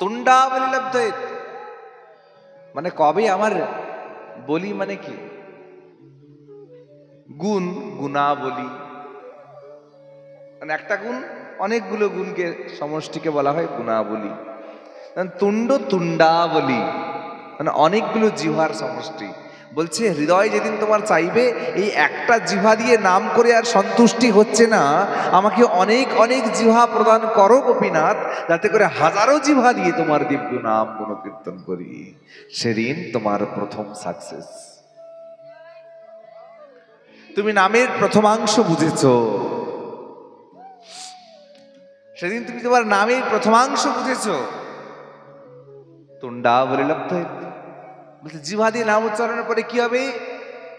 তুণ্ডাবলি লব্ধেত, মানে কবে আমার বলি মানে কি গুণ, গুণাবলী, মানে একটা গুণ অনেকগুলো গুণকে সমষ্টিকে বলা হয় গুণাবলী। তুণ্ড তুণ্ডাবলী মানে অনেকগুলো জিহ্বার সমষ্টি। বলছে হৃদয় যেদিন তোমার চাইবে এই একটা জিহ্বা দিয়ে নাম করে আর সন্তুষ্টি হচ্ছে না, আমাকে অনেক অনেক জিহ্বা প্রদান করো গোপীনাথ, যাতে করে হাজারো জিহ্বা দিয়ে তোমার দিব্য নাম গুণকীর্তন করি, সেদিন তোমার প্রথম সাকসেস। তুমি নামের প্রথমাংশ বুঝেছো, সেদিন তুমি তোমার নামের প্রথমাংশ বুঝেছো। তুণ্ডাবলী লব্ধেত, বলছে জিহ্বা দিয়ে নাম উচ্চারণের পরে কি হবে?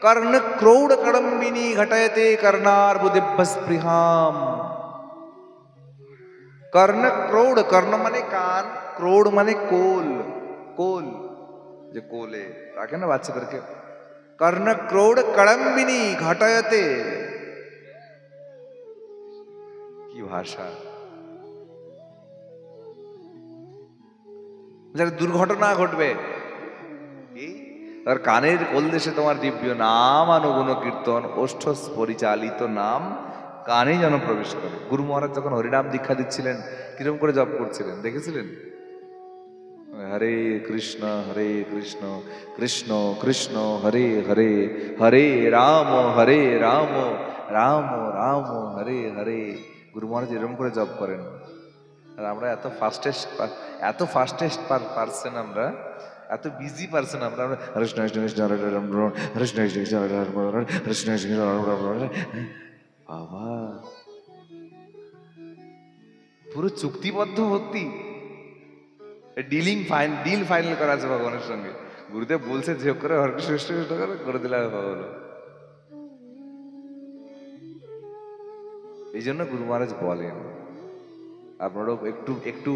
কর্ণ ক্রৌড় কড়ম্বিনী ঘটায়তে কর্ণার্বুদিভ্যস্পৃহাম। কর্ণ ক্রৌড়, কর্ণ মানে কান, ক্রৌড় মানে কোল, কোল যে কোলে রাখে না বাচ্চাদেরকে। কর্ণ ক্রৌড় কড়ম্বিনী ঘটায়তে, কি ভাষা! যারা দুর্ঘটনা ঘটবে তার কানের কোল দেশে তোমার দিব্য নাম অনুগুণ কীর্তন ওষ্ঠ পরিচালিত নাম কানে যেন প্রবেশ করে। গুরু মহারাজ যখন হরিনাম দীক্ষা দিচ্ছিলেন কিরকম করে জপ করছিলেন দেখেছিলেন? হরে কৃষ্ণ কৃষ্ণ কৃষ্ণ হরে হরে, হরে রাম রাম রাম হরে হরে। গুরু মহারাজ এরকম করে জপ করেন। আর আমরা এত ফাস্টেস্ট পারসন, আমরা এত বিজি পারসন, আমরা বাবা পুরো চুক্তিবদ্ধ ভক্তি, ডিল ফাইনাল করা আছে ভগবানের সঙ্গে। গুরুদেব বলছে যে করে হরকৃষ্ণ করে দিলে হলো। এই জন্য গুরু মহারাজ বলেন আপনারাও একটু একটু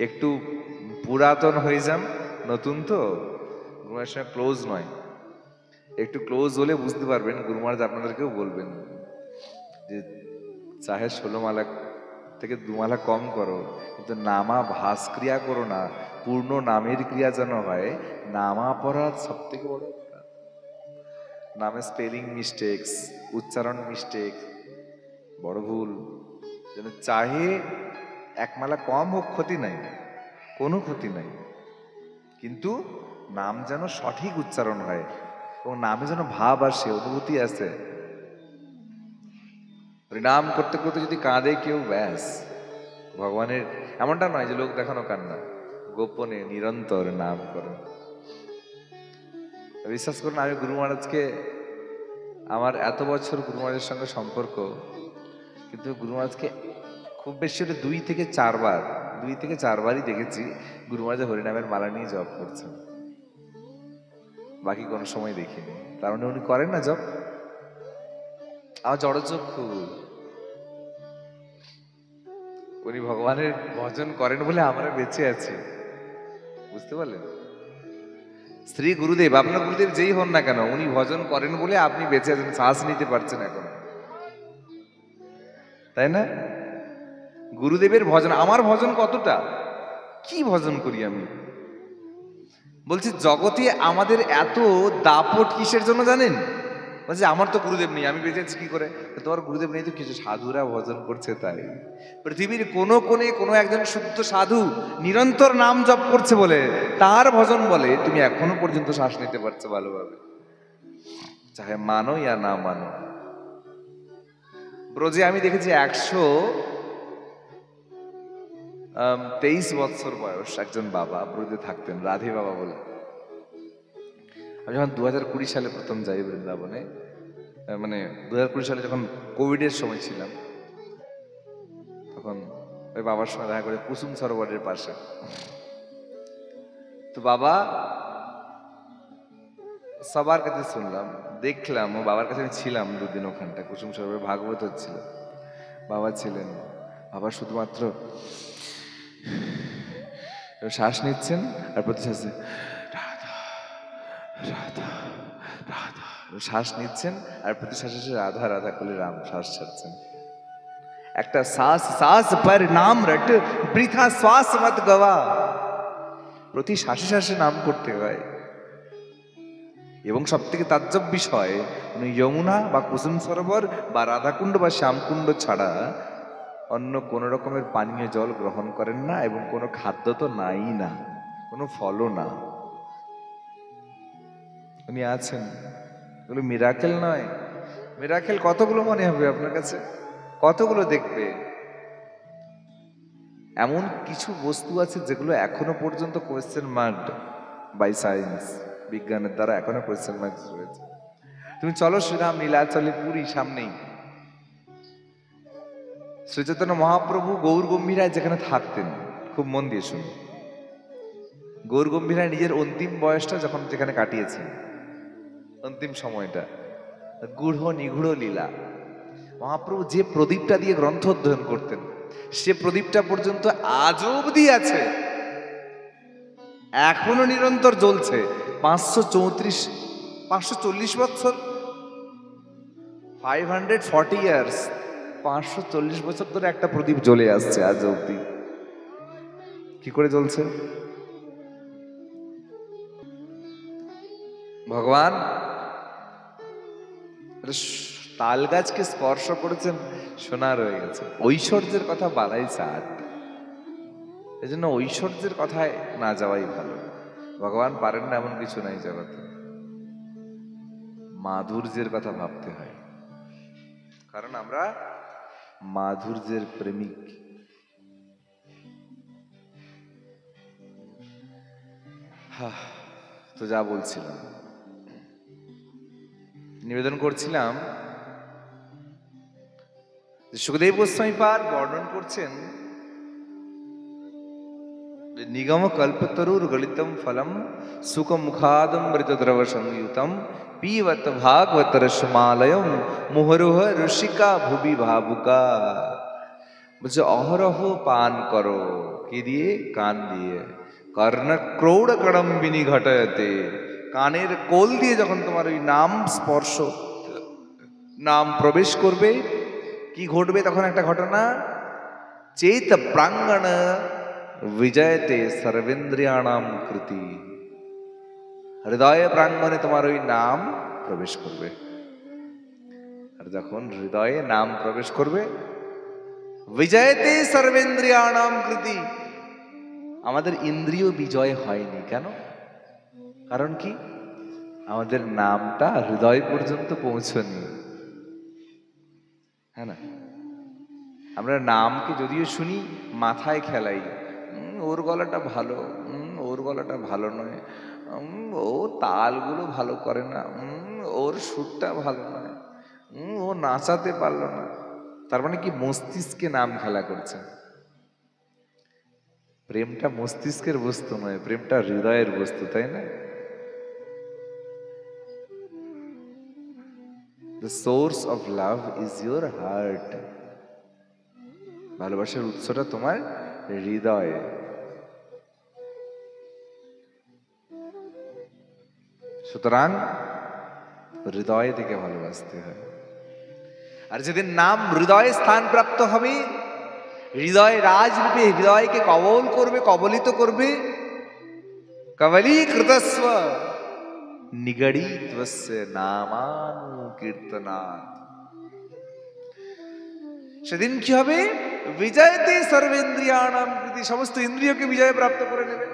একটু পুরাতন হয়ে যান, নতুন তো গুরু মহারাজের সঙ্গে ক্লোজ নয়, একটু ক্লোজ হলে বুঝতে পারবেন। গুরু মহারাজ আপনাদেরকেও বলবেন যে চাহে 16 মালা থেকে 2 মালা কম করো, কিন্তু নামা ভাস ক্রিয়া করো না। পূর্ণ নামের ক্রিয়া যেন হয়, নামাপরাধ সব থেকে বড়। নামে স্পেলিং মিস্টেক্স, উচ্চারণ মিস্টেক, বড় ভুল যেন চাহে 1 মালা কম হোক, ক্ষতি নাই, কোনো ক্ষতি নাই, কিন্তু নাম যেন সঠিক উচ্চারণ হয় এবং নামে যেন ভাব আসে, অনুভূতি আসে। নাম করতে করতে যদি কাঁদে কেউ, ব্যাস ভগবানের, এমনটা নয় যে লোক দেখানো কান্না, গোপনে নিরন্তর নাম করে। বিশ্বাস করুন, আমি গুরু মহারাজকে, আমার এত বছর গুরু মহারাজের সঙ্গে সম্পর্ক, কিন্তু গুরু মহারাজকে খুব বেশি হলে 2 থেকে 4 বারই দেখেছি গুরু মহারাজ হরিনামের মালা নিয়ে জপ করছেন, বাকি কোনো সময় দেখিনি। তার মানে উনি করেন না জপ। আমার জড়চক্ষু, উনি ভগবানের ভজন করেন বলে আমরা বেঁচে আছি, বুঝতে পারলেন? শ্রী গুরুদেব, আপনার গুরুদেব যেই হন না কেন, উনি ভজন করেন বলে আপনি বেঁচে আছেন, শ্বাস নিতে পারছেন এখন, তাই না? গুরুদেবের ভজন, আমার ভজন কতটা, কি ভজন করি আমি। বলছি জগতে আমাদের এত দাপট কিসের জন্য জানেন? বলছি আমার তো গুরুদেব নেই, আমি বেঁচে আছি কি করে? তোমার গুরুদেব নেই তো কিছু, সাধুরা ভজন করছে তাই। পৃথিবীর কোনো কোণে কোনো একজন শুদ্ধ সাধু নিরন্তর নাম জপ করছে বলে তার ভজন বলে তুমি এখনো পর্যন্ত শ্বাস নিতে পারছো ভালোভাবে, চাহে মানো ইয়া না মানো। ব্রজে আমি দেখেছি 123 বছর বয়স একজন বাবা ব্রজে থাকতেন, রাধে বাবা বলে। আমি যখন 2020 সালে প্রথম যাই বৃন্দাবনে, মানে 2020 সালে যখন কোভিডের সময় ছিলাম, তখন ওই বাবার সঙ্গে দেখা করে কুসুম সরোবরের পাশে। তো বাবা সবার কাছে শুনলাম, দেখলাম, ও বাবার কাছে আমি ছিলাম 2 দিন ওখানটা, কুসুম সরোবরে ভাগবত হচ্ছিল, বাবা ছিলেন। বাবা শুধুমাত্র শ্বাস নিচ্ছেন আর প্রতি শ্বাসে রাধা রাধা রাধা, শ্বাস নিচ্ছেন আর প্রতি শ্বাসে রাধা রাধা করে রাম শ্বাস ছাড়ছেন। একটা শ্বাস শ্বাস পর নাম রট, বৃথা শ্বাস মত গওয়া। প্রতি শ্বাসে শ্বাসে নাম করতে হয়। এবং সব থেকে তাজ্জব বিষয়, উনি যমুনা বা কুসুম সরোবর বা রাধাকুণ্ড বা শ্যামকুণ্ড ছাড়া অন্য কোন রকমের পানীয় জল গ্রহণ করেন না, এবং কোনো খাদ্য তো নাই না, কোনো ফলও না, উনি আছেন। এগুলো মিরাকেল নয়? মিরাকেল কতগুলো মনে হবে আপনার কাছে? কতগুলো দেখবে? এমন কিছু বস্তু আছে যেগুলো এখনো পর্যন্ত কোয়েশ্চেন মার্কড বাই সায়েন্স, বিজ্ঞানের দ্বারা এখনো কোয়েশ্চেন মার্ক রয়েছে। তুমি চলো শ্রীরাম নীলাচলে পুরী সামনেই, শ্রী চৈতন্য মহাপ্রভু গৌর গম্ভীরায় যেখানে থাকতেন, খুব মন দিয়ে শুনুন, গৌর গম্ভীরায় নিজের অন্তিম বয়সটা যখন যেখানে কাটিয়েছেন, অন্তিম সময়টা, গূঢ় নিগূঢ় লীলা। মহাপ্রভু যে প্রদীপটা দিয়ে গ্রন্থ অধ্যয়ন করতেন, সে প্রদীপটা পর্যন্ত আজও অবধি আছে, এখনো নিরন্তর জ্বলছে। 540 বছর, 540 ইয়ার্স, 540 বছর ধরে একটা প্রদীপ জ্বলে আসছে আজ অবধি। কি করে জ্বলছে? ভগবান তাল গাছকে স্পর্শ করেছেন, সোনা রয়ে গেছে। ঐশ্বর্যের কথা বালাই চাট, এই জন্য ঐশ্বর্যের কথায় না যাওয়াই ভালো। ভগবান পারেন না এমন কিছু নাই জগতে, মাধুর্যের কথা ভাবতে হয়, কারণ আমরা মাধুর্যের প্রেমিক। তো যা বলছিলাম, নিবেদন করছিলাম, সুখদেব গোস্বামী পাদ বর্ণন করছেন, নিগম কল্পতরুর গলিতম ফলম সুখ মুখাদম মৃতদ্রব সংযুতম পিবত ভাগবত রসমালয়ম মুহুরুহ ঋষিকা ভুবি ভাবুকা। বলছে অহরহ পান করো, কি দিয়ে? কান দিয়ে। কর্ণ ক্রৌড় কড়ম্বিনী ঘটায়তে, কানের কোল দিয়ে যখন তোমার ওই নাম স্পর্শ, নাম প্রবেশ করবে, কি ঘটবে তখন? একটা ঘটনা, চেত প্রাঙ্গণ বিজয়তে সর্বেন্দ্রিয়াণাম কৃতি, হৃদয় প্রাঙ্গণে তোমার ওই নাম প্রবেশ করবে। আর যখন হৃদয়ে নাম প্রবেশ করবে, বিজয়তে সর্বেন্দ্রিয়াণাম কৃতি, আমাদের ইন্দ্রিয় বিজয় হয়নি কেন? কারণ কি? আমাদের নামটা হৃদয় পর্যন্ত পৌঁছনি, হ্যাঁ না? আমরা নামকে যদিও শুনি, মাথায় খেলাই, ওর গলাটা ভালো, ওর গলাটা ভালো নয়, ও তালগুলো ভালো করে না, ওর সুরটা ভালো নয়, ও নাচাতে পারলো না। তার মানে কি? মস্তিষ্কে নাম খেলা করছে। প্রেমটা মস্তিষ্কের বস্তু নয়, প্রেমটা হৃদয়ের বস্তু, তাই না? The source of love is your heart. ভালোবাসার উৎসটা তোমার হৃদয়ে। সুতরাং হৃদয় থেকে ভালোবাসতে হয়। আর যেদিন নাম হৃদয়ে স্থান প্রাপ্ত হবে, হৃদয় রাজরূপে হৃদয়কে কবল করবে, কবলিত করবে, কবলীকৃতস্ব নিগড়িতস্য নামানুকীর্তনাৎ, সেদিন কি হবে? বিজয়তে সর্বেন্দ্রিয়াণাম কৃতি, সমস্ত ইন্দ্রিয়কে বিজয় প্রাপ্ত করে নেবে,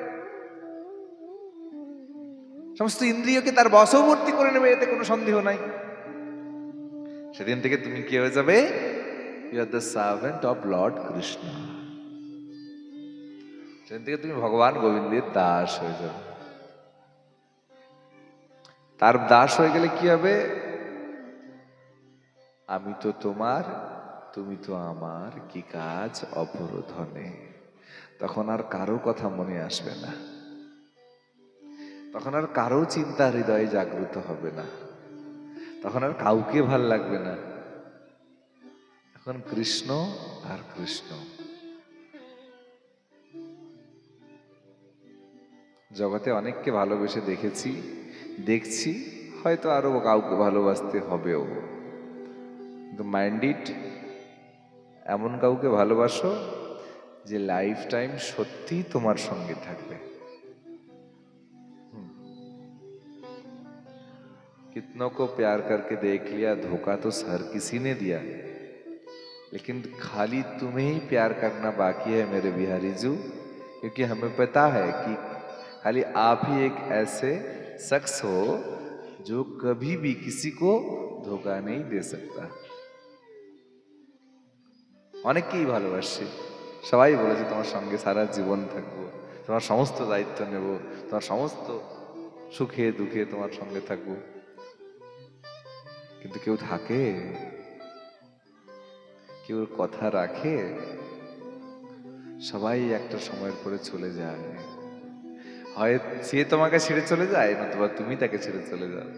সমস্ত ইন্দ্রিয়কে তার বশবর্তী করে নেবে, এতে কোনো সন্দেহ নাই। সেদিন থেকে তুমি কি হয়ে যাবে? You are the servant of lord Krishna. সেদিন থেকে তুমি ভগবান গোবিন্দের দাস হয়ে যাবে। তার দাস হয়ে গেলে কি হবে? আমি তো তোমার, তুমি তো আমার, কি কাজ অপরধনে। তখন আর কারো কথা মনে আসবে না, তখন আর কারো চিন্তা হৃদয়ে জাগ্রত হবে না, তখন আর কাউকে ভাল লাগবে না। এখন কৃষ্ণ আর কৃষ্ণ। জগতে অনেককে ভালোবেসে দেখেছি, দেখছি, হয়তো আরো কাউকে ভালোবাসতে হবেও, কিন্তু মাইন্ড ইট, এমন কাউকে ভালোবাসো যে লাইফ টাইম সত্যি তোমার সঙ্গে থাকবে। कितनों को प्यार करके देख लिया, धोखा तो हर किसी ने दिया, लेकिन खाली तुम्हें ही प्यार करना बाकी है मेरे बिहारी जी, क्योंकि हमें पता है कि खाली आप ही एक ऐसे शख्स हो जो कभी भी किसी को धोखा नहीं दे सकता। অনেককেই ভালোবাসি, সবাই বলেছে তোমার সঙ্গে সারা জীবন থাকবো, তোমার সমস্ত দায়িত্ব নেব, তোমার সমস্ত সুখে দুঃখে তোমার সঙ্গে থাকবো, কিন্তু কেউ থাকে, কেউ কথা রাখে? সবাই একটা সময়ের পরে চলে যায়, হয় সে তোমাকে ছেড়ে চলে যায়, নতুবা তুমি তাকে ছেড়ে চলে যাও।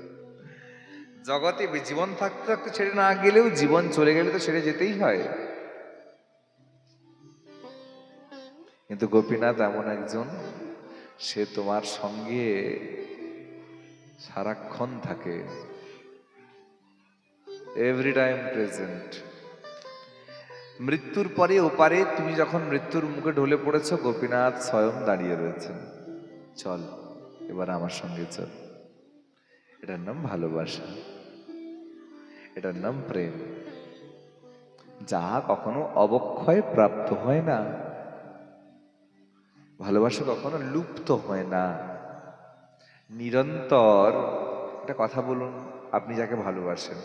জগতে জীবন থাকতে থাকতে ছেড়ে না গেলেও, জীবন চলে গেলে তো ছেড়ে যেতেই হয়। কিন্তু গোপীনাথ এমন একজন, সে তোমার সঙ্গে সারাক্ষণ থাকে, এভরি টাইম প্রেজেন্ট। মৃত্যুর পরে ওপারে তুমি যখন মৃত্যুর মুখে ঢলে পড়েছ, গোপীনাথ স্বয়ং দাঁড়িয়ে রয়েছেন, চল এবার আমার সঙ্গে চল। এটার নাম ভালোবাসা, এটার নাম প্রেম, যা কখনো অবক্ষয় প্রাপ্ত হয় না। ভালোবাসা কখনো লুপ্ত হয় না, নিরন্তর। একটা কথা বলুন, আপনি যাকে ভালোবাসেন,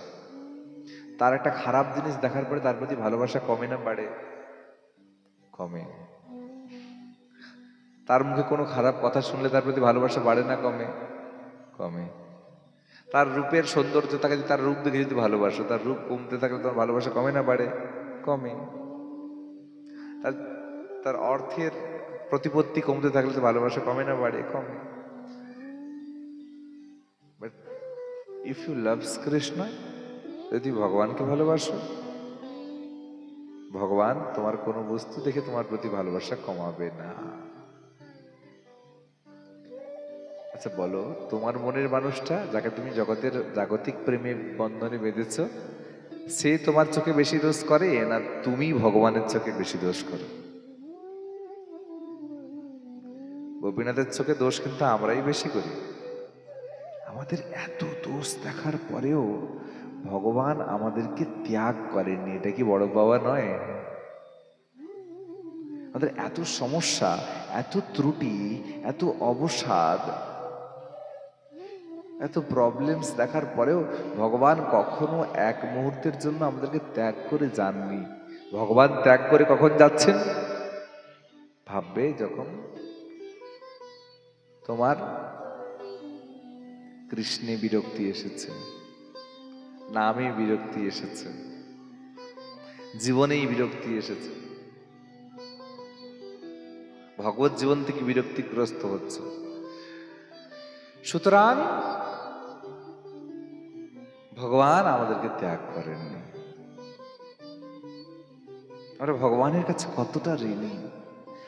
তার একটা খারাপ জিনিস দেখার পরে তার প্রতি ভালোবাসা কমে না বাড়ে? কমে। তার মুখে কোনো খারাপ কথা শুনলে তার প্রতি ভালোবাসা বাড়ে না কমে? কমে। তার রূপের সৌন্দর্য থাকে, তার রূপ দেখে যদি ভালোবাসো, তার রূপ কমতে থাকলে তোমার ভালোবাসা কমে না বাড়ে? কমে। তার অর্থের প্রতিপত্তি কমতে থাকলে তো ভালোবাসা কমে না বাড়ে? কমে। But if you loves Krishna, যদি ভগবানকে ভালোবাসো, ভগবান তোমার কোনো বস্তু দেখে তোমার প্রতি ভালোবাসা কমাবে না। আচ্ছা বলো, তোমার মনের মানুষটা, যাকে তুমি জগতের জাগতিক প্রেমে বন্ধনে বেঁধেছ, সে তোমার চোখে বেশি দোষ করে না তুমি ভগবানের চোখে বেশি দোষ করো? গোপীনাথের চোখে দোষ কিন্তু আমরাই বেশি করি। আমাদের এত দোষ দেখার পরেও ভগবান আমাদেরকে ত্যাগ করেননি, এটা কি বড় পাওয়া নয়? আমাদের এত সমস্যা, এত ত্রুটি, এত অবসাদ, এত প্রবলেমস দেখার পরেও ভগবান কখনো এক মুহূর্তের জন্য আমাদেরকে ত্যাগ করে যাননি। ভগবান ত্যাগ করে কখন যাচ্ছেন? ভাববে যখন তোমার কৃষ্ণে বিরক্তি এসেছে, নামে বিরক্তি এসেছে, জীবনেই বিরক্তি এসেছে, ভগবত জীবন থেকে বিরক্তিগ্রস্ত হচ্ছে। সুতরাং ভগবান আমাদেরকে ত্যাগ করেননি। আমরা ভগবানের কাছে কতটা ঋণী।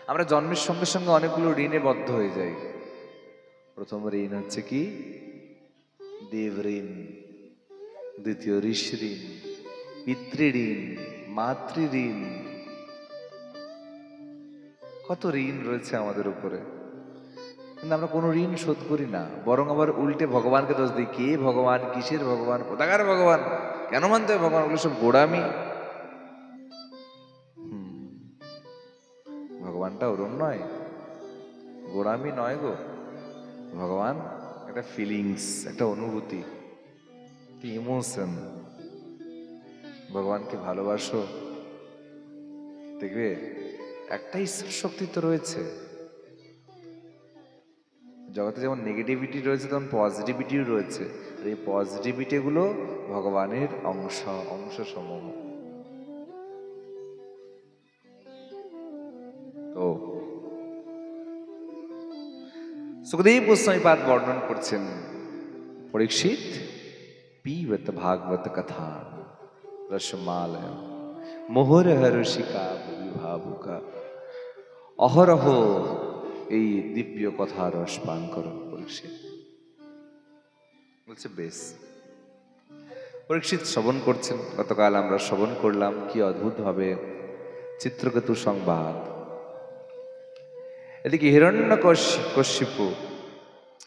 আমরা জন্মের সঙ্গে সঙ্গে অনেকগুলো ঋণে বদ্ধ হয়ে যাই। প্রথম ঋণ হচ্ছে কি? দেব ঋণ। দ্বিতীয় ঋষি ঋণ, পিতৃঋণ, মাতৃঋণ। কত ঋণ রয়েছে আমাদের উপরে, কিন্তু আমরা কোনো ঋণ শোধ করি না, বরং আবার উল্টে ভগবানকে দোষ দিই। কে ভগবান, কিসের ভগবান, কোথাকার ভগবান, কেন মানতে হবে ভগবান? ওগুলো সব গোড়ামি। ভগবানটা ওরম নয়, গোড়ামি নয় গো। ভগবান একটা ফিলিংস, একটা অনুভূতি, ইমোশন। ভগবানকে ভালোবাসো, দেখবে একটা ঈশ্বর শক্তি তো রয়েছে। জগতে যেমন নেগেটিভিটি রয়েছে, তেমন পজিটিভিটিও রয়েছে। আর এই পজিটিভিটি গুলো ভগবানের অংশ সমূহ। তো সুখদেব গোস্বামী পাদ বর্ণন করছেন, পরীক্ষিত পিবত ভাগবত কথা রসমালয় মোহরহ রসিকা বিভাবুকা। অহরহ এই দিব্য কথা রস পান করো পরীক্ষিত। বলছে বেশ। পরীক্ষিত শ্রবণ করছেন। গতকাল আমরা শ্রবণ করলাম কি অদ্ভুত ভাবে চিত্রকেতু সংবাদ। এদিকে হিরণ্যকশিপু,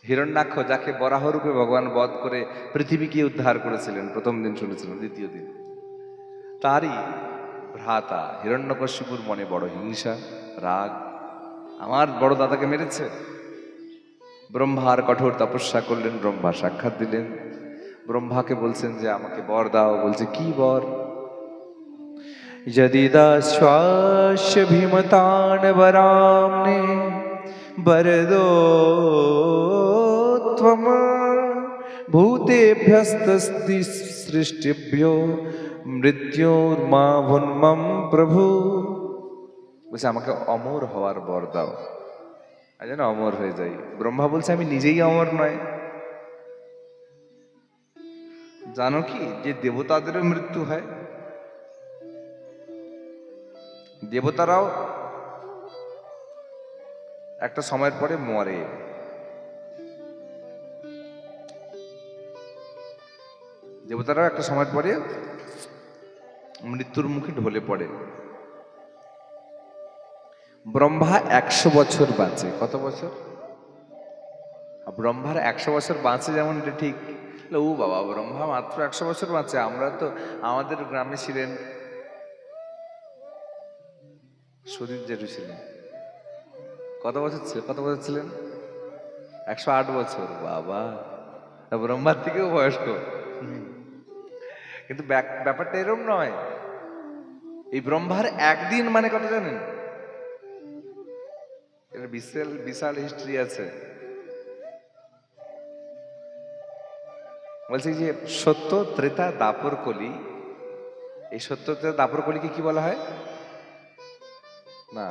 হিরণ্যাক্ষ, যাকে বরাহরূপে ভগবান বধ করে পৃথিবীকে উদ্ধার করেছিলেন, প্রথম দিন শুনেছিলেন, দ্বিতীয় দিন তারই ভ্রাতা হিরণ্যকশিপুর মনে বড় হিংসা, রাগ, আমার বড় দাদাকে মেরেছে। ব্রহ্মার কঠোর তপস্যা করলেন, ব্রহ্মা সাক্ষাৎ দিলেন, ব্রহ্মাকে বলছেন যে আমাকে বর দাও। বলছে কি বর? यदि दास्वास्य भीमतान् वराम्ने वरदो त्वं भूतेभ्यस्तस्ति सृष्टिभ्यो मृत्योर्माभुन्मं प्रभु। বলছে আমাকে অমর হওয়ার বর দাও, আমি যেন অমর হয়ে যাই। ব্রহ্মা বলছে আমি নিজেই অমর নয়। জানো কি যে দেবতাদেরও মৃত্যু হয়? দেবতারাও একটা সময়ের পরে মরে। দেবতারাও একটা সময়ের পরে মৃত্যুর মুখে ঢলে পড়ে। ব্রহ্মা 100 বছর বাঁচে। কত বছর? ব্রহ্মার 100 বছর বাঁচে, যেমন এটা ঠিক। ও বাবা, ব্রহ্মা মাত্র 100 বছর বাঁচে। আমরা তো, আমাদের গ্রামে ছিলেন সুদীপ জেঠু ছিলেন, কত বছর ছিলেন? 108 বছর। বাবা, ব্রহ্মার থেকেও বয়স্ক। কিন্তু ব্যাপারটা এরকম নয়। এই ব্রহ্মার একদিন মানে কত জানেন? এর বিশাল বিশাল হিস্ট্রি আছে। বলছি যে সত্য, ত্রেতা, দাপর, কলি। এই সত্য, ত্রেতা, দাপর, কলিকে কি বলা হয়? না,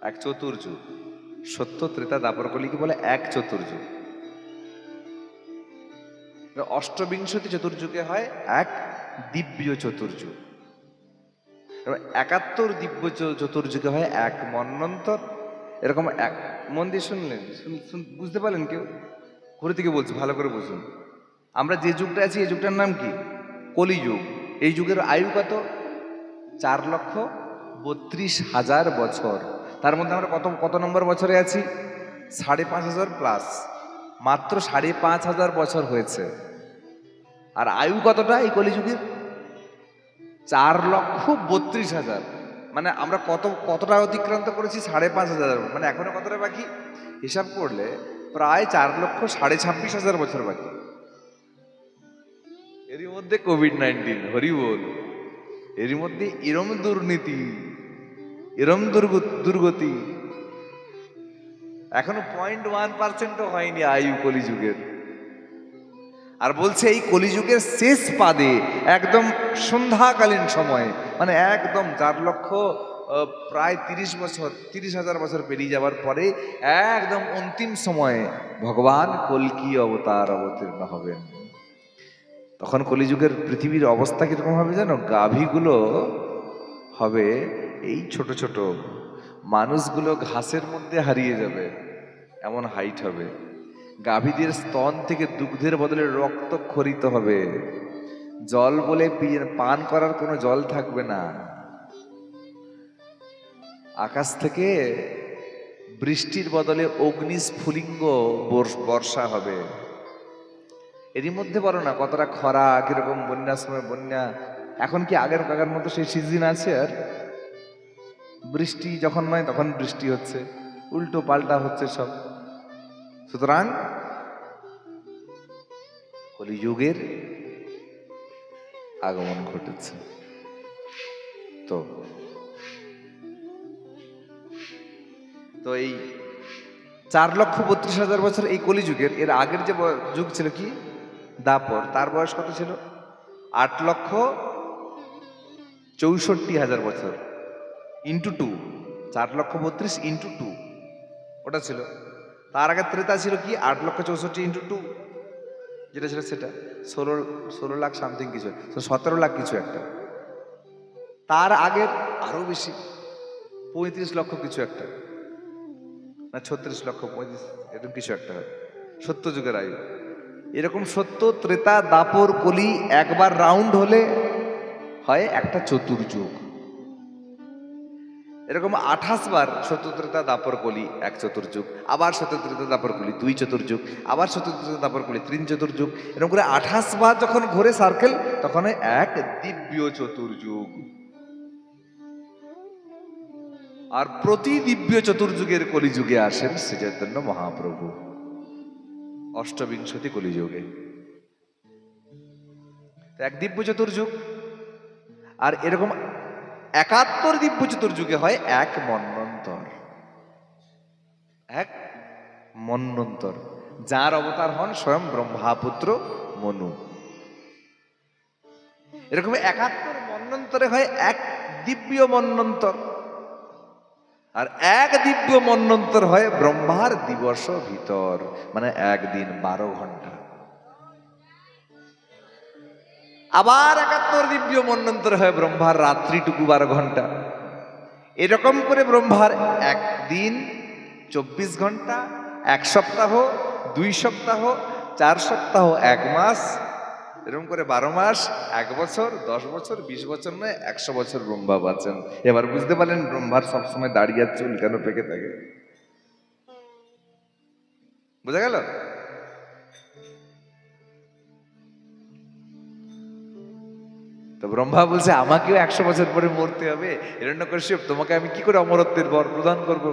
এক চতুর্যুগ। সত্য, ত্রেতা, দাপর, কলিকে বলে এক চতুর্যুগ। অষ্টবিংশতি চতুর্যুগে হয় এক দিব্য চতুর্যুগ। 71 দিব্য চতুর্যুগে হয় এক মন্বন্তর। এরকম এক, মন দিয়ে শুনলেন, বুঝতে পারলেন কেউ? ঘুরে থেকে বলছি, ভালো করে বুঝুন। আমরা যে যুগটা আছি, এই যুগটার নাম কি? কলিযুগ। এই যুগের আয়ু কত? 4,32,000 বছর। তার মধ্যে আমরা কত নম্বর বছরে আছি? 5,500 প্লাস। মাত্র 5,500 বছর হয়েছে। আর আয়ু কতটা এই কলিযুগের? 4,32,000। মানে আমরা কতটা অতিক্রান্ত করেছি? 5,500। মানে এখনো কতটা বাকি? হিসাব করলে প্রায় 4,26,500 বছর বাকি। এরই মধ্যে কোভিড-19, হরি বল। এরই মধ্যে এরম দুর্নীতি, এরম দুর্গতি। এখনো 0.1% হয়নি আয়ু কলিযুগের। আর বলছে এই কলিযুগের শেষ পাদে, একদম সন্ধ্যাকালীন সময়, মানে একদম 4,00,000 প্রায় 30,000 বছর পেরিয়ে যাওয়ার পরে একদম অন্তিম সময়ে ভগবান কল্কি অবতীর্ণ হবেন। তখন কলিযুগের পৃথিবীর অবস্থা কিরকম হবে জানো? গাভীগুলো হবে এই ছোট ছোট, মানুষগুলো ঘাসের মধ্যে হারিয়ে যাবে, এমন হাইট হবে। গাভীদের স্তন থেকে দুগ্ধের বদলে রক্ত খরিত হবে। জল বলে পান করার কোনো জল থাকবে না। আকাশ থেকে বৃষ্টির বদলে অগ্নিস্ফুলিঙ্গ বর্ষা হবে। এরই মধ্যে বলো না কতটা খরা, কিরকম বন্যার সময় বন্যা। এখন কি আগের মতো সেই সিজন আছে? আর বৃষ্টি যখন নয় তখন বৃষ্টি হচ্ছে, উল্টো পাল্টা হচ্ছে সব। সুতরাং কলিযুগের আগমন ঘটেছে। তো এই 4,32,000 বছর এই কলিযুগের। এর আগের যে যুগ ছিল কি? দাপর। তার বয়স কত ছিল? 8,64,000 বছর ইন্টু 2। 4,32,000 ইন্টু 2 ওটা ছিল। তার আগে ত্রেতা ছিল কি? 8,64,000 ইন্টু 2, যেটা ছিল সেটা 16 লাখ সামথিং কিছু, 17 লাখ কিছু একটা। তার আগের আরো বেশি, 35 লক্ষ কিছু একটা, না 36 লক্ষ 35 এরকম কিছু একটা হয় সত্য যুগের আয়ু। এরকম সত্য, ত্রেতা, দাপর, কলি একবার রাউন্ড হলে হয় একটা চতুর্যুগ। এরকম 28 বার সত্যত্রেতা দাপর কলি 1 চতুর্যুগ, আবার সত্যত্রেতা দাপর কলি 2 চতুর্যুগ, আবার সত্যত্রেতা দাপর কলি 3 চতুর্যুগ, এরকম করে 28 বার যখন ঘোরে সার্কেল, তখন হয় এক দিব্য চতুর্যুগ। আর প্রতি দিব্য চতুর্যুগের কলিযুগে আসেন শ্রী চৈতন্য মহাপ্রভু, অষ্টবিংশতি কলিযুগে। এক দিব্য চতুর্যুগ। আর এরকম 71 দিব্য চতুর্যুগে হয় এক মন্বন্তর। এক মন্বন্তর, যার অবতার হন স্বয়ং ব্রহ্মাপুত্র মনু। এরকম 71 মন্বন্তরে হয় এক দিব্য মন্বন্তর। আর এক দিব্য মন্বন্তর হয় ব্রহ্মার দিবস ভিতর, মানে একদিন 12 ঘন্টা। আবার 71 দিব্য মন্বন্তর হয় ব্রহ্মার রাত্রিটুকু 12 ঘন্টা। এরকম করে ব্রহ্মার একদিন 24 ঘন্টা, 1 সপ্তাহ, 2 সপ্তাহ, 4 সপ্তাহ, 1 মাস, এরকম করে 12 মাস, 1 বছর, 10 বছর, 20 বছর নয়, 100 বছর ব্রহ্মা বাঁচেন। এবার বুঝতে পারলেন ব্রহ্মার সবসময় দাঁড়িয়ে চুল কেন পেকে থাকে? বুঝা গেল? তো ব্রহ্মা বলছে আমাকেও 100 বছর পরে মরতে হবে। হিরণ্যকশিপ, তোমাকে আমি কি করে অমরত্বের বর প্রদান করব?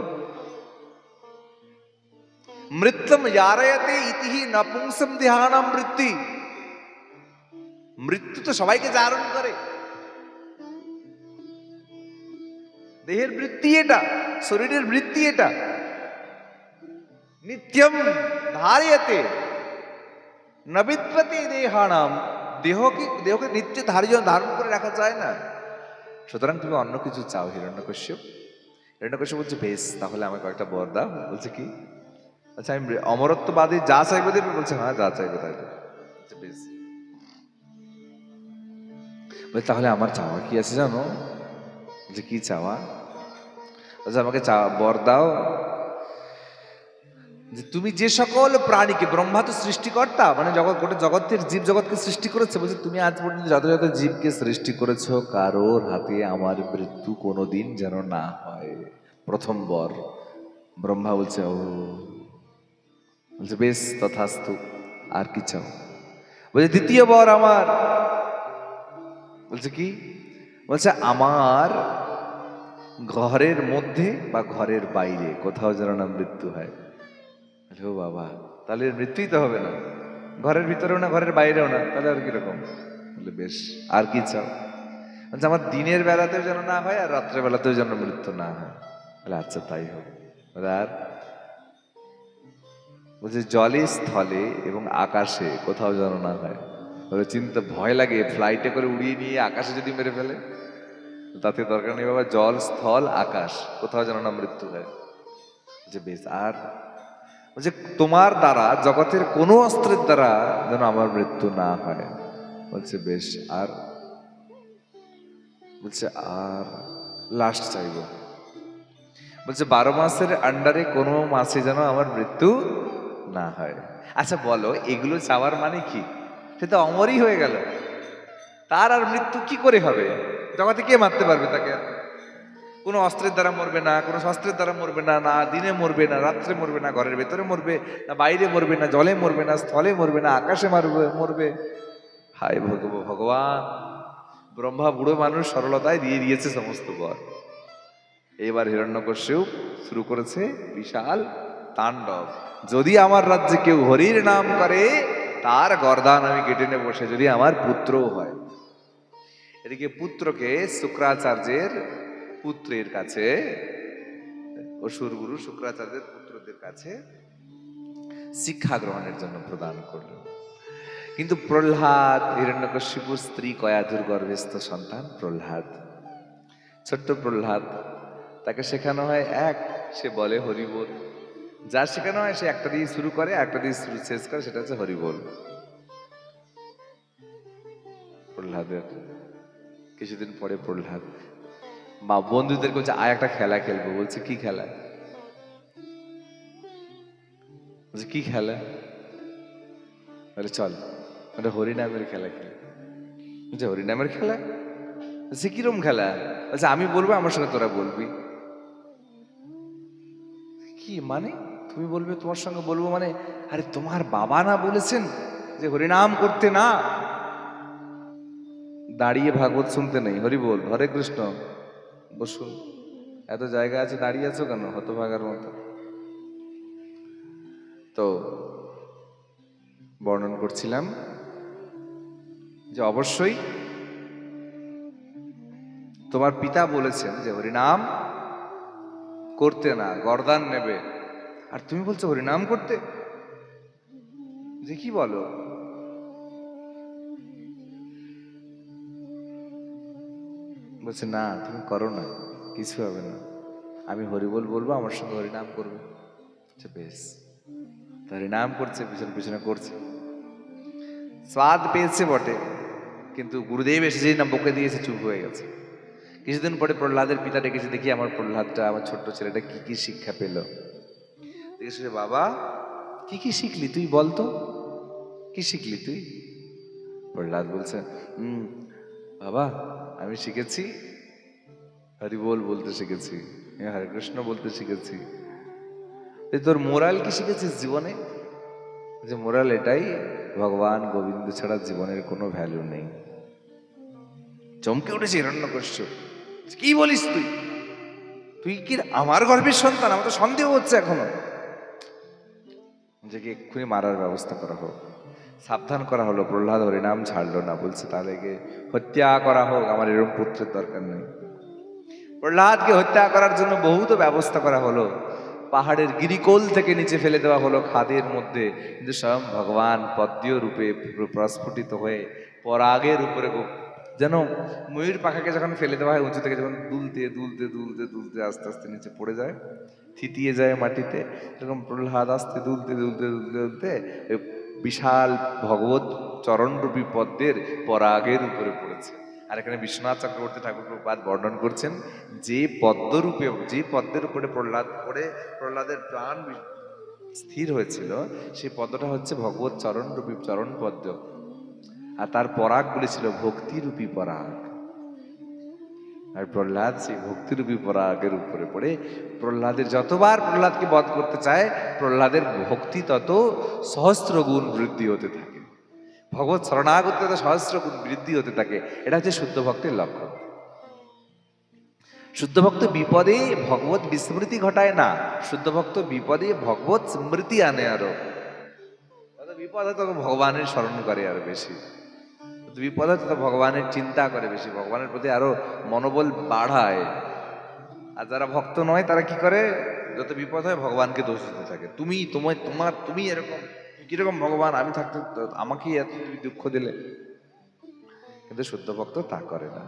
মৃত্যুম ইয়ারয়তে ইতিহি নপুংসম দেহানাম মৃত্যু। মৃত্যু তো সবাইকে জারণ করে। দেহের বৃত্তি এটা, শরীরের বৃত্তি এটা। নিত্যম ধারয়তে নবিদ্যতে দেহানাম। দেহকে নিত্য ধারণ করে রাখা যায় না। সুতরাং তুমি অন্য কিছু চাও হিরণ্যকশ্যপ। হিরণ্যকশ্যপ বলছে বেশ, তাহলে আমাকে কয়েকটা বর দাও। বলছে কি? আচ্ছা আমি অমরত্ববাদী, যা চাইবে দেবে। বলছে হ্যাঁ, যা চাইবে তাই দেবে। বেশ, তাহলে আমার চাওয়া কি আছে জানো? যে কি চাওয়া? আচ্ছা আমাকে বর দাও যে তুমি যে সকল প্রাণীকে, ব্রহ্মা তো সৃষ্টিকর্তা, মানে গোটা জগতের জীব জগৎকে সৃষ্টি করেছে। বলছে তুমি আজ পর্যন্ত যত যত জীবকে সৃষ্টি করেছো, কারোর হাতে আমার মৃত্যু কোনোদিন যেন না হয়। প্রথম বর। ব্রহ্মা বলছে ও, বলছে বেশ তথাস্তু। আর কি চাও? বলছে দ্বিতীয় বর আমার। বলছে কি? বলছে আমার ঘরের মধ্যে বা ঘরের বাইরে কোথাও যেন না মৃত্যু হয়। ও বাবা, তাহলে মৃত্যুই তো হবে না, ঘরের ভিতরেও না, ঘরের বাইরেও না, তাহলে আর কিরকম? বলে বেশ, আর কি চাও? বলছে আমার দিনের বেলাতেও যেন না হয়, আর রাত্রের বেলাতেও যেন মৃত্যু না হয়। বলে আচ্ছা তাই হোক। আর বলছে জলে, স্থলে এবং আকাশে কোথাও যেন না হয়। বলে চিন্তা, ভয় লাগে, ফ্লাইটে করে উড়িয়ে নিয়ে আকাশে যদি মেরে ফেলে, তাতে দরকার নেই বাবা, জল, স্থল, আকাশ, কোথাও যেন না মৃত্যু হয়। যে বেশ, আর বলছে তোমার দ্বারা, জগতের কোনো অস্ত্রের দ্বারা যেন আমার মৃত্যু না হয়। বলছে বেশ, আর বলছে আর লাস্ট চাইব। বলছে 12 মাসের আন্ডারে কোনো মাসে যেন আমার মৃত্যু না হয়। আচ্ছা বলো, এগুলো চাওয়ার মানে কি? সে তো অমরই হয়ে গেল, তার আর মৃত্যু কি করে হবে? জগতে কে মারতে পারবে তাকে? কোনো অস্ত্রের দ্বারা মরবে না, কোনো শস্ত্রের দ্বারা মরবে না, না দিনে মরবে, না রাত্রে মরবে, না ঘরের ভেতরে মরবে, না বাইরে মরবে, না জলে মরবে, না স্থলে মরবে, না আকাশে মরবে। হায় ভগবান! ব্রহ্মা বুড়ো মানুষ, সরলতায় দিয়ে দিয়েছে সমস্ত বর। এবার হিরণ্যকশ্যপ শুরু করেছে বিশাল তাণ্ডব। যদি আমার রাজ্যে কেউ হরির নাম করে, তার গর্দান আমি কেটে নেব, সে যদি আমার পুত্রও হয়। এদিকে পুত্রকে শুক্রাচার্যের পুত্রের কাছে, অসুর গুরু শুক্রাচার্যের পুত্রদের কাছে শিক্ষা গ্রহণের জন্য প্রদান করলেন। কিন্তু প্রহ্লাদ, হিরণ্যকশিপুর স্ত্রী কয়াধুর গর্ভস্থ সন্তান প্রহ্লাদ, ছোট্ট প্রহ্লাদ, তাকে শেখানো হয় এক, সে বলে হরিবোল। যা শেখানো হয় সে একটা দিয়ে শুরু করে, একটা দিয়ে শেষ করে, সেটা হচ্ছে হরিবোল। প্রহ্লাদের কিছুদিন পরে প্রহ্লাদ বা বন্ধুদের বলছে আয় একটা খেলা খেলবো। বলছে কি খেলা? বলছে কি খেলা? বলে চল ওটা হরিনামের খেলা খেলি। বলছে হরিনামের খেলা? বলছে কিরম খেলা? বলছে আমি বলবো, আমার সঙ্গে তোরা বলবি। কি মানে? তুমি বলবে, তোমার সঙ্গে বলবো মানে? আরে তোমার বাবা না বলেছেন যে হরিনাম করতে না? দাঁড়িয়ে ভাগবত শুনতে নেই, হরি বল, হরে কৃষ্ণ, বসুন। এত জায়গা আছে, দাঁড়িয়ে আছো কেন হতভাগার মতো? তো বর্ণন করছিলাম যে অবশ্যই তোমার পিতা বলেছেন যে হরিনাম করতে না, গর্দান নেবে, আর তুমি বলছো হরিনাম করতে? যে কি বলো? বলছে না, তুমি করো না, কিছু হবে না, আমি হরিবল বলবো, আমার সঙ্গে হরিনাম করবে। আচ্ছা বেশ, তো হরিনাম করছে, পিছনে পিছনে করছে, স্বাদ পেয়েছে বটে, কিন্তু গুরুদেব এসে যেই না বকে দিয়েছে, চুপ হয়ে গেছে। কিছুদিন পরে প্রহ্লাদের পিতা ডেকেছে, দেখি আমার প্রহ্লাদটা, আমার ছোট্ট ছেলেটা কি কি শিক্ষা পেল। দেখেছে, বাবা কি কি শিখলি তুই বলতো, কি শিখলি তুই? প্রহ্লাদ বলছে, বাবা আমি শিখেছি হরি বল বলতে শিখেছি, হরে কৃষ্ণ বলতে শিখেছি। তোর মোরাল কি শিখেছিস জীবনে? যে মোরাল এটাই, ভগবান গোবিন্দ ছাড়া জীবনের কোনো ভ্যালু নেই। চমকে উঠেছে হিরণ্যকশ্যপ, কি বলিস তুই? তুই কি আমার গর্ভের সন্তান? আমার তো সন্দেহ হচ্ছে এখনো। যে এক্ষুনি মারার ব্যবস্থা করা হোক, সাবধান করা হলো। প্রহ্লাদ হরিনাম ছাড়লো না, বলছে তাহলে হত্যা করা হোক, আমার এরকম পুত্রের দরকার নেই। প্রহ্লাদকে হত্যা করার জন্য বহুত ব্যবস্থা করা হলো, পাহাড়ের গিরিকোল থেকে নিচে ফেলে দেওয়া হলো খাদের মধ্যে, কিন্তু স্বয়ং ভগবান পদ্মীয় রূপে প্রস্ফুটিত হয়ে পরাগের উপরে, যেন ময়ূর পাখাকে যখন ফেলে দেওয়া হয় উঁচু থেকে, যখন দুলতে দুলতে দুলতে দুলতে আস্তে আস্তে নিচে পড়ে যায়, থিতিয়ে যায় মাটিতে, এরকম প্রহ্লাদ আস্তে দুলতে দুলতে দুলতে দুলতে বিশাল ভগবত চরণরূপী পদ্মের পরাগের উপরে পড়েছে। আর এখানে বিশ্বনাথ চক্রবর্তী ঠাকুর প্রভুপাদ বর্ণন করছেন, যে পদ্মরূপে, যে পদ্মের উপরে প্রহ্লাদ পড়ে প্রহ্লাদের প্রাণ স্থির হয়েছিল, সেই পদ্মটা হচ্ছে ভগবত চরণরূপী চরণ পদ্ম, আর তার পরাগগুলি ছিল ভক্তিরূপী পরাগ। আর প্রহ্লাদ সেই ভক্তিরূপী পরাগের উপরে পড়ে, প্রহ্লাদের যতবার প্রহ্লাদকে বধ করতে চায়, প্রহ্লাদের ভক্তি তত সহস্র গুণ বৃদ্ধি হতে থাকে, ভগবত শরণাগত সহস্র গুণ বৃদ্ধি হতে থাকে। এটা হচ্ছে শুদ্ধ ভক্তের লক্ষণ। শুদ্ধ ভক্ত বিপদে ভগবত বিস্মৃতি ঘটায় না, শুদ্ধ ভক্ত বিপদে ভগবত স্মৃতি আনে। আরো বিপদ হয় তখন ভগবানের স্মরণ করে আরো বেশি, বিপদ হয় তখন ভগবানের চিন্তা করে বেশি, ভগবানের প্রতি আরো মনোবল বাড়ায়। আর যারা ভক্ত নয় তারা কি করে, যত বিপদ হয় ভগবানকে দোষ দিতে থাকে, তুমি তুমি এরকম, কিরকম ভগবান, আমি থাকতে আমাকে এত তুমি দুঃখ দিলে। কিন্তু শুদ্ধ ভক্ত তা করে না।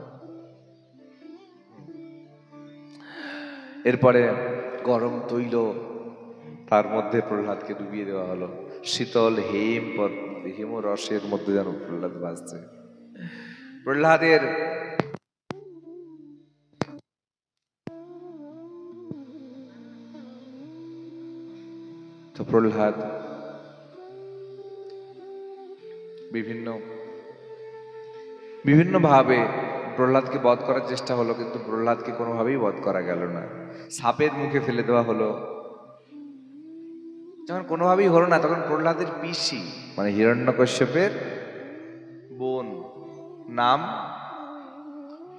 এরপরে গরম তৈল, তার মধ্যে প্রহ্লাদকে ডুবিয়ে দেওয়া হলো, শীতল হিম রসের মধ্যে যেন প্রহ্লাদ বাঁচছে। প্রহ্লাদের তো প্রহ্লাদ বিভিন্ন ভাবে প্রহ্লাদকে বধ করার চেষ্টা হলো, কিন্তু প্রহ্লাদকে কোনোভাবেই বধ করা গেল না। সাপের মুখে ফেলে দেওয়া হলো, যখন কোনোভাবেই হলো না, তখন প্রহ্লাদের পিসি মানে হিরণ্যকশ্যপের বোন, নাম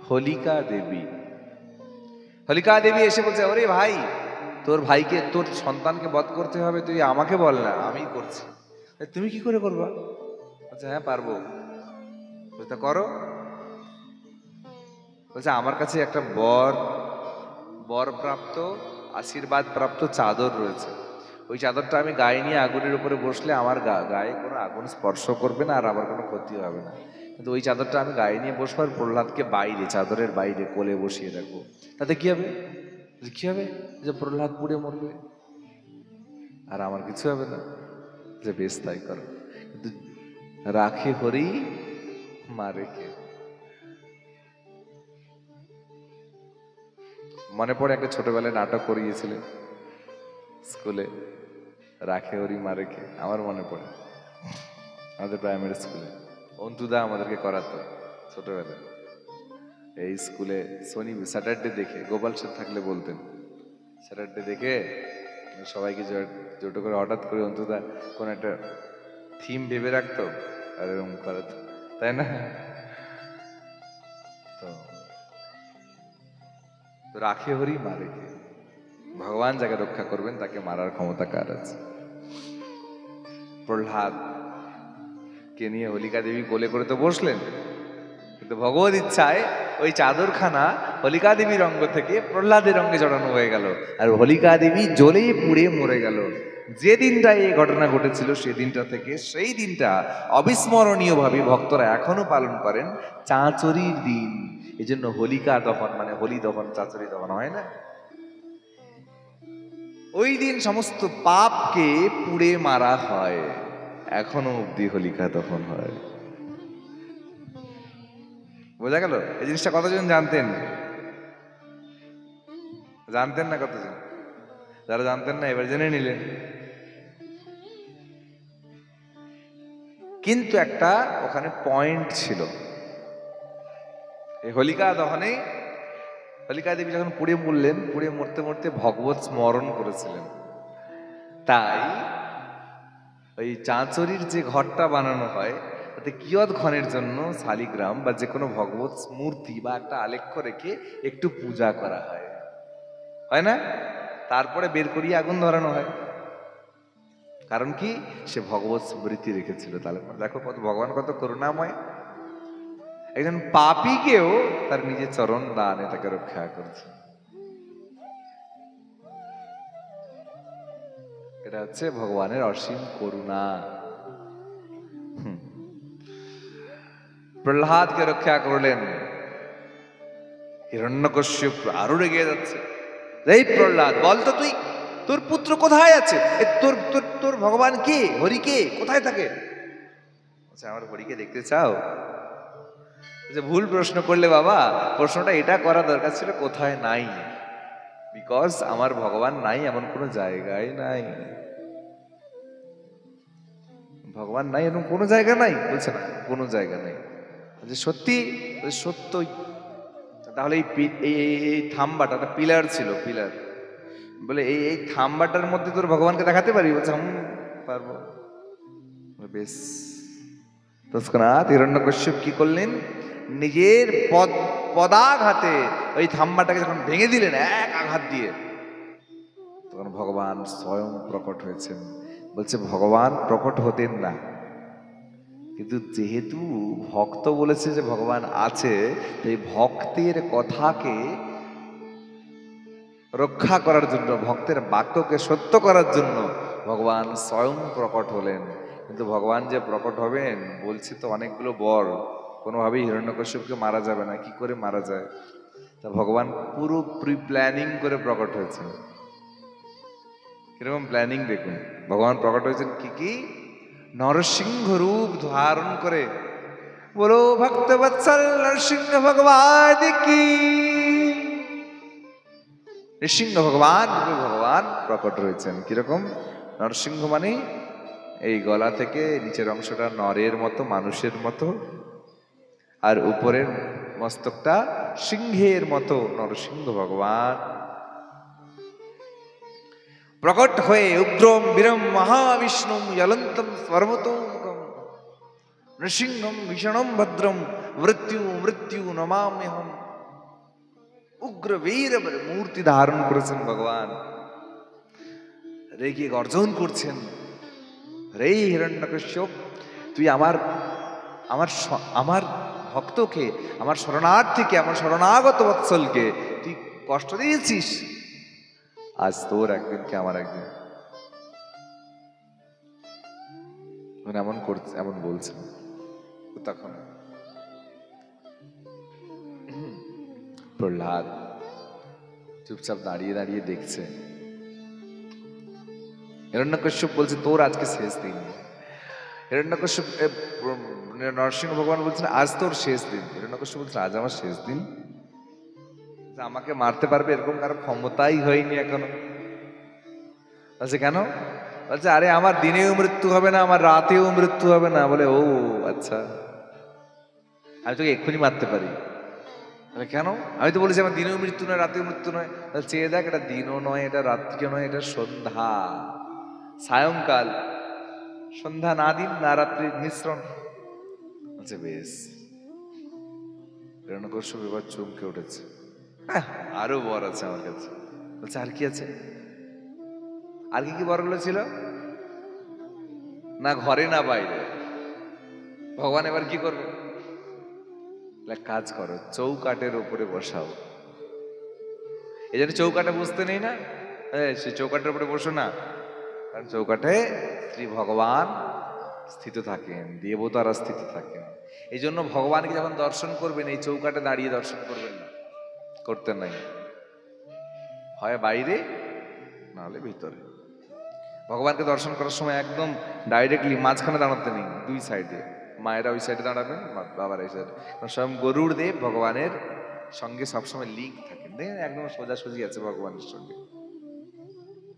হোলিকা দেবী। হোলিকা দেবী এসে বলছে, ওরে ভাই, তোর ভাইকে, তোর সন্তানকে বধ করতে হবে, তুই আমাকে বল না, আমি করছি। তুমি কি করে করবা? বলছে হ্যাঁ পারবো। বলছে করো। বলছে আমার কাছে একটা বরপ্রাপ্ত, আশীর্বাদ প্রাপ্ত চাদর রয়েছে, ওই চাদরটা আমি গায়ে নিয়ে আগুনের উপরে বসলে আমার গায়ে কোনো আগুন স্পর্শ করবে না, আর আমার কোনো ক্ষতি হবে না। কিন্তু ওই চাদরটা আমি গায়ে নিয়ে বসবো, আর প্রহ্লাদকে বাইরে, চাদরের বাইরে কোলে বসিয়ে রাখবো, তাতে কি হবে? কি হবে? যে প্রহ্লাদ পুড়ে মরবে, আর আমার কিছু হবে না। যে বেশ তাই করো, কিন্তু রাখে হরি মারে কে। মনে পড়ে একটা ছোটবেলায় নাটক করিয়েছিলেন স্কুলে, রাখে হরি মারে কে, আমার মনে পড়ে আমাদের প্রাইমারি স্কুলে অন্তুদা আমাদেরকে করাতো ছোটবেলায়। এই স্কুলে স্যাটারডে দেখে, গোপাল স্যার থাকলে বলতেন, স্যাটারডে দেখে সবাইকে জোটো করে হঠাৎ করে অন্তত কোন একটা থিম ভেবে রাখতো আর এরকম করাতো, তাই না? তো রাখে হরি মারে কে, ভগবান যাকে রক্ষা করবেন তাকে মারার ক্ষমতা কার আছে? প্রহ্লাদ কে নিয়ে হোলিকা দেবী কোলে করে তো বসলেন, কিন্তু ভগবত ইচ্ছায় ওই চাদরখানা হোলিকা দেবীর অঙ্গ থেকে প্রহ্লাদের অঙ্গে জড়ানো হয়ে গেল, আর হোলিকা দেবী জ্বলে পুড়ে মরে গেল। যে দিনটা এই ঘটনা ঘটেছিল সেই দিনটা থেকে সেই দিনটা অবিস্মরণীয় ভাবে ভক্তরা এখনো পালন করেন চাঁচরির দিন। এই জন্য হোলিকা দহন মানে হোলি দহন, চাঁচরি দহন হয় না? ওই দিন সমস্ত পাপকে পুড়ে মারা হয়, এখনো অব্দি হোলিকা দহন হয়। বোঝা গেল? এই জিনিসটা কতজন জানতেন? জানতেন না কতজন? যারা জানতেন না এবার জেনে নিলেন। কিন্তু একটা ওখানে পয়েন্ট ছিল। এই হোলিকা দহনে হোলিকা দেবী যখন পুড়ে মরলেন, পুড়ে মরতে মরতে ভগবত স্মরণ করেছিলেন, তাই ওই চাঁচরির যে ঘরটা বানানো হয় তাতে কিয়ৎ ক্ষণের জন্য শালিগ্রাম বা যে কোনো ভগবত মূর্তি বা একটা আলেখ্য রেখে একটু পূজা করা হয়, হয় না? তারপরে বের করিয়ে আগুন ধরানো হয়। কারণ কি? সে ভগবত স্মৃতি রেখেছিল। তাহলে দেখো কত ভগবান কত করুণাময়, একজন পাপীকেও তার নিজের চরণ দানে তাকে রক্ষা করছে। এটা হচ্ছে ভগবানের অসীম করুণা। প্রহ্লাদকে রক্ষা করলেন। হিরণ্যকশ্যপ আরো রেগে যাচ্ছে, এই প্রহ্লাদ বলতো তুই, তোর পুত্র কোথায় আছে? তোর তোর তোর ভগবান কে? হরি কে? কোথায় থাকে? আচ্ছা, আমার হরিকে দেখতে চাও? যে ভুল প্রশ্ন করলে বাবা, প্রশ্নটা এটা করা দরকার ছিল কোথায় নাই, বিকজ আমার ভগবান নাই এমন কোনো জায়গায় নাই। ভগবান নাই এরকম কোনো জায়গা নাই, বলছে না কোনো জায়গা নেই। যে সত্যি সত্যই, তাহলে এই থাম্বাটা পিলার ছিল, পিলার বলে এই থাম্বাটার মধ্যে তোর ভগবানকে দেখাতে পারি? বলছে পারবো। বেশ, তৎক্ষণাৎ হিরণ্যকশ্যপ কি করলেন? নিজের পদাঘাতে ওই থাম্বাটাকে যখন ভেঙে দিলেন এক আঘাত দিয়ে, তখন ভগবান স্বয়ং প্রকট হয়েছেন। বলছে ভগবান প্রকট হতেন না, কিন্তু যেহেতু ভক্ত বলেছে যে ভগবান আছে, এই ভক্তের কথাকে রক্ষা করার জন্য, ভক্তের বাক্যকে সত্য করার জন্য ভগবান স্বয়ং প্রকট হলেন। কিন্তু ভগবান যে প্রকট হবেন বলছে তো অনেকগুলো বর, কোনোভাবেই হিরণ্যকশ্যপকে মারা যাবে না। কি করে মারা যায়? তা ভগবান পুরো প্রি প্ল্যানিং করে প্রকট হয়েছেন। কিরকম প্ল্যানিং দেখুন, ভগবান প্রকট হয়েছেন কি কি নরসিংহ রূপ ধারণ করে। বলো ভক্ত বৎসল নরসিংহ ভগবান কি। নৃসিংহ ভগবান রূপে ভগবান প্রকট হয়েছেন। কিরকম? নরসিংহ মানে এই গলা থেকে নিচের অংশটা নরের মতো, মানুষের মতো, আর উপরের মস্তকটা সিংহের মতো। নরসিংহ ভগবান প্রকট হয়ে উগ্রম বীরম মহাবিষ্ণুম জ্বলন্তম সর্বতোমুখম নৃসিংহম ভীষণম ভদ্রম মৃত্যু মৃত্যু নমাম্যহম। উগ্র বীর মূর্তি ধারণ করেছেন ভগবান, রেগে গর্জন করছেন, রে হিরণ্যকশ্যপ, তুই আমার আমার আমার ভক্তকে, আমার শরণার্থীকে, আমার শরণাগত বৎসলকে তুই কষ্ট দিয়েছিস। আজ তোর একদিন কি আমার একদিন। এমন করছে, এমন বলছে। তখন প্রহ্লাদ চুপচাপ দাঁড়িয়ে দাঁড়িয়ে দেখছে। হিরণ্যকশ্যপ বলছে তোর আজকে শেষ দিন। হিরণ্যকশ্যপ নরসিংহ ভগবান বলছেন আজ তোর শেষ দিন। হিরণ্যকশ্যপ বলছে আজ আমার শেষ দিন? আমাকে মারতে পারবে এরকম কারো ক্ষমতাই হয়নি এখনো। বলছে কেন? বলছে আরে আমার দিনেও মৃত্যু হবে না, আমার রাতেও মৃত্যু হবে না। বলে ও আচ্ছা, আমি তোকে এক্ষুনি মারতে পারি, তাহলে কেন? আমি তো বলেছি আমার দিনেও মৃত্যু নয়, রাতেও মৃত্যু নয়। তাহলে চেয়ে দেখ, এটা দিনও নয়, এটা রাত্রিও নয়, এটা সন্ধ্যা, সায়ংকাল, সন্ধ্যা না দিন না রাত্রির মিশ্রণ। আচ্ছা বেশ, হিরণ্যকশ্যপ এবার চমকে উঠেছে। আরো বর আছে আমার কাছে। বলছে আর কি আছে? আর কি কি বরগুলো ছিল? না ঘরে না বাইরে। ভগবান এবার কি করবে? কাজ করো, চৌকাটের উপরে বসাও। এই জন্য চৌকাটে বসতে নেই না, সে চৌকাটের উপরে বসো না, কারণ চৌকাটে শ্রী ভগবান স্থিত থাকেন, দেবতারা স্থিত থাকেন। এই জন্য ভগবানকে যখন দর্শন করবেন এই চৌকাটে দাঁড়িয়ে দর্শন করবেন না, করতে নাই, হয় বাইরে না হলে ভিতরে। ভগবানকে দর্শন করার সময় একদম ডাইরেক্টলি মাঝখানে দাঁড়াতে নেই, দুই সাইডে। মায়েরা ওই সাইডে দাঁড়াবেন, বাবার এই সাইডে। স্বয়ং গরুড় দেব ভগবানের সঙ্গে সবসময় লিঙ্ক থাকেন, দেখেন একদম সোজাসুজি আছে ভগবানের সঙ্গে।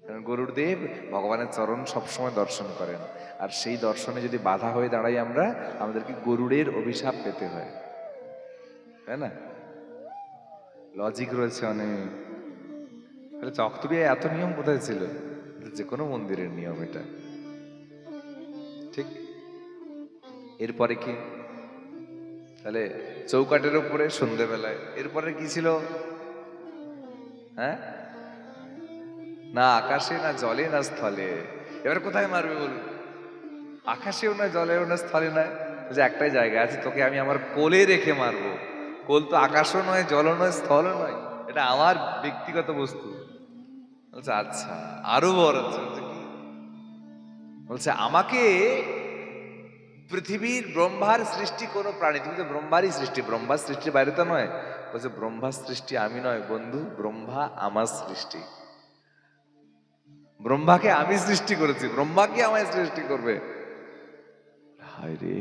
কারণ গরুড় দেব ভগবানের চরণ সবসময় দর্শন করেন, আর সেই দর্শনে যদি বাধা হয়ে দাঁড়াই আমরা, আমাদেরকে গরুড়ের অভিশাপ পেতে হয়, তাই না? লজিক রয়েছে অনেক। তাহলে চকতুরিয়া এত নিয়ম কোথায় ছিল? যে কোনো মন্দিরের নিয়ম এটা, ঠিক। এরপরে কি? তাহলে চৌকাটের উপরে সন্ধ্যেবেলায়। এরপরে কি ছিল? হ্যাঁ, না আকাশে না জলে না স্থলে। এবার কোথায় মারবে বলুন? আকাশেও না জলেও না স্থলে নয়, যে একটাই জায়গা আছে, তোকে আমি আমার কোলে রেখে মারবো। কোল তো আকাশও নয়, জলও নয়, স্থলও নয়, এটা আমার ব্যক্তিগত বস্তু। বলছে আচ্ছা, আরো বড় আছে। বলছে কি? বলছে আমাকে পৃথিবীর ব্রহ্মার সৃষ্টি কোন প্রাণী, তুমি তো ব্রহ্মারই সৃষ্টি, ব্রহ্মার সৃষ্টির বাইরে তো নয়। বলছে ব্রহ্মার সৃষ্টি আমি নয় বন্ধু, ব্রহ্মা আমার সৃষ্টি। ব্রহ্মাকে আমি সৃষ্টি করেছি, ব্রহ্মাকে আমায় সৃষ্টি করবে? হায় রে,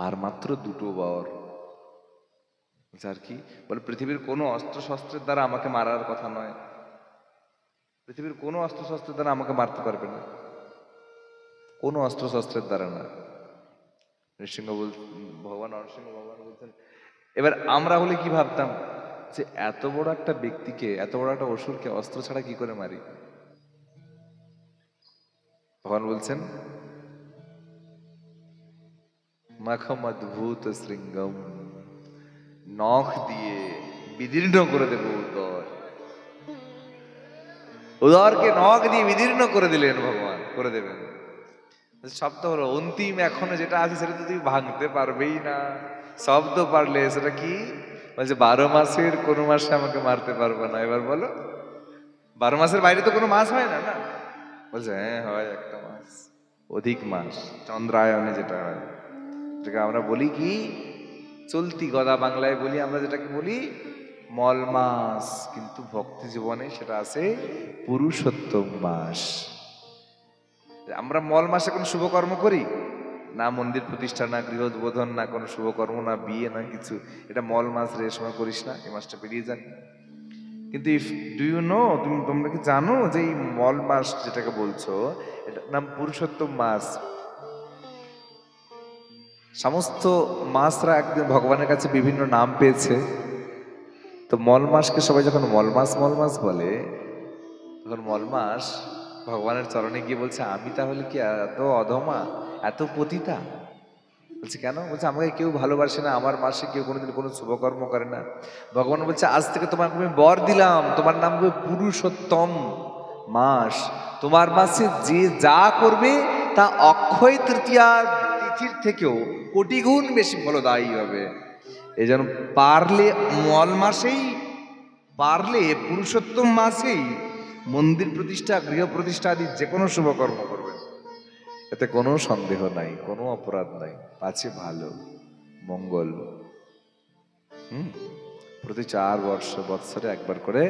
আর মাত্র দুটো বর। আর কি বলে? পৃথিবীর কোনো অস্ত্র শস্ত্রের দ্বারা আমাকে মারার কথা নয়, পৃথিবীর কোনো অস্ত্র শস্ত্রের দ্বারা আমাকে মারতে পারবে না, কোনো অস্ত্র শস্ত্রের দ্বারা না। নৃসিংহ ভগবান নরসিংহ ভগবান বলছেন, এবার আমরা হলে কি ভাবতাম যে এত বড় একটা ব্যক্তিকে, এত বড় একটা অসুরকে অস্ত্র ছাড়া কি করে মারি? ভগবান বলছেন মাখম অদ্ভুত শৃঙ্গম, নখ দিয়ে বিদীর্ণ করে দেব উদর। উদরকে নখ দিয়ে বিদীর্ণ করে দিলেন ভগবান, করে দেবেন। শব্দ হলো অন্তিম, এখনো যেটা আছে সেটা তো তুমি ভাঙতে পারবেই না। শব্দ পারলে সেটা কি? বলছে 12 মাসের কোনো মাসে আমাকে মারতে পারবে না। এবার বলো, 12 মাসের বাইরে তো কোনো মাস হয় না, না? বলছে হ্যাঁ হয়, একটা মাস, অধিক মাস, চন্দ্রায়নে যেটা হয়, যেটাকে আমরা বলি কি, চলতি গদা বাংলায় বলি আমরা যেটাকে বলি মল মাস, কিন্তু ভক্তি জীবনে সেটা আছে পুরুষোত্তম মাস। আমরা মল মাসে কোনো শুভকর্ম করি না, মন্দির প্রতিষ্ঠা না, গৃহ উদ্বোধন না, কোনো শুভকর্ম না, বিয়ে না, কিছু। এটা মল মাস রে, সময় করিস না, এই মাসটা পেরিয়ে যান। কিন্তু ইফ ডু ইউ নো, তোমরা কি জানো যে এই মল মাস যেটাকে বলছো, এটার নাম পুরুষোত্তম মাস। সমস্ত মাসরা একদিন ভগবানের কাছে বিভিন্ন নাম পেয়েছে, তো মল মাসকে সবাই যখন মল মাস বলে, তখন মল মাস ভগবানের চরণে গিয়ে বলছে আমি তাহলে কি এত অধমা, এত পতিতা? বলছে কেন? বলছে আমাকে কেউ ভালোবাসে না, আমার মাসে কেউ কোনোদিন কোনো শুভকর্ম করে না। ভগবান বলছে আজ থেকে তোমাকে আমি বর দিলাম, তোমার নাম হবে পুরুষোত্তম মাস। তোমার মাসে যে যা করবে তা অক্ষয় তৃতীয়া তিথির থেকেও কোটি গুণ বেশি ফলদায়ী হবে। এই জন্য পারলে মল মাসেই, পারলে পুরুষোত্তম মাসেই মন্দির প্রতিষ্ঠা, গৃহ প্রতিষ্ঠা আদি যে কোনো শুভকর্ম করবেন, এতে কোনো সন্দেহ নাই, কোনো অপরাধ নাই, পাছে ভালো মঙ্গল। প্রতি 4 বৎসরে একবার করে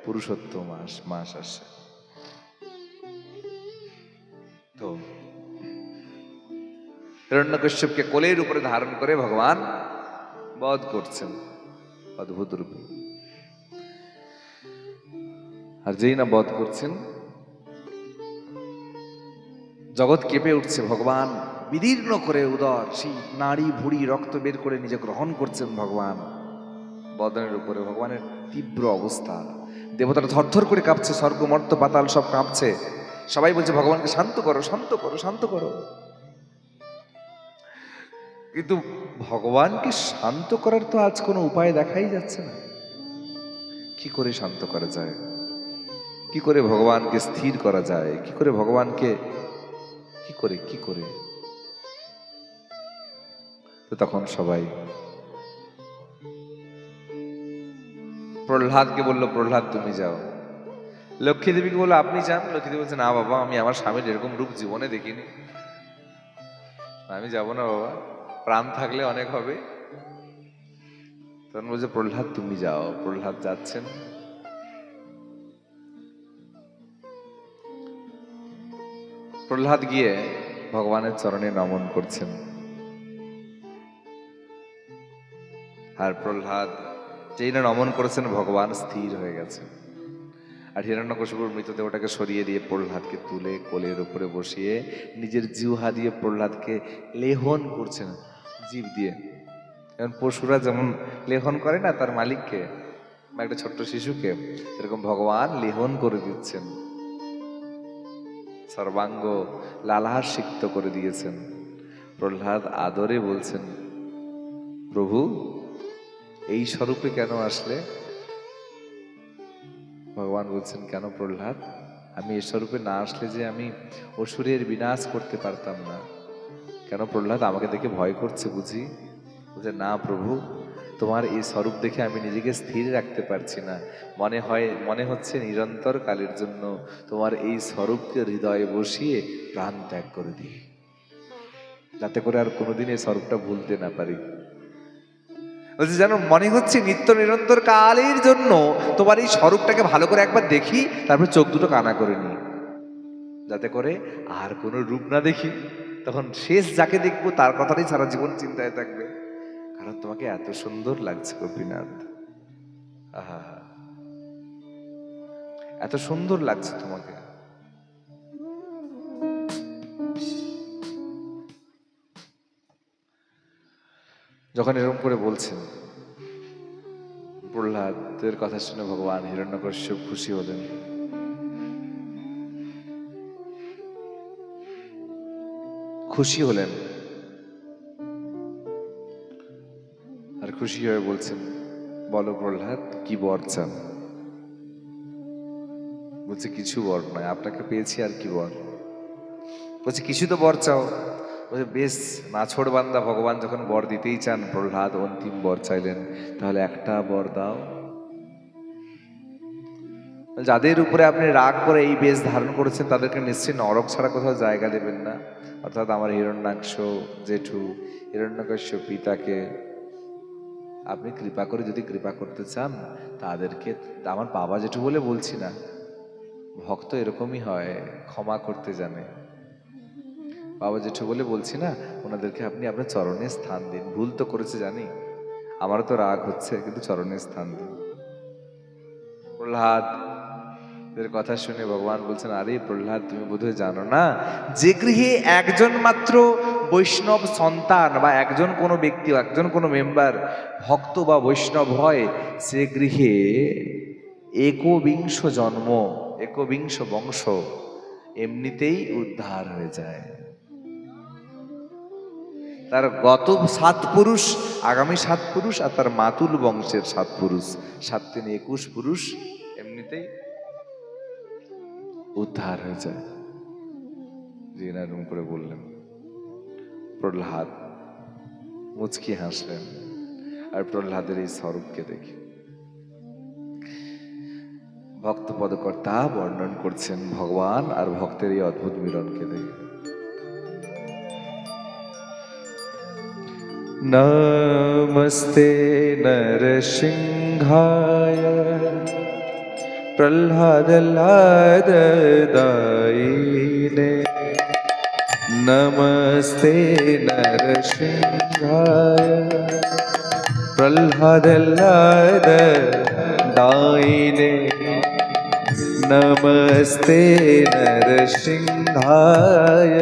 পুরুষোত্তম মাস আসে। তো হিরণ্যকশ্যপকে কোলের উপরে ধারণ করে ভগবান বধ করছেন অদ্ভুত রূপে। আর যেই না বধ করছেন, জগৎ কেঁপে উঠছে। ভগবান বিদীর্ণ করে উদর, সেই নাড়ি ভুড়ি রক্ত বের করে নিজে গ্রহণ করছেন ভগবান। বদনের উপরে ভগবানের তীব্র অবস্থা। দেবতারা থরথর করে কাঁপছে, স্বর্গ মর্ত পাতাল সব কাঁপছে। সবাই বলছে ভগবানকে শান্ত করো, শান্ত করো, শান্ত করো। কিন্তু ভগবানকে শান্ত করার তো আজ কোনো উপায় দেখাই যাচ্ছে না। কি করে শান্ত করা যায়, কি করে ভগবানকে স্থির করা যায়, কি করে ভগবানকে কি করে। তো তখন সবাই প্রহ্লাদকে বললো, প্রহ্লাদ তুমি যাও। লক্ষ্মী দেবীকে বললো আপনি যান। লক্ষ্মী দেবী বলছে না বাবা, আমি আমার স্বামীর এরকম রূপ জীবনে দেখিনি, আমি যাব না বাবা, প্রাণ থাকলে অনেক হবে। তখন বলছে প্রহ্লাদ তুমি যাও। প্রহ্লাদ যাচ্ছেন। প্রহ্লাদ গিয়ে ভগবানের চরণে নমন করছেন। আর প্রহ্লাদ যেই না নমন করেছেন, ভগবান স্থির হয়ে গেছে। আর হিরণ্যকশিপুর মৃতদেহটাকে সরিয়ে দিয়ে প্রহ্লাদকে তুলে কোলের উপরে বসিয়ে নিজের জিহ্বা দিয়ে প্রহ্লাদকে লেহন করছেন, জীব দিয়ে। যেমন পশুরা যেমন লেহন করে না তার মালিককে বা একটা ছোট্ট শিশুকে, এরকম ভগবান লেহন করে দিচ্ছেন, সর্বাঙ্গ লালাহাসিক্ত করে দিয়েছেন। প্রহ্লাদ আদরে বলছেন, প্রভু এই স্বরূপে কেন আসলে? ভগবান বলছেন, কেন প্রহ্লাদ, আমি এই স্বরূপে না আসলে যে আমি অসুরের বিনাশ করতে পারতাম না। কেন প্রহ্লাদ, আমাকে দেখে ভয় করছে বুঝি? বলছে না প্রভু, তোমার এই স্বরূপ দেখে আমি নিজেকে স্থির রাখতে পারছি না। মনে হচ্ছে নিরন্তর কালের জন্য তোমার এই স্বরূপকে হৃদয়ে বসিয়ে প্রাণ ত্যাগ করে দিই, যাতে করে আর কোনোদিন এই স্বরূপটা ভুলতে না পারি। বলছে যেন মনে হচ্ছে নিত্য নিরন্তর কালের জন্য তোমার এই স্বরূপটাকে ভালো করে একবার দেখি, তারপর চোখ দুটো কানা করে নি, যাতে করে আর কোনো রূপ না দেখি। তখন শেষ যাকে দেখবো তার কথাটাই সারা জীবন চিন্তায় থাকবে, কারণ তোমাকে এত সুন্দর লাগছে গোপীনাথ। আহা, এত সুন্দর লাগছে তোমাকে। যখন এরকম করে বলছেন, প্রহ্লাদের কথা শুনে ভগবান হিরণ্যকশ্যপ খুশি হলেন। আর খুশি হয়ে বলছেন, বলো প্রহ্লাদ কি বর চান? বলছে কিছু বর নয়, আপনাকে পেয়েছি আর কি বর। বলছে কিছু তো বর চাও। বলছে বেশ, নাছোড় বান্দা ভগবান যখন বর দিতেই চান, প্রহ্লাদ অন্তিম বর চাইলেন, তাহলে একটা বর দাও। যাদের উপরে আপনি রাগ করে এই বেশ ধারণ করেছেন, তাদেরকে নিশ্চয়ই নরক ছাড়া কোথাও জায়গা দেবেন না। অর্থাৎ আমার হিরণ্যাক্ষ জেঠু, হিরণ্যকশ্যপ পিতাকে আপনি কৃপা করে যদি কৃপা করতে চান, তাদেরকে, আমার বাবা জেঠু বলে বলছি না, ভক্ত এরকমই হয়, ক্ষমা করতে জানে। বাবা জেঠু বলে বলছি না, ওনাদেরকে আপনি আপনার চরণে স্থান দিন। ভুল তো করেছে জানি, আমারও তো রাগ হচ্ছে, কিন্তু চরণে স্থান দিন। প্রহ্লাদ এর কথা শুনে ভগবান বলছেন, আরে প্রহ্লাদ তুমি বোধহয় জানো না, যে গৃহে একজন মাত্র বৈষ্ণব সন্তান বা একজন কোনো ব্যক্তি, একজন কোনো মেম্বার ভক্ত বা বৈষ্ণব হয়, সে গৃহে একবিংশ জন্ম, একবিংশ বংশ এমনিতেই উদ্ধার হয়ে যায়। তার গত 7 পুরুষ, আগামী 7 পুরুষ, আর তার মাতুল বংশের 7 পুরুষ, 7 3 21 পুরুষ এমনিতেই উদ্ধার হয়ে যায়। এরকম করে বললেন। প্রহ্লাদ মুচকি হাসলেন, আর প্রহ্লাদের এই স্বরূপকে দেখে ভক্ত পদকর্তা বর্ণন করছেন ভগবান আর ভক্তের এই অদ্ভুত মিলনকে দেখে। নমস্তে নরসিংহায় প্রহ্লাদলাদায়িনে, নমস্তে নরসিংহায় প্রহ্লাদলাদায়িনে, নমস্তে নরসিংহায়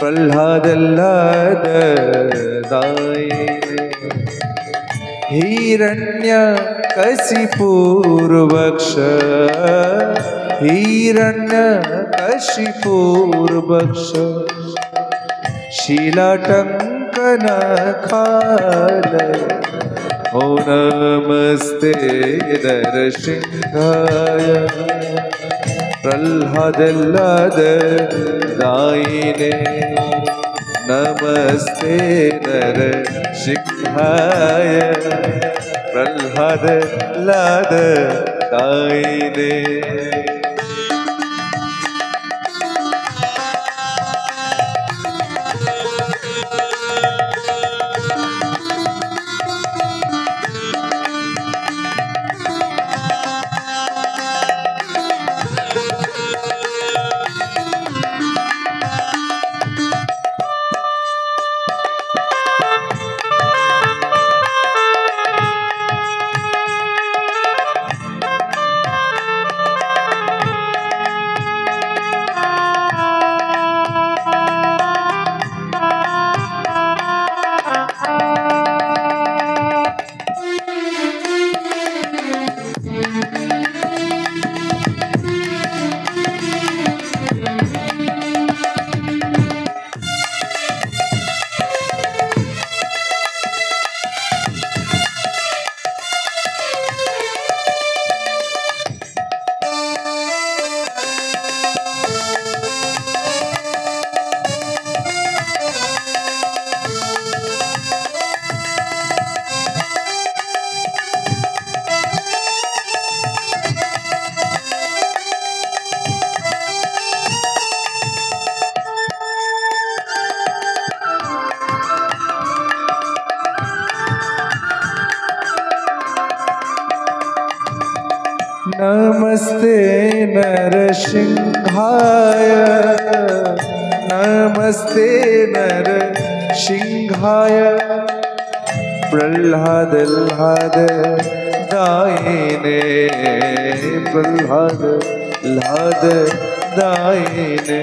প্রহ্লাদলাদায়িনে। हिरण्यकशिपूर्वक्ष हिरण्यकशिपूर्वक्ष शीलाटङ्कनखालय ओ नमस्ते नरसिंहाय प्रह्लाद दायिने नमस्ते नरसिंहाय प्रह्लाद दायिने नमस्ते नरसिंहाय नमस्ते नरसिंहाय प्रह्लाद दायिने प्रह्लाद दायिने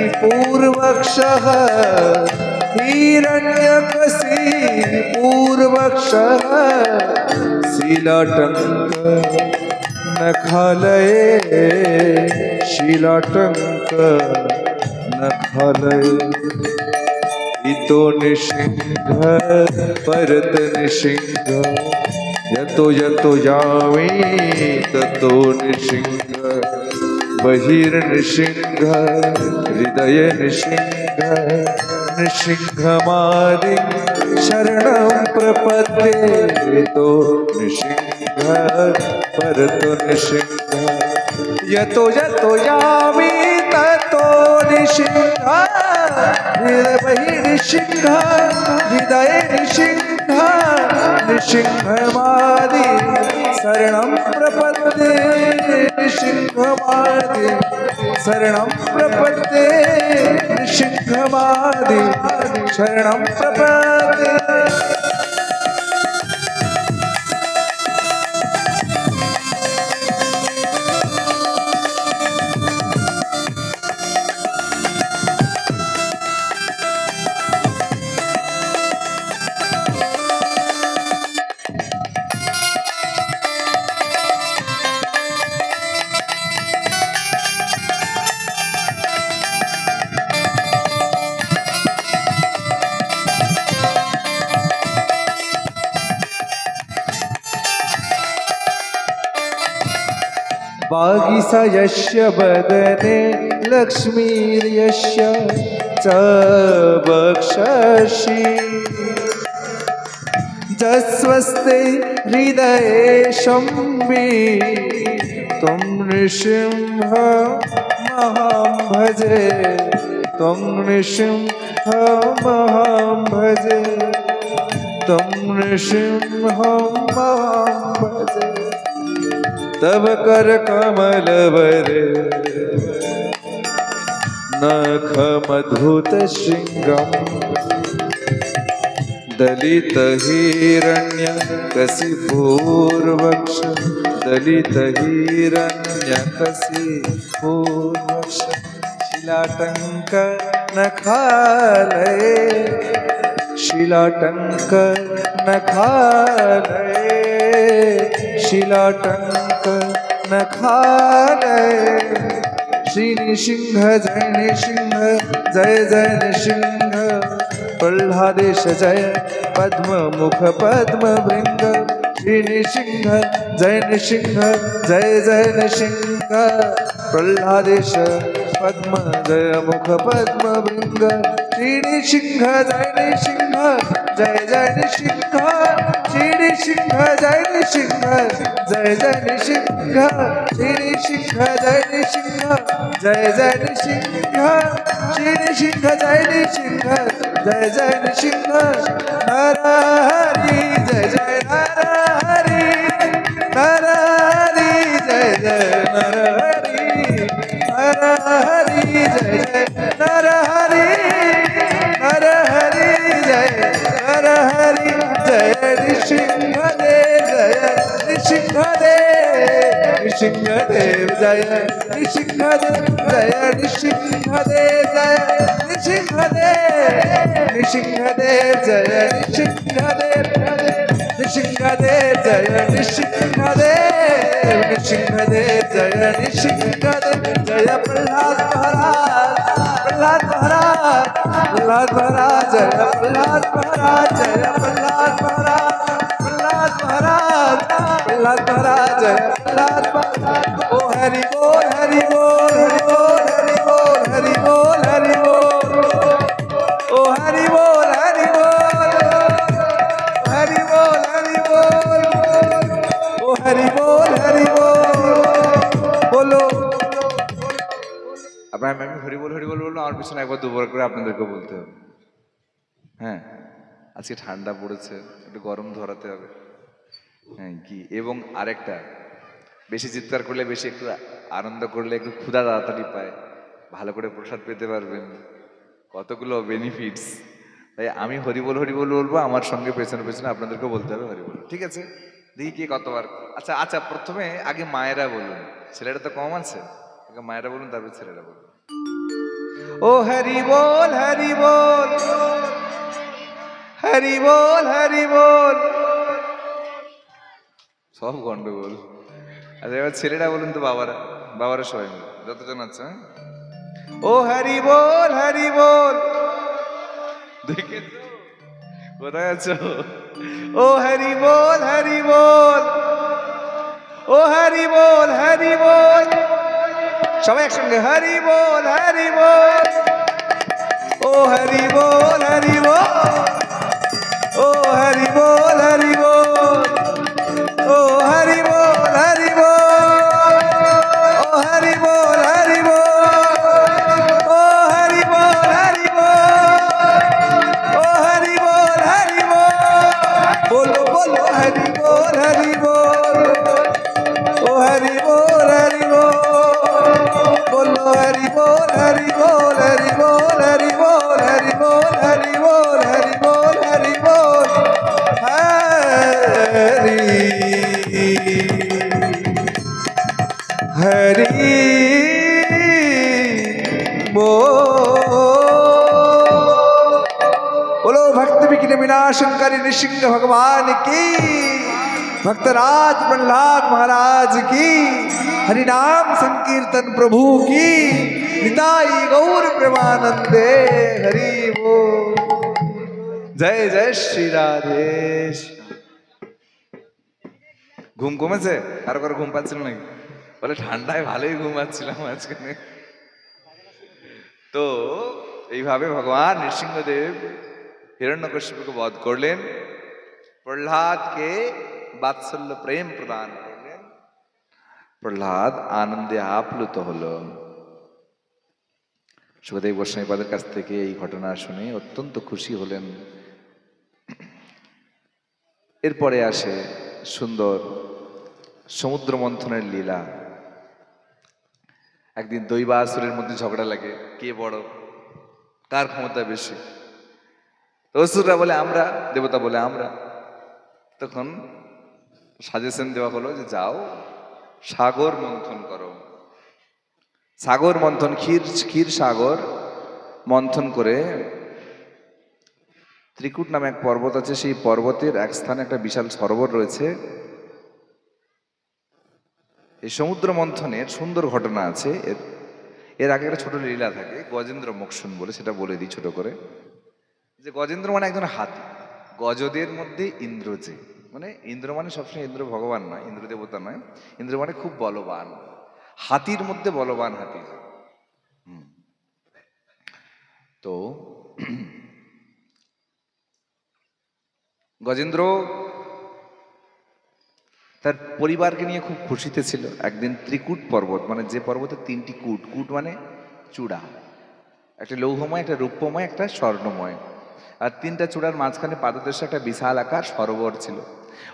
हिरण्यकशिपूर्वक्षः हिरण्यकशिपूर्वक्षः शीलाटङ्क नखालये शीलाटङ्क नखालये इतो निसिंह परत निसिंह यतो यतो यामि ततो निसिंह बहिर्निसिंह हृदय निसिंह निसिंहमादि शरणं प्रपद्ये तो निसिंह परतो निसिंह यतो यतो यामि ततो निसिंह बहिर्निसिंह हृदय निसिंह निसिंहमादि शरणं प्रपद्ये निसिंहमादि शरणं प्रपद्ये निसिंहमादि शरणं प्रपद्ये वागीसा यस्य वदने लक्ष्मीर्यस्य च वक्षसि जस्वस्ते हृदये शम्भि त्वं नृसिंहमहं भजे त्वं नृसिंहमहं भजे त्वं नृसिंहमहं भजे तव कर कमल वरे नखमधुत श्रृंगम दलित हिरण्यकशिपूर्वक्ष दलित हिरण्यकशिपूर्वक्ष शिलाटंक नखालये शिलाटंक नखालय शिलाटंक नखालय श्री नृसिंह जय नृसिंह जय जय नृसिंह प्रह्लादेश जय पद्म मुख पद्म भृंग श्री नृसिंह जय नृसिंह जय जय नृसिंह प्रह्लादेश पद्म जय मुख पद्म भृंग श्री नृसिंह जय नृसिंह जय जय नृसिंह श्री नृसिंह जय नृसिंह जय जय नृसिंह श्री नृसिंह जय नृसिंह जय जय नृसिंह श्री नृसिंह जय नृसिंह जय जय नृसिंह नर हरि जय जय नर हरि नर हरि जय जय नर हरि नर हरि जय जय नर हरि नर हरि जय नर हरि जय नृसिंहदेव जय नृसिंहदेव नृसिंहदेव जय नृसिंहदेव जय नृसिंहदेव जय नृसिंहदेव नृसिंहदेव जय नृसिंहदेव नृसिंहदेव जय नृसिंहदेव नृसिंहदेव जय नृसिंहदेव जय प्रह्लाद महाराज प्रह्लाद महाराज प्रह्लाद महाराज जय प्रह्लाद महाराज जय प्रह्लाद महाराज प्रह्लाद महाराज प्रह्लाद महाराज जय प्रह्लाद महाराज ओ हरि बोल हरि बोल हरि बोल हरि बोल हरि बोल हरि बोल ओ हरि बोल हरि बोल हरि बोल हरि बोल ओ हरि बोल हरि बोल बोलो আপনার আমি হরি বল বললাম আমার পিছনে একবার দুবার করে আপনাদেরকে বলতে হবে হ্যাঁ আজকে ঠান্ডা পড়েছে একটু গরম ধরাতে হবে হ্যাঁ কি এবং আরেকটা বেশি চিৎকার করলে বেশি একটু আনন্দ করলে একটু ক্ষুধা তাড়াতাড়ি পায় ভালো করে প্রসাদ পেতে পারবেন কতগুলো বেনিফিটস তাই আমি হরি বল বলবো আমার সঙ্গে পেছনে পেছনে আপনাদেরকে বলতে হবে হরি বল ঠিক আছে দেখি কে কতবার আচ্ছা আচ্ছা প্রথমে আগে মায়েরা বলুন ছেলেটা তো কম আছে আগে মায়েরা বলুন তারপর ছেলেরা বলুন ও হরি বল হরি বল হরি বল হরি বল সব গন্ডগোল আচ্ছা এবার ছেলেরা বলুন তো বাবারা সবাই মিলে যতজন আছে ও হরি বল দেখেছো কোথায় আছো ও হরি বল ও হরি বল সবাই একসঙ্গে হরি বল ও হরি বল ও হরি বল ও হরি বল ও হরি বল ও হরি বল ও হরি বল बोलो बोलो हरि बोल ओ हरि बोल बोलो हरि बोल हरि बोल हरि बोल हरि बोल हरि बोल हरि बोल हरि बोल हरि बोल हरि बोलो भक्त विघ्न विनाशंकरी नृसिंह भगवान की भक्तराज प्रह्लाद महाराज की हरिनाम संकीर्तन प्रभु की निताई गौर प्रेमानंदे हरि बोल जय जय श्री राधे ঘুম কমেছে আর কারো ঘুম পাচ্ছিল নাকি বলে ঠান্ডায় ভালোই ঘুমাচ্ছিলাম আজকে তো এইভাবে ভগবান নৃসিংহদেব হিরণ্যকশিপুকে বধ করলেন প্রহ্লাদকে বাৎসল্য প্রেম প্রদান করলেন প্রহ্লাদ আনন্দে আপ্লুত হলো সুখদেব গোস্বামীপাদের কাছ থেকে এই ঘটনা শুনে অত্যন্ত খুশি হলেন এরপরে আসে সুন্দর সমুদ্র মন্থনের লীলা একদিন দৈবাসুরের মধ্যে ঝগড়া লাগে কে বড় কার ক্ষমতা বেশি অসুররা বলে আমরা দেবতা বলে আমরা তখন সাজেশন দেওয়া হলো যে যাও সাগর মন্থন করো সাগর মন্থন ক্ষীর সাগর মন্থন করে ত্রিকুট নামে এক পর্বত আছে, সেই পর্বতের এক স্থানে একটা বিশাল সরোবর রয়েছে। এই সমুদ্র মন্থনের সুন্দর ঘটনা আছে। এর আগে একটা ছোট লীলা থাকে, গজেন্দ্র মোক্ষণ বলে, সেটা বলে দিই ছোট করে। যে গজেন্দ্র মানে একজন হাতি, গজদের মধ্যে ইন্দ্র, যে মানে ইন্দ্র মানে সবসময় ইন্দ্র ভগবান নয়, ইন্দ্র দেবতা নয়, ইন্দ্র মানে খুব বলবান, হাতির মধ্যে বলবান হাতি। তো গজেন্দ্র তার পরিবারকে নিয়ে খুব খুশিতে ছিল। একদিন ত্রিকুট পর্বত, মানে যে পর্বতে তিনটি কূট, কূট মানে চূড়া, একটা লৌহময়, একটা রূপ্যময়, একটা স্বর্ণময়, আর তিনটা চূড়ার মাঝখানে পাদদেশে একটা বিশাল আকার সরোবর ছিল।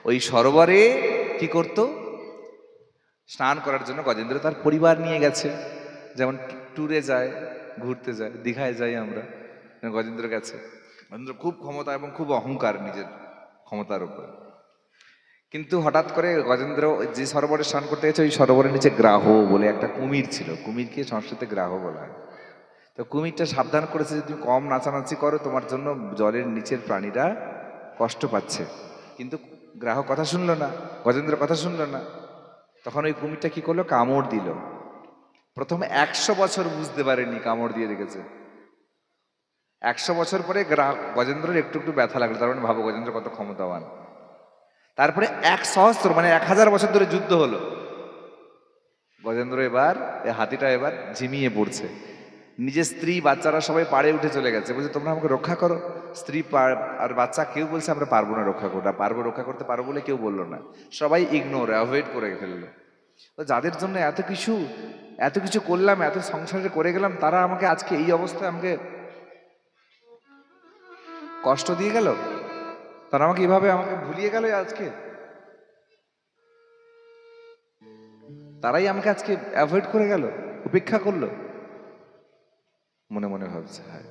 ওই সরোবরে কি করত, স্নান করার জন্য গজেন্দ্র তার পরিবার নিয়ে গেছে। যেমন ট্যুরে যায়, ঘুরতে যায়, দীঘায় যাই আমরা, গজেন্দ্র গেছে। গজেন্দ্র খুব ক্ষমতা এবং খুব অহংকার নিজের ক্ষমতার উপর। কিন্তু হঠাৎ করে গজেন্দ্র যে সরোবরে স্নান করতে গেছে, ওই সরোবরের নিচে গ্রাহ বলে একটা কুমির ছিল। কুমিরকে সংস্কৃতে গ্রাহ বলা হয়। তো কুমিরটা সাবধান করেছে যে তুমি কম নাচানাচি করো, তোমার জন্য জলের নিচের প্রাণীরা কষ্ট পাচ্ছে। কিন্তু গ্রাহ কথা শুনলো না, গজেন্দ্র কথা শুনলো না। তখন ওই কুমিরটা কি করলো, কামড় দিল। প্রথমে 100 বছর বুঝতে পারেনি, কামড় দিয়ে রেখেছে। 100 বছর পরে গজেন্দ্রের একটু একটু ব্যথা লাগলো। তার মানে ভাবো গজেন্দ্র কত ক্ষমতাবান। তারপরে 1 সহস্র মানে 1000 বছর ধরে যুদ্ধ হলো। গজেন্দ্র এবার, হাতিটা এবার ঝিমিয়ে পড়ছে। নিজের স্ত্রী বাচ্চারা সবাই পাড়ে উঠে চলে গেছে, বলছে তোমরা আমাকে রক্ষা করো। স্ত্রী আর বাচ্চা কেউ বলছে আমরা পারবো না রক্ষা করতে, রক্ষা করতে পারবো বলে কেউ বললো না। সবাই ইগনোর, অ্যাভয়েড করে ফেললো। তো যাদের জন্য এত কিছু করলাম, এত সংসারে করে গেলাম, তারা আমাকে আজকে এই অবস্থায় আমাকে কষ্ট দিয়ে গেল, তারা আমাকে এভাবে আমাকে ভুলিয়ে গেল আজকে, তারাই আমাকে আজকে অ্যাভয়েড করে গেল, উপেক্ষা করলো। মনে মনে ভাবছে, হ্যাঁ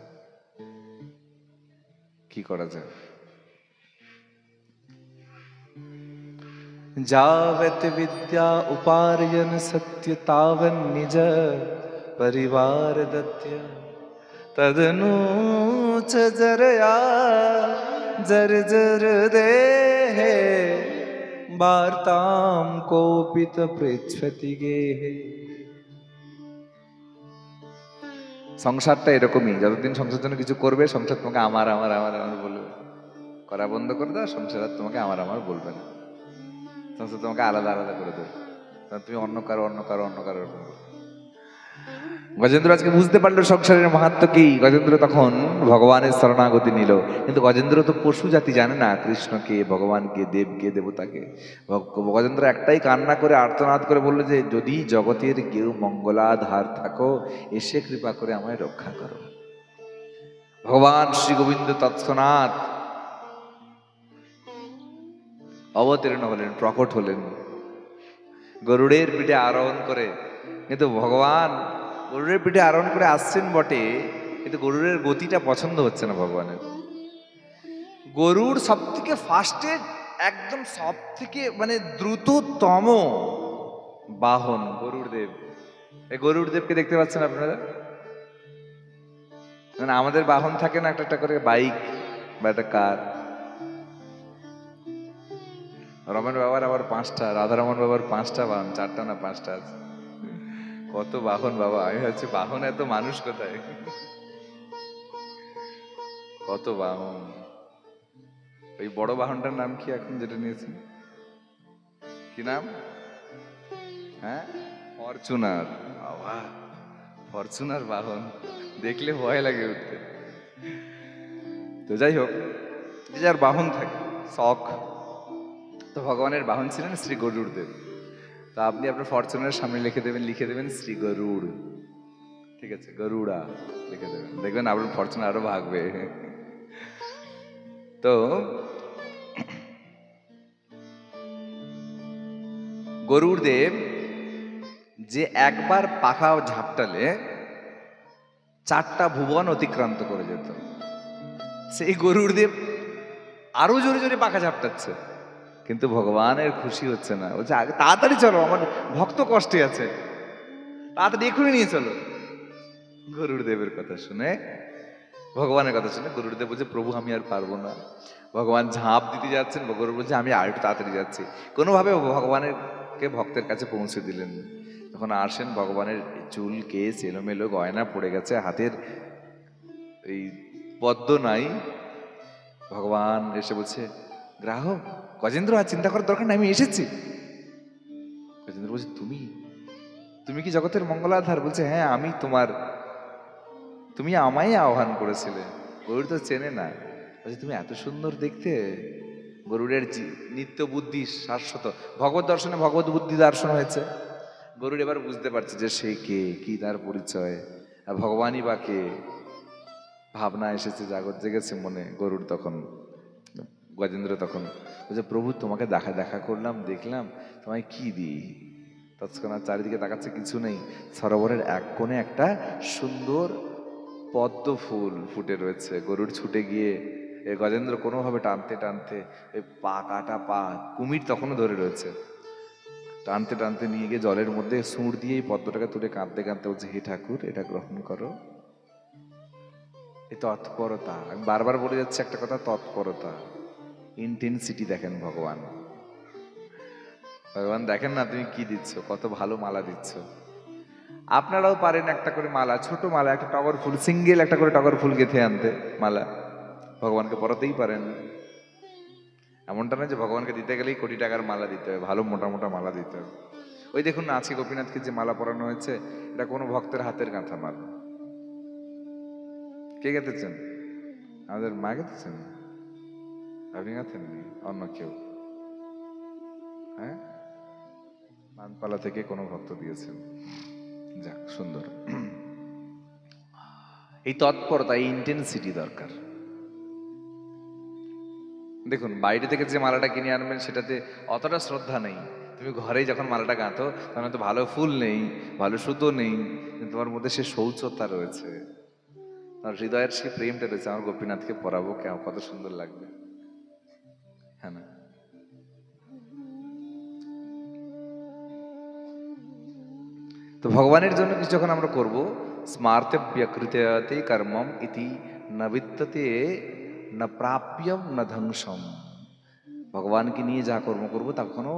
কি করা যায়। যাবত বিদ্যা উপার্জন সত্য তাবন নিজ পরিবার দত্য তদনু চ জরয়া জর জর দেহ বার্তাম কোপিত পৃচ্ছতি গেহে। সংসারটা এরকমই, যতদিন সংসার জন্য কিছু করবে, সংসার তোমাকে আমার আমার আমার আমার বলবে। করা বন্ধ করে দাও, সংসার আর তোমাকে আমার আমার বলবে না। সংসার তোমাকে আলাদা আলাদা করে দেবে, তুমি অন্য কারো অন্য কারো অন্য কারো। গজেন্দ্র আজকে বুঝতে পারলো সংসারের মাহাত্ম্য কি। গজেন্দ্র তখন ভগবানের শরণাগতি নিল। কিন্তু গজেন্দ্র তো পশু জাতি, জানে না কৃষ্ণকে, ভগবানকে, দেবকে, দেবতাকে। গজেন্দ্র একটাই কান্না করে আর্তনাদ করে বললো যে যদি জগতের কেউ মঙ্গলাধার থাকো, এসে কৃপা করে আমায় রক্ষা করো। ভগবান শ্রী গোবিন্দ তৎক্ষণাৎ অবতীর্ণ হলেন, প্রকট হলেন গরুড়ের পিঠে আরোহণ করে। কিন্তু ভগবান গরুড়ের পিঠে আরোহণ করে আসছেন বটে, কিন্তু গরুড়ের গতিটা পছন্দ হচ্ছে না ভগবানের। গরুড় সব থেকে ফাস্টে, একদম সব থেকে মানে দ্রুততম বাহন গরুড়দেব। এই গরুড়দেবকে দেখতে পাচ্ছেন আপনারা? মানে আমাদের বাহন থাকে না একটা একটা করে, বাইক বা একটা কার। রমন বাবার আবার 5টা, রাধারমন বাবার 5টা বাহন, 4টা না 5টা আছে। কত বাহন বাবা! আমি ভাবছি বাহন এত মানুষ কোথায়, কত বাহন। ওই বড় বাহনটার নাম কি এখন যেটা নিয়েছি, কি নাম? হ্যাঁ, ফরচুনার। বাবা, ফরচুনার বাহন দেখলে ভয় লাগে উঠতে। তো যাই হোক, যে যার বাহন থাকে, শখ। তো ভগবানের বাহন ছিলেন শ্রী গরুড়দেব। তো আপনি আপনার ফরচুনারের সামনে লিখে দেবেন শ্রী গরুড়, ঠিক আছে, গরুড়া লিখে দেবেন, দেখবেন আপনার ফরচুনার আরো ভাগবে। তো গরুড়দেব যে একবার পাখা ঝাপটালে 4টা ভুবন অতিক্রান্ত করে যেত, সেই গরুড়দেব আরো জোরে জোরে পাখা ঝাপটাচ্ছে, কিন্তু ভগবানের খুশি হচ্ছে না। বলছে আগে তাড়াতাড়ি চলো, আমার ভক্ত কষ্টে আছে, তাড়াতাড়ি এখনই নিয়ে চলো। গরুড়দেবের কথা শুনে ভগবানের কথা শুনে গরুড়দেব বলছে, প্রভু আমি আর পারবো না। ভগবান ঝাঁপ দিতে যাচ্ছেন, গরুড় বলছে আমি আর একটু তাড়াতাড়ি যাচ্ছি। কোনোভাবে ভগবানের কে ভক্তের কাছে পৌঁছে দিলেন। যখন আসেন, ভগবানের চুল কেস এলোমেলো, গয়না পড়ে গেছে, হাতের এই পদ্ম নাই। ভগবান এসে বলছে, গ্রাহক গজেন্দ্র, আর চিন্তা করার দরকার নেই, আমি এসেছি। গজেন্দ্র বলছে, তুমি তুমি কি জগতের মঙ্গলাধার? বলছে, হ্যাঁ আমি তোমার, তুমি আমায় আহ্বান করেছিলে। গরুড় তো চেনে না, বলছে তুমি এত সুন্দর দেখতে। গরুড়ের নিত্য বুদ্ধি শাশ্বত, ভগবত দর্শনে ভগবত বুদ্ধি দর্শন হয়েছে। গরুড় এবার বুঝতে পারছে যে সে কে, কি তার পরিচয়, আর ভগবানই বা কে। ভাবনা এসেছে, জাগত জেগেছে মনে। গরুড় তখন, গজেন্দ্র তখন বলছে, প্রভু তোমাকে দেখা দেখা করলাম, দেখলাম, তোমায় কি দিই? তৎক্ষণাৎ চারিদিকে তাকাচ্ছে, কিছু নেই। সরোবরের এক কোণে একটা সুন্দর পদ্ম ফুল ফুটে রয়েছে। গরুড় ছুটে গিয়ে গজেন্দ্র কোনোভাবে টানতে টানতে, ওই পা কাটা পা, কুমির তখনও ধরে রয়েছে, টানতে টানতে নিয়ে গিয়ে জলের মধ্যে সুঁড় দিয়ে এই পদ্মটাকে তুলে কাঁদতে কাঁদতে বলছে, হে ঠাকুর, এটা গ্রহণ করো। এই তৎপরতা, আমি বারবার বলে যাচ্ছি একটা কথা, তৎপরতা, ইন্টেন্সিটি দেখেন ভগবান। ভগবান দেখেন না তুমি কি দিচ্ছ, কত ভালো মালা দিচ্ছ। আপনারাও পারেন একটা করে মালা, ছোট মালা, একটা টগর ফুল, সিঙ্গেল একটা করে টগর ফুল গেঁথে আনতে, মালা ভগবানকে পরাতেই পারেন। এমনটা নয় যে ভগবানকে দিতে গেলেই কোটি টাকার মালা দিতে হবে, ভালো মোটা মোটা মালা দিতে হবে। ওই দেখুন না, আজকে গোপীনাথকে যে মালা পরানো হয়েছে, এটা কোনো ভক্তের হাতের গাঁথা মালা। কে গেঁথেছেন? আমাদের মা গেঁথেছেন? আপনি গাঁথেননি, অন্য কেউ? হ্যাঁ, মানপালা থেকে কোনো ভক্ত দিয়েছেন। যাক, সুন্দর। এই তৎপরতা, এই ইন্টেন্সিটি দরকার। দেখুন, বাইরে থেকে যে মালাটা কিনে আনবেন সেটাতে অতটা শ্রদ্ধা নেই। তুমি ঘরেই যখন মালাটা গাঁথো, তখন তো ভালো ফুল নেই, ভালো সুতো নেই, কিন্তু তোমার মধ্যে সে শৌচতা রয়েছে, তোমার হৃদয়ের সে প্রেমটা রয়েছে, আমার গোপীনাথকে পরাবো, কেমন কত সুন্দর লাগবে, হ্যাঁ না? তো ভগবানের জন্য কিছু যখন আমরা করবো, স্মার্তে ব্যকৃততে কর্মম ইতি না বিদ্যতে না প্রাপ্যম না ধ্বংসম। ভগবানকে নিয়ে যা কর্ম করবো তা কখনো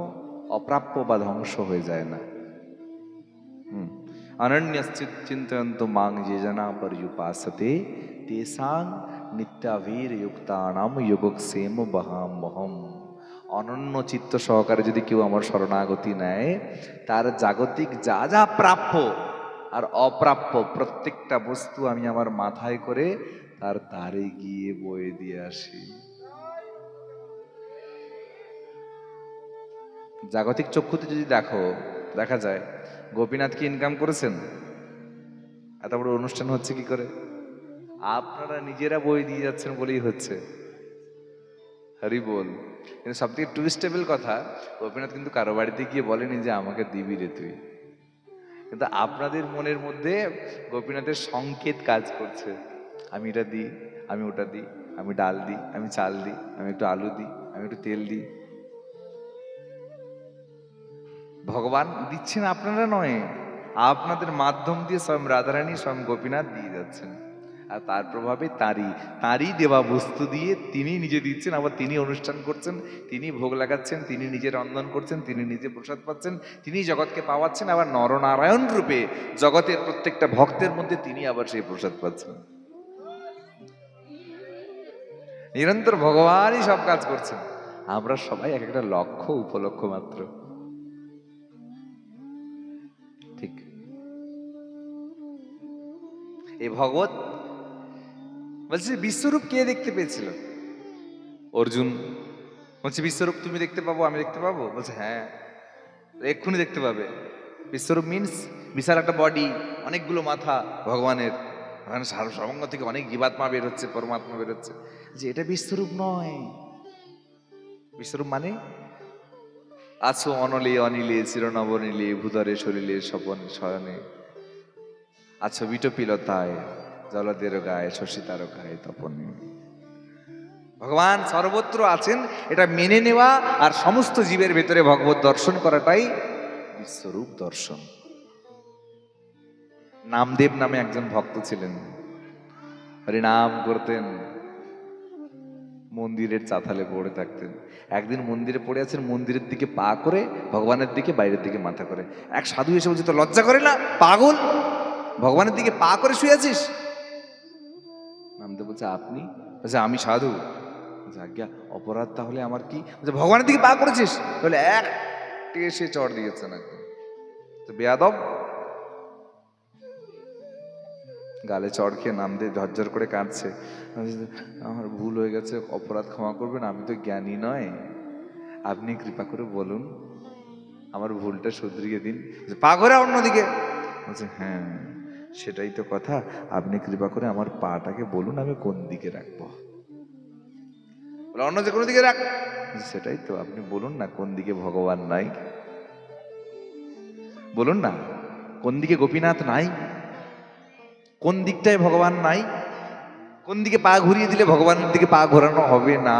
অপ্রাপ্য বা ধ্বংস হয়ে যায় না। অনন্যশ্চিৎ চিন্তয়ন্ত মাং যে জনা পর্যুপাসতে তেসাং নিত্যাভীর যুক্তানাম যোগক্ষেম বহামহম। অনন্য চিত্ত সহকারে যদি কেউ আমার শরণাগতি নেয়, তার জাগতিক যা যা প্রাপ্য আর অপ্রাপ্য প্রত্যেকটা বস্তু আমি আমার মাথায় করে তার দ্বারে গিয়ে বয়ে দিয়ে আসি। জাগতিক চক্ষুতে যদি দেখো, দেখা যায় গোপীনাথ কি ইনকাম করেছেন? এত বড় অনুষ্ঠান হচ্ছে কি করে? আপনারা নিজেরা বই দিয়ে যাচ্ছেন বলেই হচ্ছে, হরি বল। কিন্তু সব থেকে টুইস্টেবল কথা, গোপীনাথ কিন্তু কারো বাড়িতে গিয়ে বলেনি যে আমাকে দিবি রে তুই, কিন্তু আপনাদের মনের মধ্যে গোপীনাথের সংকেত কাজ করছে, আমি এটা দিই, আমি ওটা দিই, আমি ডাল দিই, আমি চাল দিই, আমি একটু আলু দিই, আমি একটু তেল দিই। ভগবান দিচ্ছেন, আপনারা নয়, আপনাদের মাধ্যম দিয়ে স্বয়ং রাধারানী, স্বয়ং গোপীনাথ দিয়ে যাচ্ছেন। আর তার প্রভাবে তারই দেওয়া বস্তু দিয়ে তিনি নিজে দিচ্ছেন, আবার তিনি অনুষ্ঠান করছেন, তিনি ভোগ লাগাচ্ছেন, তিনি নিজে রন্ধন করছেন, তিনি নিজে প্রসাদ পাচ্ছেন, তিনি জগৎকে পাওয়াচ্ছেন, আবার নরনারায়ণ রূপে জগতের প্রত্যেকটা ভক্তের মধ্যে তিনি আবার সেই প্রসাদ পাচ্ছেন। নিরন্তর ভগবানই সব কাজ করছেন, আমরা সবাই এক একটা লক্ষ্য উপলক্ষ মাত্র। ঠিক এই ভগবত বলছে, বিশ্বরূপ কে দেখতে পেয়েছিল? অর্জুন বলছে, বিশ্বরূপ তুমি দেখতে পাবো, আমি দেখতে পাবো? বলছে হ্যাঁ, এক্ষুনি দেখতে পাবে। বিশ্বরূপ মিন্স বিশাল একটা বডি, অনেকগুলো মাথা ভগবানের, ওখানে সর্বাঙ্গ থেকে অনেক জীবাত্মা বের হচ্ছে, পরমাত্মা বের হচ্ছে। যে এটা বিশ্বরূপ নয়। বিশ্বরূপ মানে আছো অনলে অনিলে চিরনবনীলে ভূধরে শরীরে স্বপন শয়নে, আছো বিটপিলতায় জলদের গায়ে শশী তারকায় তপনে। ভগবান সর্বত্র আছেন, এটা মেনে নেওয়া আর সমস্ত জীবের ভেতরে ভগবত দর্শন করাটাই বিশ্বরূপ দর্শন। নামদেব নামে একজন ভক্ত ছিলেন, হরিনাম করতেন, মন্দিরের চাতালে পড়ে থাকতেন। একদিন মন্দিরে পড়ে আছেন, মন্দিরের দিকে পা করে, ভগবানের দিকে বাইরের দিকে মাথা করে। এক সাধু এসে বলছে, তো লজ্জা করে না পাগল, ভগবানের দিকে পা করে শুয়ে আছিস? নামদেব বলছে, আপনি? বলছে, আমি সাধু। বলছে, আজ্ঞা, অপরাধ তাহলে আমার কি? বলছে, ভগবানের দিকে পা করেছিস? তাহলে এক এসে চড় দিয়েছেন একদম। তো বেয়াদব, গালে চড় খেয়ে নামদেব ঝরঝর করে কাঁদছে। আমার ভুল হয়ে গেছে, অপরাধ ক্ষমা করবেন, আমি তো জ্ঞানী নয়, আপনি কৃপা করে বলুন, আমার ভুলটা শুধরিয়ে দিন। পা করে অন্যদিকে। বলছে, হ্যাঁ সেটাই তো কথা, আপনি কৃপা করে আমার পাটাকে বলুন আমি কোন দিকে রাখবো। অন্য যে কোনো দিকে রাখ। সেটাই তো, আপনি বলুন না কোন দিকে ভগবান নাই, বলুন না কোন দিকে গোপীনাথ নাই, কোন দিকটায় ভগবান নাই, কোন দিকে পা ঘুরিয়ে দিলে ভগবানের দিকে পা ঘোরানো হবে না।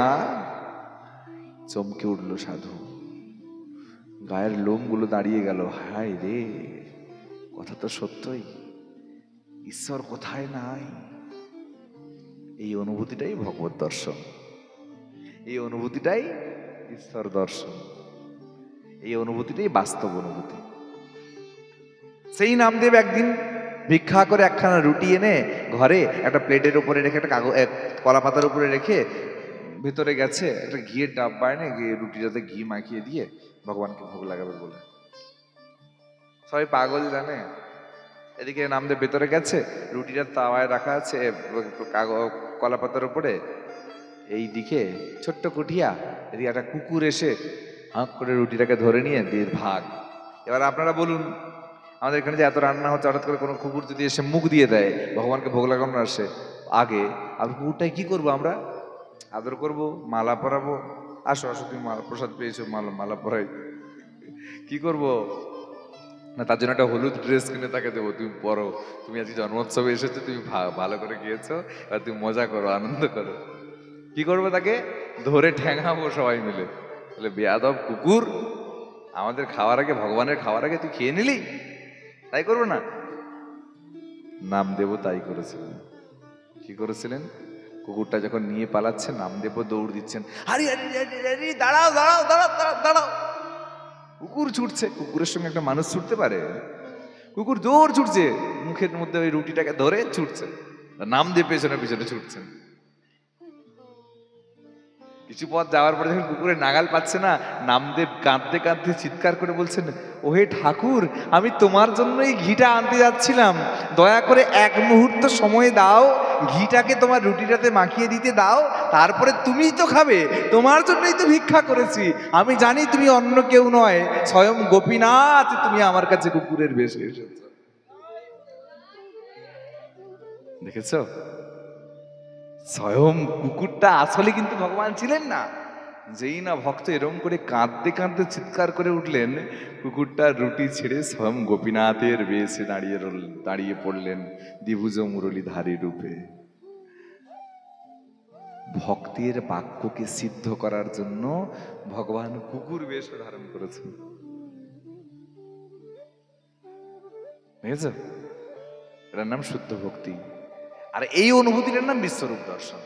চমকে উঠলো সাধু, গায়ের লোমগুলো দাঁড়িয়ে গেল। হায় রে, কথা তো সত্যই, ঈশ্বর কোথায় নাই। এই অনুভূতিটাই ভগবত দর্শন, এই অনুভূতিটাই ঈশ্বর দর্শন, এই অনুভূতিটাই বাস্তব অনুভূতি। সেই নামদেব একদিন ভিক্ষা করে একখানা রুটি এনে ঘরে একটা প্লেটের উপরে রেখে, একটা কাগজ কলা পাতার উপরে রেখে ভেতরে গেছে, একটা ঘিয়ের ডাব্বা এনে রুটিটাতে ঘি মাখিয়ে দিয়ে ভগবানকে ভোগ লাগাবে বলে। সবাই পাগল জানে। এদিকে নামদেব ভেতরে গেছে, রুটিটা তাওয়ায় রাখা আছে কলা পাতার উপরে, এই দিকে ছোট্ট কুঠিয়া, এদিকে একটা কুকুর এসে হাঁক করে রুটিটাকে ধরে নিয়ে দিয়ে ভাগ। এবার আপনারা বলুন, আমাদের এখানে যে এত রান্না হচ্ছে, হঠাৎ করে কোনো কুকুর যদি এসে মুখ দিয়ে দেয় ভগবানকে ভোগ লাগানোর আসে আগে, আর কুকুরটাই কি করবো আমরা? আদর করব, মালা পরাবো, আসো আসো তুমি মালা প্রসাদ পেয়েছো, মালা মালা পরাই, কি করব না? তার জন্য একটা হলুদ ড্রেস কিনে তাকে দেবো, তুমি পরো, তুমি আজকে জন্মোৎসবে এসেছো, তুমি ভালো করে গিয়েছো, আর তুমি মজা করো, আনন্দ করো। কি করবো? তাকে ধরে ঠ্যাঙাবো সবাই মিলে, বলে বেয়াদব কুকুর, আমাদের খাওয়ার আগে, ভগবানের খাওয়ার আগে তুই খেয়ে নিলি। তাই করবো না? নামদেবও তাই করেছিলেন। কি করেছিলেন? কুকুরটা যখন নিয়ে পালাচ্ছে, নামদেবও দৌড় দিচ্ছেন, হারি হারি হারি, দাঁড়াও দাঁড়াও দাঁড়াও দাঁড়াও। কুকুর ছুটছে, কুকুরের সঙ্গে একটা মানুষ ছুটতে পারে? কুকুর জোর ছুটছে, মুখের মধ্যে ওই রুটিটাকে ধরে ছুটছে, নামদেব পেছনে পেছনে ছুটছেন। কিছু পথ যাওয়ার পরে যখন কুকুরের নাগাল পাচ্ছে না, নামদেব কাঁদতে কাঁদতে চিৎকার করে বলছেন, ওহে ঠাকুর, আমি তোমার জন্য এই ঘিটা আনতে যাচ্ছিলাম, দয়া করে এক মুহূর্ত সময় দাও, ঘিটাকে তোমার রুটিটাতে মাখিয়ে দিতে দাও, তারপরে তুমিই তো খাবে, তোমার জন্যই তো ভিক্ষা করেছি, আমি জানি তুমি অন্য কেউ নয়, স্বয়ং গোপীনাথ, তুমি আমার কাছে কুকুরের বেশে এসেছো। দেখেছো, স্বয়ং কুকুরটা আসলে কিন্তু ভগবান ছিলেন না। যেই না ভক্ত এরম করে কাঁদতে কাঁদতে চিৎকার করে উঠলেন, কুকুরটা রুটি ছেড়ে স্বয়ং গোপীনাথের বেশে দাঁড়িয়ে পড়লেন দ্বিভুজ মুরলীধারী রূপে। ভক্তের বাক্যকে সিদ্ধ করার জন্য ভগবান কুকুর বেশ ধারণ করেছেন। বুঝেছো? এটার নাম শুদ্ধ ভক্তি, আর এই অনুভূতিটার নাম বিশ্বরূপ দর্শন।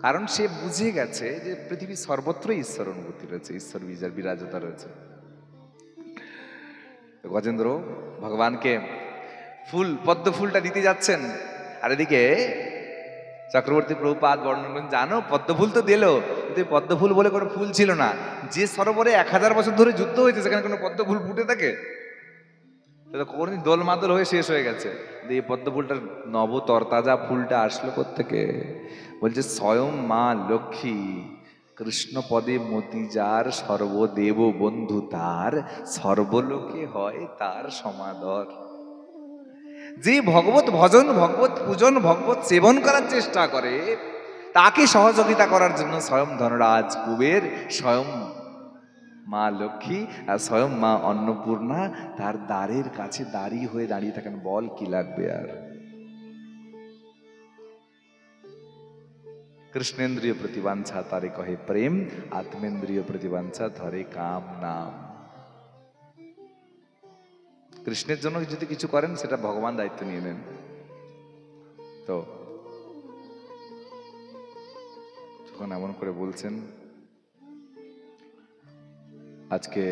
কারণ সে বুঝে গেছে যে পৃথিবীর সর্বত্রই ঈশ্বর অনুভূতি রয়েছে, ঈশ্বর বিরাজতা রয়েছে। গজেন্দ্র ভগবানকে পদ্ম ফুলটা দিতে যাচ্ছেন, আর এদিকে চক্রবর্তী প্রভুপাদ বর্ণন করেন, জানো পদ্ম ফুল তো দিল, কিন্তু পদ্ম ফুল বলে কোনো ফুল ছিল না। যে সরোবরে 1000 বছর ধরে যুদ্ধ হয়েছে, সেখানে কোনো পদ্ম ফুল ফুটে থাকে? কোনদিন দোলমাদল হয়ে শেষ হয়ে গেছে। এই পদ্ম ফুলটার নব তরতাজা ফুলটা আসলো কোত্থেকে? বলছে স্বয়ং মা লক্ষ্মী, কৃষ্ণ পদে মতি যার, সর্বদেব বন্ধু তার, সর্বলোকে হয় তার সমাদর। যে ভগবত ভজন, ভগবত পূজন, ভগবত সেবন করার চেষ্টা করে, তাকে সহযোগিতা করার জন্য স্বয়ং ধনরাজ কুবের, স্বয়ং মা লক্ষ্মী আর স্বয়ং মা অন্নপূর্ণা তার দ্বারের কাছে দাঁড়িয়ে থাকেন। বল কি লাগবে আর? কৃষ্ণেন্দ্রিয় প্রতিবাঞ্ছা তারে কহে প্রেম, আত্মেন্দ্রিয় প্রতিবাঞ্ছা ধরে কাম নাম। কৃষ্ণের জন্য যদি কিছু করেন, সেটা ভগবান দায়িত্ব নিয়ে নেন। তো তখন এমন করে বলছেন, আজকে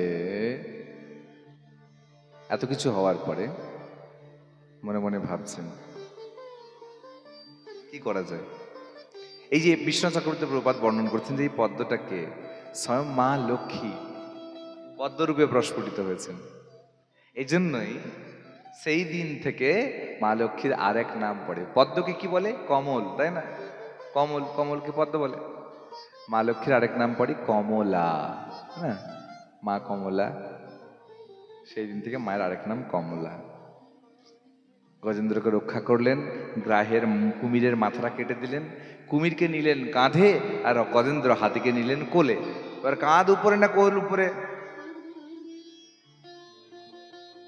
এত কিছু হওয়ার পরে মনে মনে ভাবছেন কি করা যায়। এই যে বিশ্বনাথ চক্রবর্তী প্রভুপাদ বর্ণন করছেন যে এই পদ্মটাকে স্বয়ং মা লক্ষ্মী পদ্মরূপে প্রস্ফুটিত হয়েছেন। এই জন্যই সেই দিন থেকে মা লক্ষ্মীর আরেক নাম পড়ে। পদ্মকে কি বলে? কমল, তাই না? কমল, কমলকে পদ্ম বলে। মা লক্ষ্মীর আরেক নাম পড়ে কমলা, হ্যাঁ, মা কমলা। সেই দিন থেকে মায়ের আরেক নাম কমলা। গজেন্দ্রকে রক্ষা করলেন, গ্রাহের কুমিরের মাথাটা কেটে দিলেন, কুমিরকে নিলেন কাঁধে আর গজেন্দ্র হাতিকে নিলেন কোলে। এবার কাঁধ উপরে না কোল উপরে?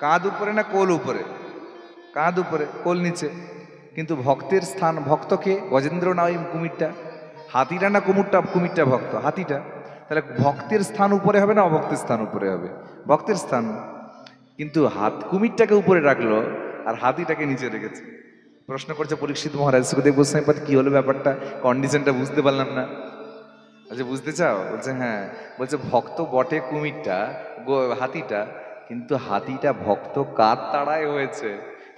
কাঁধ উপরে না কোল উপরে? কাঁধ উপরে, কোল নিচে। কিন্তু ভক্তের স্থান, ভক্তকে গজেন্দ্র না ওই কুমিরটা? হাতিটা না কুমিরটা ভক্ত? হাতিটা। তাহলে ভক্তের স্থান উপরে হবে না অভক্তের স্থান উপরে হবে? ভক্তের স্থান। কিন্তু কুমিরটাকে উপরে রাখলো আর হাতিটাকে নিচে রেখেছে। প্রশ্ন করছে পরীক্ষিত মহারাজ, সুখদেব গোস্বামী পাদ কি হলো ব্যাপারটা, কন্ডিশনটা বুঝতে পারলাম না। আচ্ছা বুঝতে চাও? বলছে হ্যাঁ। বলছে ভক্ত বটে কুমিরটা, হাতিটা, কিন্তু হাতিটা ভক্ত কার তাড়ায় হয়েছে।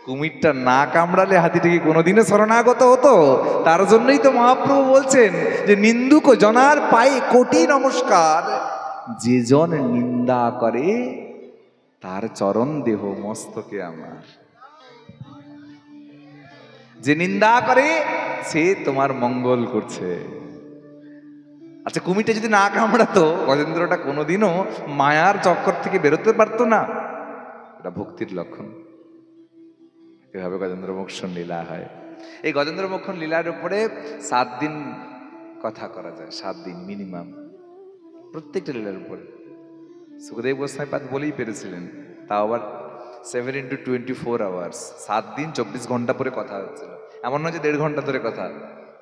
কুমিরটা না কামড়ালে হাতিটা কি কোনোদিনও শরণাগত হতো? তার জন্যই তো মহাপ্রভু বলছেন যে নিন্দুক জনার পায়ে কোটি নমস্কার, যে জন নিন্দা করে তার চরণ দেহ মস্তকে আমার। যে নিন্দা করে সে তোমার মঙ্গল করছে। আচ্ছা কুমিরটা যদি না কামড়াতো, গজেন্দ্রটা কোনোদিনও মায়ার চক্কর থেকে বেরোতে পারতো না। এটা ভক্তির লক্ষণ। এভাবে গজেন্দ্র মোক্ষণ লীলা হয়। এই গজেন্দ্র মোক্ষণ লীলার উপরে 7 দিন কথা করা যায়, 7 দিন মিনিমাম, প্রত্যেকটা লীলার উপরে। সুখদেব গোস্বামী পাদ বলেই পেরেছিলেন, তাও আবার 7 into 24 hours, 7 দিন 24 ঘন্টা পরে কথা হচ্ছিল। এমন নয় যে 1.5 ঘন্টা ধরে কথা,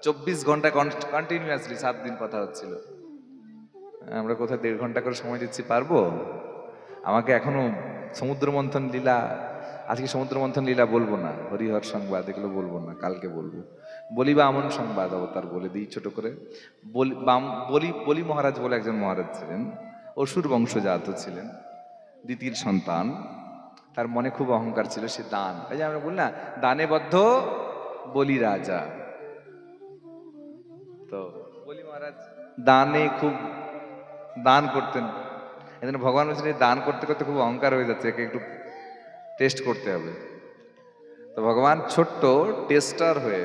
24 ঘন্টা কন্টিনিউয়াসলি 7 দিন কথা হচ্ছিল। আমরা কোথায় 1.5 ঘন্টা করে সময় দিচ্ছি, পারবো? আমাকে এখনো সমুদ্র মন্থন লীলা, আজকে সমুদ্র মন্থন লীলা বলবো না, হরিহর সংবাদ এগুলো বলবো না, কালকে বলবো। বলি বামন সংবাদ অবতার বলে দিই ছোট করে। বলি মহারাজ বলে একজন মহারাজ ছিলেন, অসুর বংশজাত ছিলেন, দ্বিতীয় সন্তান। তার মনে খুব অহংকার ছিল, সে দান, এই যে আমরা বলি না দানে বদ্ধ বলি রাজা। তো বলি মহারাজ দানে খুব দান করতেন। এজন্য ভগবান বলছেন দান করতে করতে খুব অহংকার হয়ে যাচ্ছে, একে একটু টেস্ট করতে হবে। তো ভগবান ছোট্ট টেস্টার হয়ে,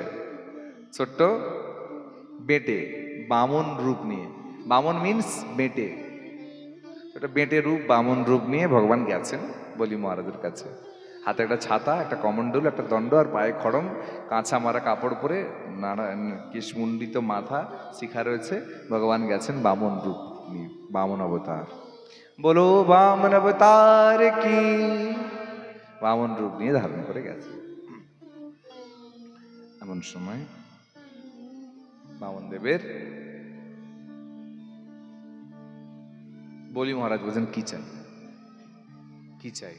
ছোট্ট বেটে, বামন রূপ নিয়ে, বামন মিন্স বেটে, একটা বেটে রূপ, বামন রূপ নিয়ে ভগবান গেছেন বলি মহারাজের কাছে। হাতে একটা ছাতা, একটা কমণ্ডল, একটা দণ্ড আর পায়ে খড়ম, কাঁচা মারা কাপড় পরে, নানা কেশমুণ্ডিত মাথা, শিখা রয়েছে। ভগবান গেছেন বামন রূপ নিয়ে, বামন অবতার। বলো বামন অবতার কি, বামন রূপ নিয়ে ধারণ করে গেছে। এমন সময় বামন দেবের বলি মহারাজ বলছেন কি চাই, কি চাই,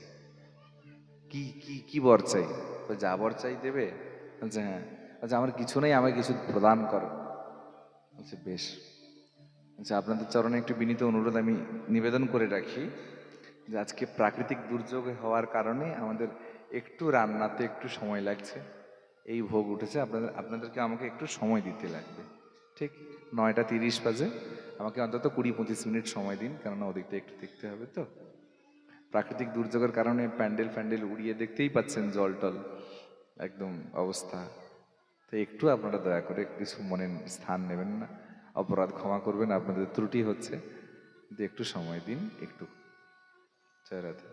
কি কি কি বর চাই? যা বর চাই দেবে। বলছে হ্যাঁ। আচ্ছা আমার কিছু নেই, আমাকে কিছু প্রদান করো। বলছে বেশ। আচ্ছা আপনাদের চরণে একটু বিনীত অনুরোধ আমি নিবেদন করে রাখি যে আজকে প্রাকৃতিক দুর্যোগ হওয়ার কারণে আমাদের একটু রান্নাতে একটু সময় লাগছে। এই ভোগ উঠেছে, আপনাদেরকে আমাকে একটু সময় দিতে লাগবে। ঠিক 9:30 বাজে, আমাকে অন্তত 20-25 মিনিট সময় দিন, কেননা ওদিকটা একটু দেখতে হবে। তো প্রাকৃতিক দুর্যোগের কারণে প্যান্ডেল উড়িয়ে দেখতেই পাচ্ছেন, জল টল একদম অবস্থা। তো একটু আপনারা দয়া করে কিছু মনে স্থান নেবেন না, অপরাধ ক্ষমা করবেন, আপনাদের ত্রুটি হচ্ছে, কিন্তু একটু সময় দিন একটু। জয় রাধে।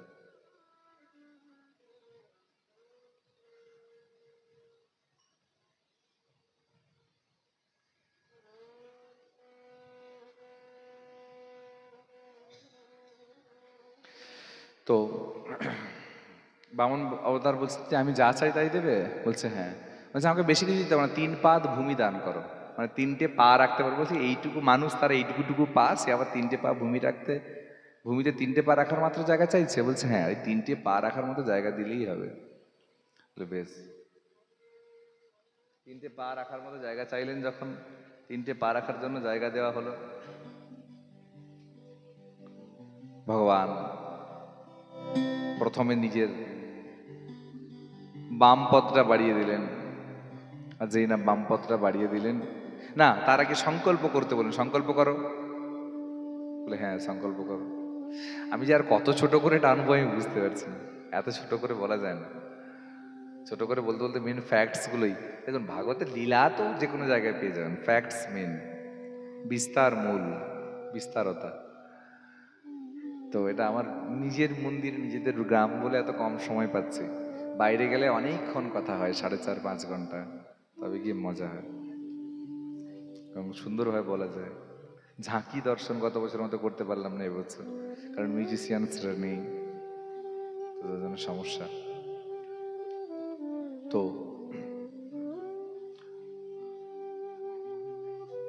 তো বামন অবতার বলছে যে আমি যা চাই তাই দেবে? বলছে হ্যাঁ। বলছে আমাকে বেশি কিছু দিতে হবে না, 3 পাদ ভূমি দান করো, মানে 3টে পা রাখতে পারবো। বলছে এইটুকু মানুষ, তার এইটুকুটুকু পা, সে আবার 3টে পা ভূমি রাখতে, ভূমিতে 3টে পা রাখার মাত্র জায়গা চাইছে। বলছে হ্যাঁ, ওই 3টে পা রাখার মতো জায়গা দিলেই হবে। বেশ, 3টে পা রাখার মতো জায়গা চাইলেন যখন, তিনটে পা রাখার জন্য জায়গা দেওয়া হলো। ভগবান প্রথমে নিজের বাম পদটা বাড়িয়ে দিলেন, আর যেই না বাম পদটা বাড়িয়ে দিলেন, না তার আগে সংকল্প করতে বলেন, সংকল্প করো। বলে হ্যাঁ সংকল্প করো। আমি যে আর কত ছোট করে টানবো আমি বুঝতে পারছি না, এত ছোট করে বলা যায় না। ছোট করে বলতে বলতে মেন ফ্যাক্টস গুলোই দেখুন, ভাগবতের লীলা তো যে কোনো জায়গায় পেয়ে যাবেন, ফ্যাক্টস মেন, বিস্তার মূল, বিস্তারতা। তো এটা আমার নিজের মন্দির, নিজেদের গ্রাম বলে এত কম সময় পাচ্ছি। বাইরে গেলে অনেকক্ষণ কথা হয়, 4.5-5 ঘন্টা, তবে গিয়ে মজা হয় এবং সুন্দরভাবে বলা যায়। ঝাঁকি দর্শন গত বছরের মতো করতে পারলাম না এবছর, কারণ মিউজিশিয়ানসরা নেই, তাদের জন্য সমস্যা। তো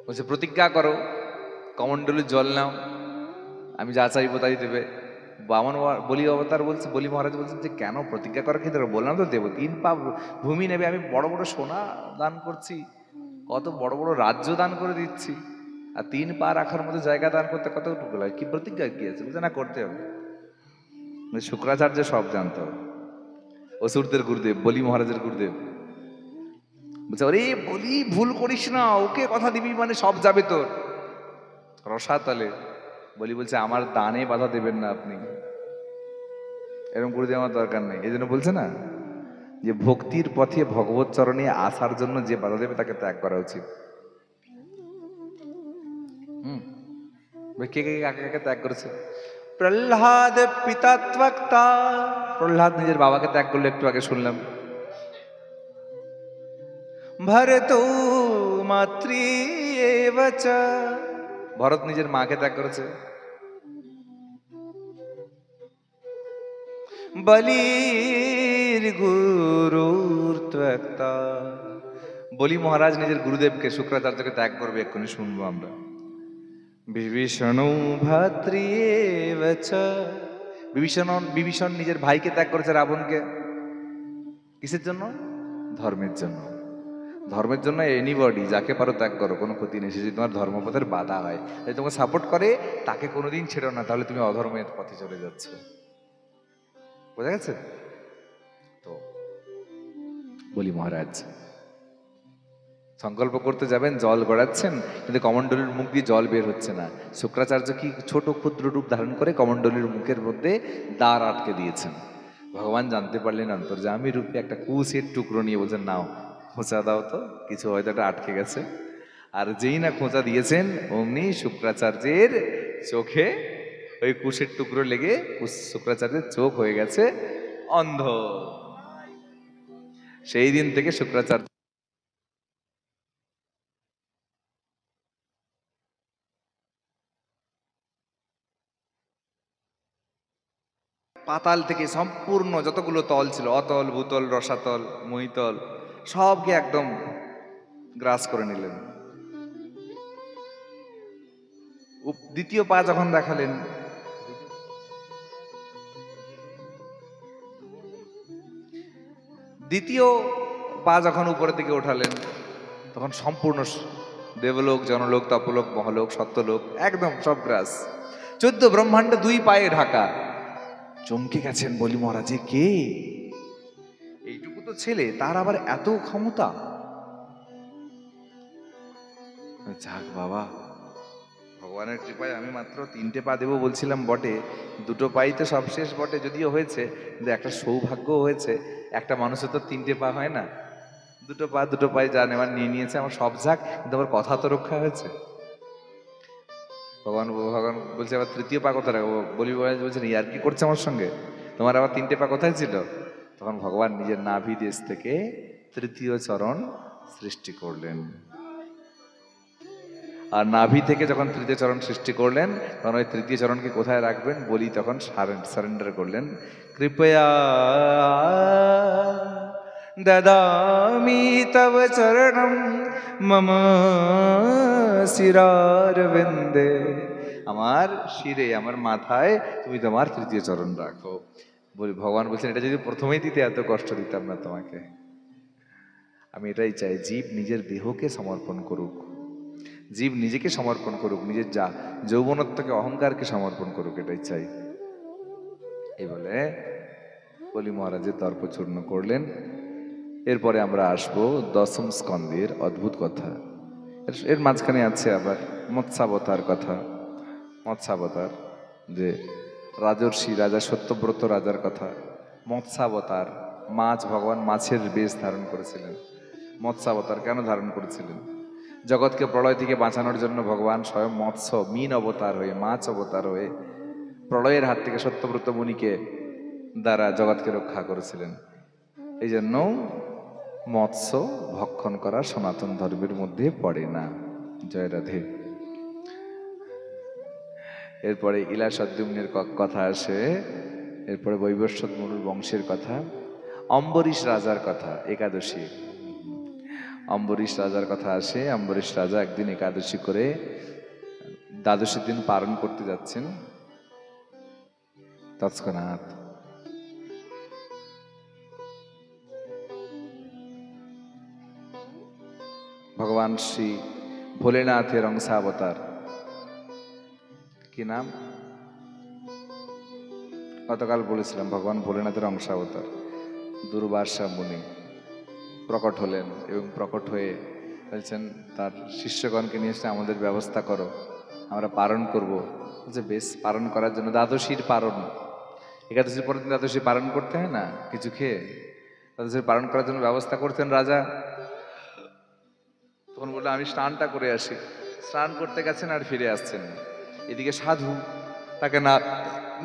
বলছে প্রতিজ্ঞা করো, কমণ্ডলুর জল নাও, আমি যা চাইবো তাই দেবে। বামন বলি অবতার বলছে, বলি মহারাজ বলছেন যে কেন প্রতিজ্ঞা করা কি দরকার? বললাম তো দেবো, 3 পা ভূমি নেবে, আমি বড় বড় সোনা দান করছি, কত বড় বড় রাজ্য দান করে দিচ্ছি, আর 3 পা রাখার মতো জায়গা দান করতে কতটুকু লাগে? কি প্রতিজ্ঞা কি আছে? বলছে না করতে হবে। শুক্রাচার্য সব জানতো, অসুরদের গুরুদেব, বলি মহারাজের গুরুদেব। বলছে ওরে বলি ভুল করিস না, ওকে কথা দিবি মানে সব যাবে তোর রসাতলে। বলি বলছে আমার দানে বাধা দেবেন না আপনি, এরকম গুরুদেব আমার দরকার নেই। এই জন্য বলছে না যে ভক্তির পথে ভগবত চরণে আসার জন্য যে বাধা দেবে তাকে ত্যাগ করা উচিত। কে কে কাকে কাকে ত্যাগ করেছে? প্রহ্লাদ পিতা ত্বক্তা, প্রহ্লাদ নিজের বাবাকে ত্যাগ করলো, একটু আগে শুনলাম। ভরত মাতৃএব চ, ভরত নিজের মাকে ত্যাগ করেছে। বলির গুরুর ত্বক্তা, বলি মহারাজ নিজের গুরুদেবকে শুক্রাচার্যকে ত্যাগ করবে, এক্ষুনি শুনবো আমরা। বিভীষণ ভাতৃএব চ, বিভীষণ নিজের ভাইকে ত্যাগ করেছে, রাবণকে। কিসের জন্য? ধর্মের জন্য। ধর্মের জন্য এনিবডি যাকে পারো ত্যাগ করো, কোনো ক্ষতি নেই। সে যদি তোমার ধর্মপথের বাধা হয়, যদি তোমাকে সাপোর্ট করে, তাকে কোনোদিন ছেড়ো না, তাহলে তুমি অধর্মের পথে চলে যাচ্ছ। বোঝা গেছে? তো বলি মহারাজ সংকল্প করতে যাবেন, জল গড়াচ্ছেন, কিন্তু কমণ্ডলীর মুখ দিয়ে জল বের হচ্ছে না। শুক্রাচার্য কি ছোট ক্ষুদ্র রূপ ধারণ করে কমণ্ডলীর মুখের মধ্যে দ্বার আটকে দিয়েছেন। ভগবান জানতে পারলেন অন্তর্যামী রূপে একটা কুশের টুকরো নিয়ে বলছেন নাও খোঁচা দাও তো, কিছু হয়তো একটা আটকে গেছে। আর যেই না খোঁচা দিয়েছেন অমনি শুক্রাচার্যের চোখে ওই কুশের টুকরো লেগে শুক্রাচার্যের চোখ হয়ে গেছে অন্ধ। সেই দিন থেকে শুক্রাচার্য পাতাল থেকে সম্পূর্ণ যতগুলো তল ছিল, অতল, ভূতল, রসাতল, মহিতল, সবকে একদম গ্রাস করে নিলেন। দ্বিতীয় পা যখন দেখালেন, দ্বিতীয় পা যখন উপরের দিকে ওঠালেন, তখন সম্পূর্ণ দেবলোক, জনলোক, তপলোক, মহলোক, সত্যলোক একদম সব গ্রাস। 14 ব্রহ্মাণ্ড 2 পায়ে ঢাকা। চমকে গেছেন বলি মহারাজে, কে এইটুকু তো ছেলে, তার আবার এত ক্ষমতা। যাক বাবা, ভগবানের কৃপায় আমি মাত্র 3টে পা দেবো বলছিলাম বটে, 2টো পাই তো সবশেষ বটে, যদিও হয়েছে, কিন্তু একটা সৌভাগ্য হয়েছে। একটা মানুষের তো 3টে পা হয় না, 2টো পায়ে যা নেওয়ার নিয়ে নিয়েছে। আমার সব যাক, কিন্তু আমার কথা তো রক্ষা হয়েছে। ভগবান ভগবান বলছে আবার 3য় পা কোথায় রাখবো? বলি বলছেন ইয়ার কি করছে আমার সঙ্গে, তোমার আবার 3টে পা কোথায় ছিল? তখন ভগবান নিজের নাভি দেশ থেকে 3য় চরণ সৃষ্টি করলেন। আর নাভি থেকে যখন 3য় চরণ সৃষ্টি করলেন, তখন ওই 3য় চরণকে কোথায় রাখবেন বলি তখন সারেন্ডার করলেন। কৃপয়া দদামি তব চরণম মম শিরারবিন্দে, আমার শিরে, আমার মাথায় তুমি তোমার 3য় চরণ রাখো। বলি ভগবান বলছেন এটা যদি প্রথমেই দিতে এত কষ্ট দিতাম না তোমাকে। আমি এটাই চাই, জীব নিজের দেহকে সমর্পণ করুক, জীব নিজেকে সমর্পণ করুক, নিজের যৌবনত্বকে, অহংকারকে সমর্পণ করুক, এটাই চাই। এই বলে বলি মহারাজের দর্প চূর্ণ করলেন। এরপরে আমরা আসবো দশম স্কন্দের অদ্ভুত কথা। এর মাঝখানে আছে আবার মৎস্যাবতার কথা। মৎস্যাবতার, যে রাজর্ষি রাজা সত্যব্রত রাজার কথা। মৎস্যাবতার, মাছ, ভগবান মাছের বেশ ধারণ করেছিলেন। মৎস্যাবতার কেন ধারণ করেছিলেন? জগৎকে প্রলয় থেকে বাঁচানোর জন্য ভগবান স্বয়ং মৎস্য, মীন অবতার হয়ে, মাছ অবতার হয়ে প্রলয়ের হাত থেকে সত্যব্রত মুনিকে দ্বারা জগৎকে রক্ষা করেছিলেন। এই জন্য মৎস্য ভক্ষণ করা সনাতন ধর্মের মধ্যে পড়ে না। জয় রাধে। এরপরে ইলাসদ্যুম্নের কথা আসে, এরপরে বৈবস্বত মনুর বংশের কথা, অম্বরীশ রাজার কথা। একাদশী, অম্বরীশ রাজার কথা আসে। অম্বরীশ রাজা একদিন একাদশী করে দ্বাদশীর দিন পালন করতে যাচ্ছেন। তৎক্ষণাৎ ভগবান শ্রী ভোলেনাথের অংশাবতার, কি নাম গতকাল বলেছিলাম, ভগবান ভোলেনাথের অংশাবতার দুর্বাসা মুনি প্রকট হলেন এবং প্রকট হয়ে বলছেন তার শিষ্যগণকে নিয়ে এসে আমাদের ব্যবস্থা করো, আমরা পালন করব। যে বেশ, পালন করার জন্য দ্বাদশীর পালন, একাদশীর পরের দিন দ্বাদশী পালন করতে হয় না কিছু খেয়ে, দ্বাদশীর পালন করার জন্য ব্যবস্থা করতেন রাজা। তখন বললো আমি স্নানটা করে আসি। স্নান করতে গেছেন আর ফিরে আসছেন। এদিকে সাধু তাকে না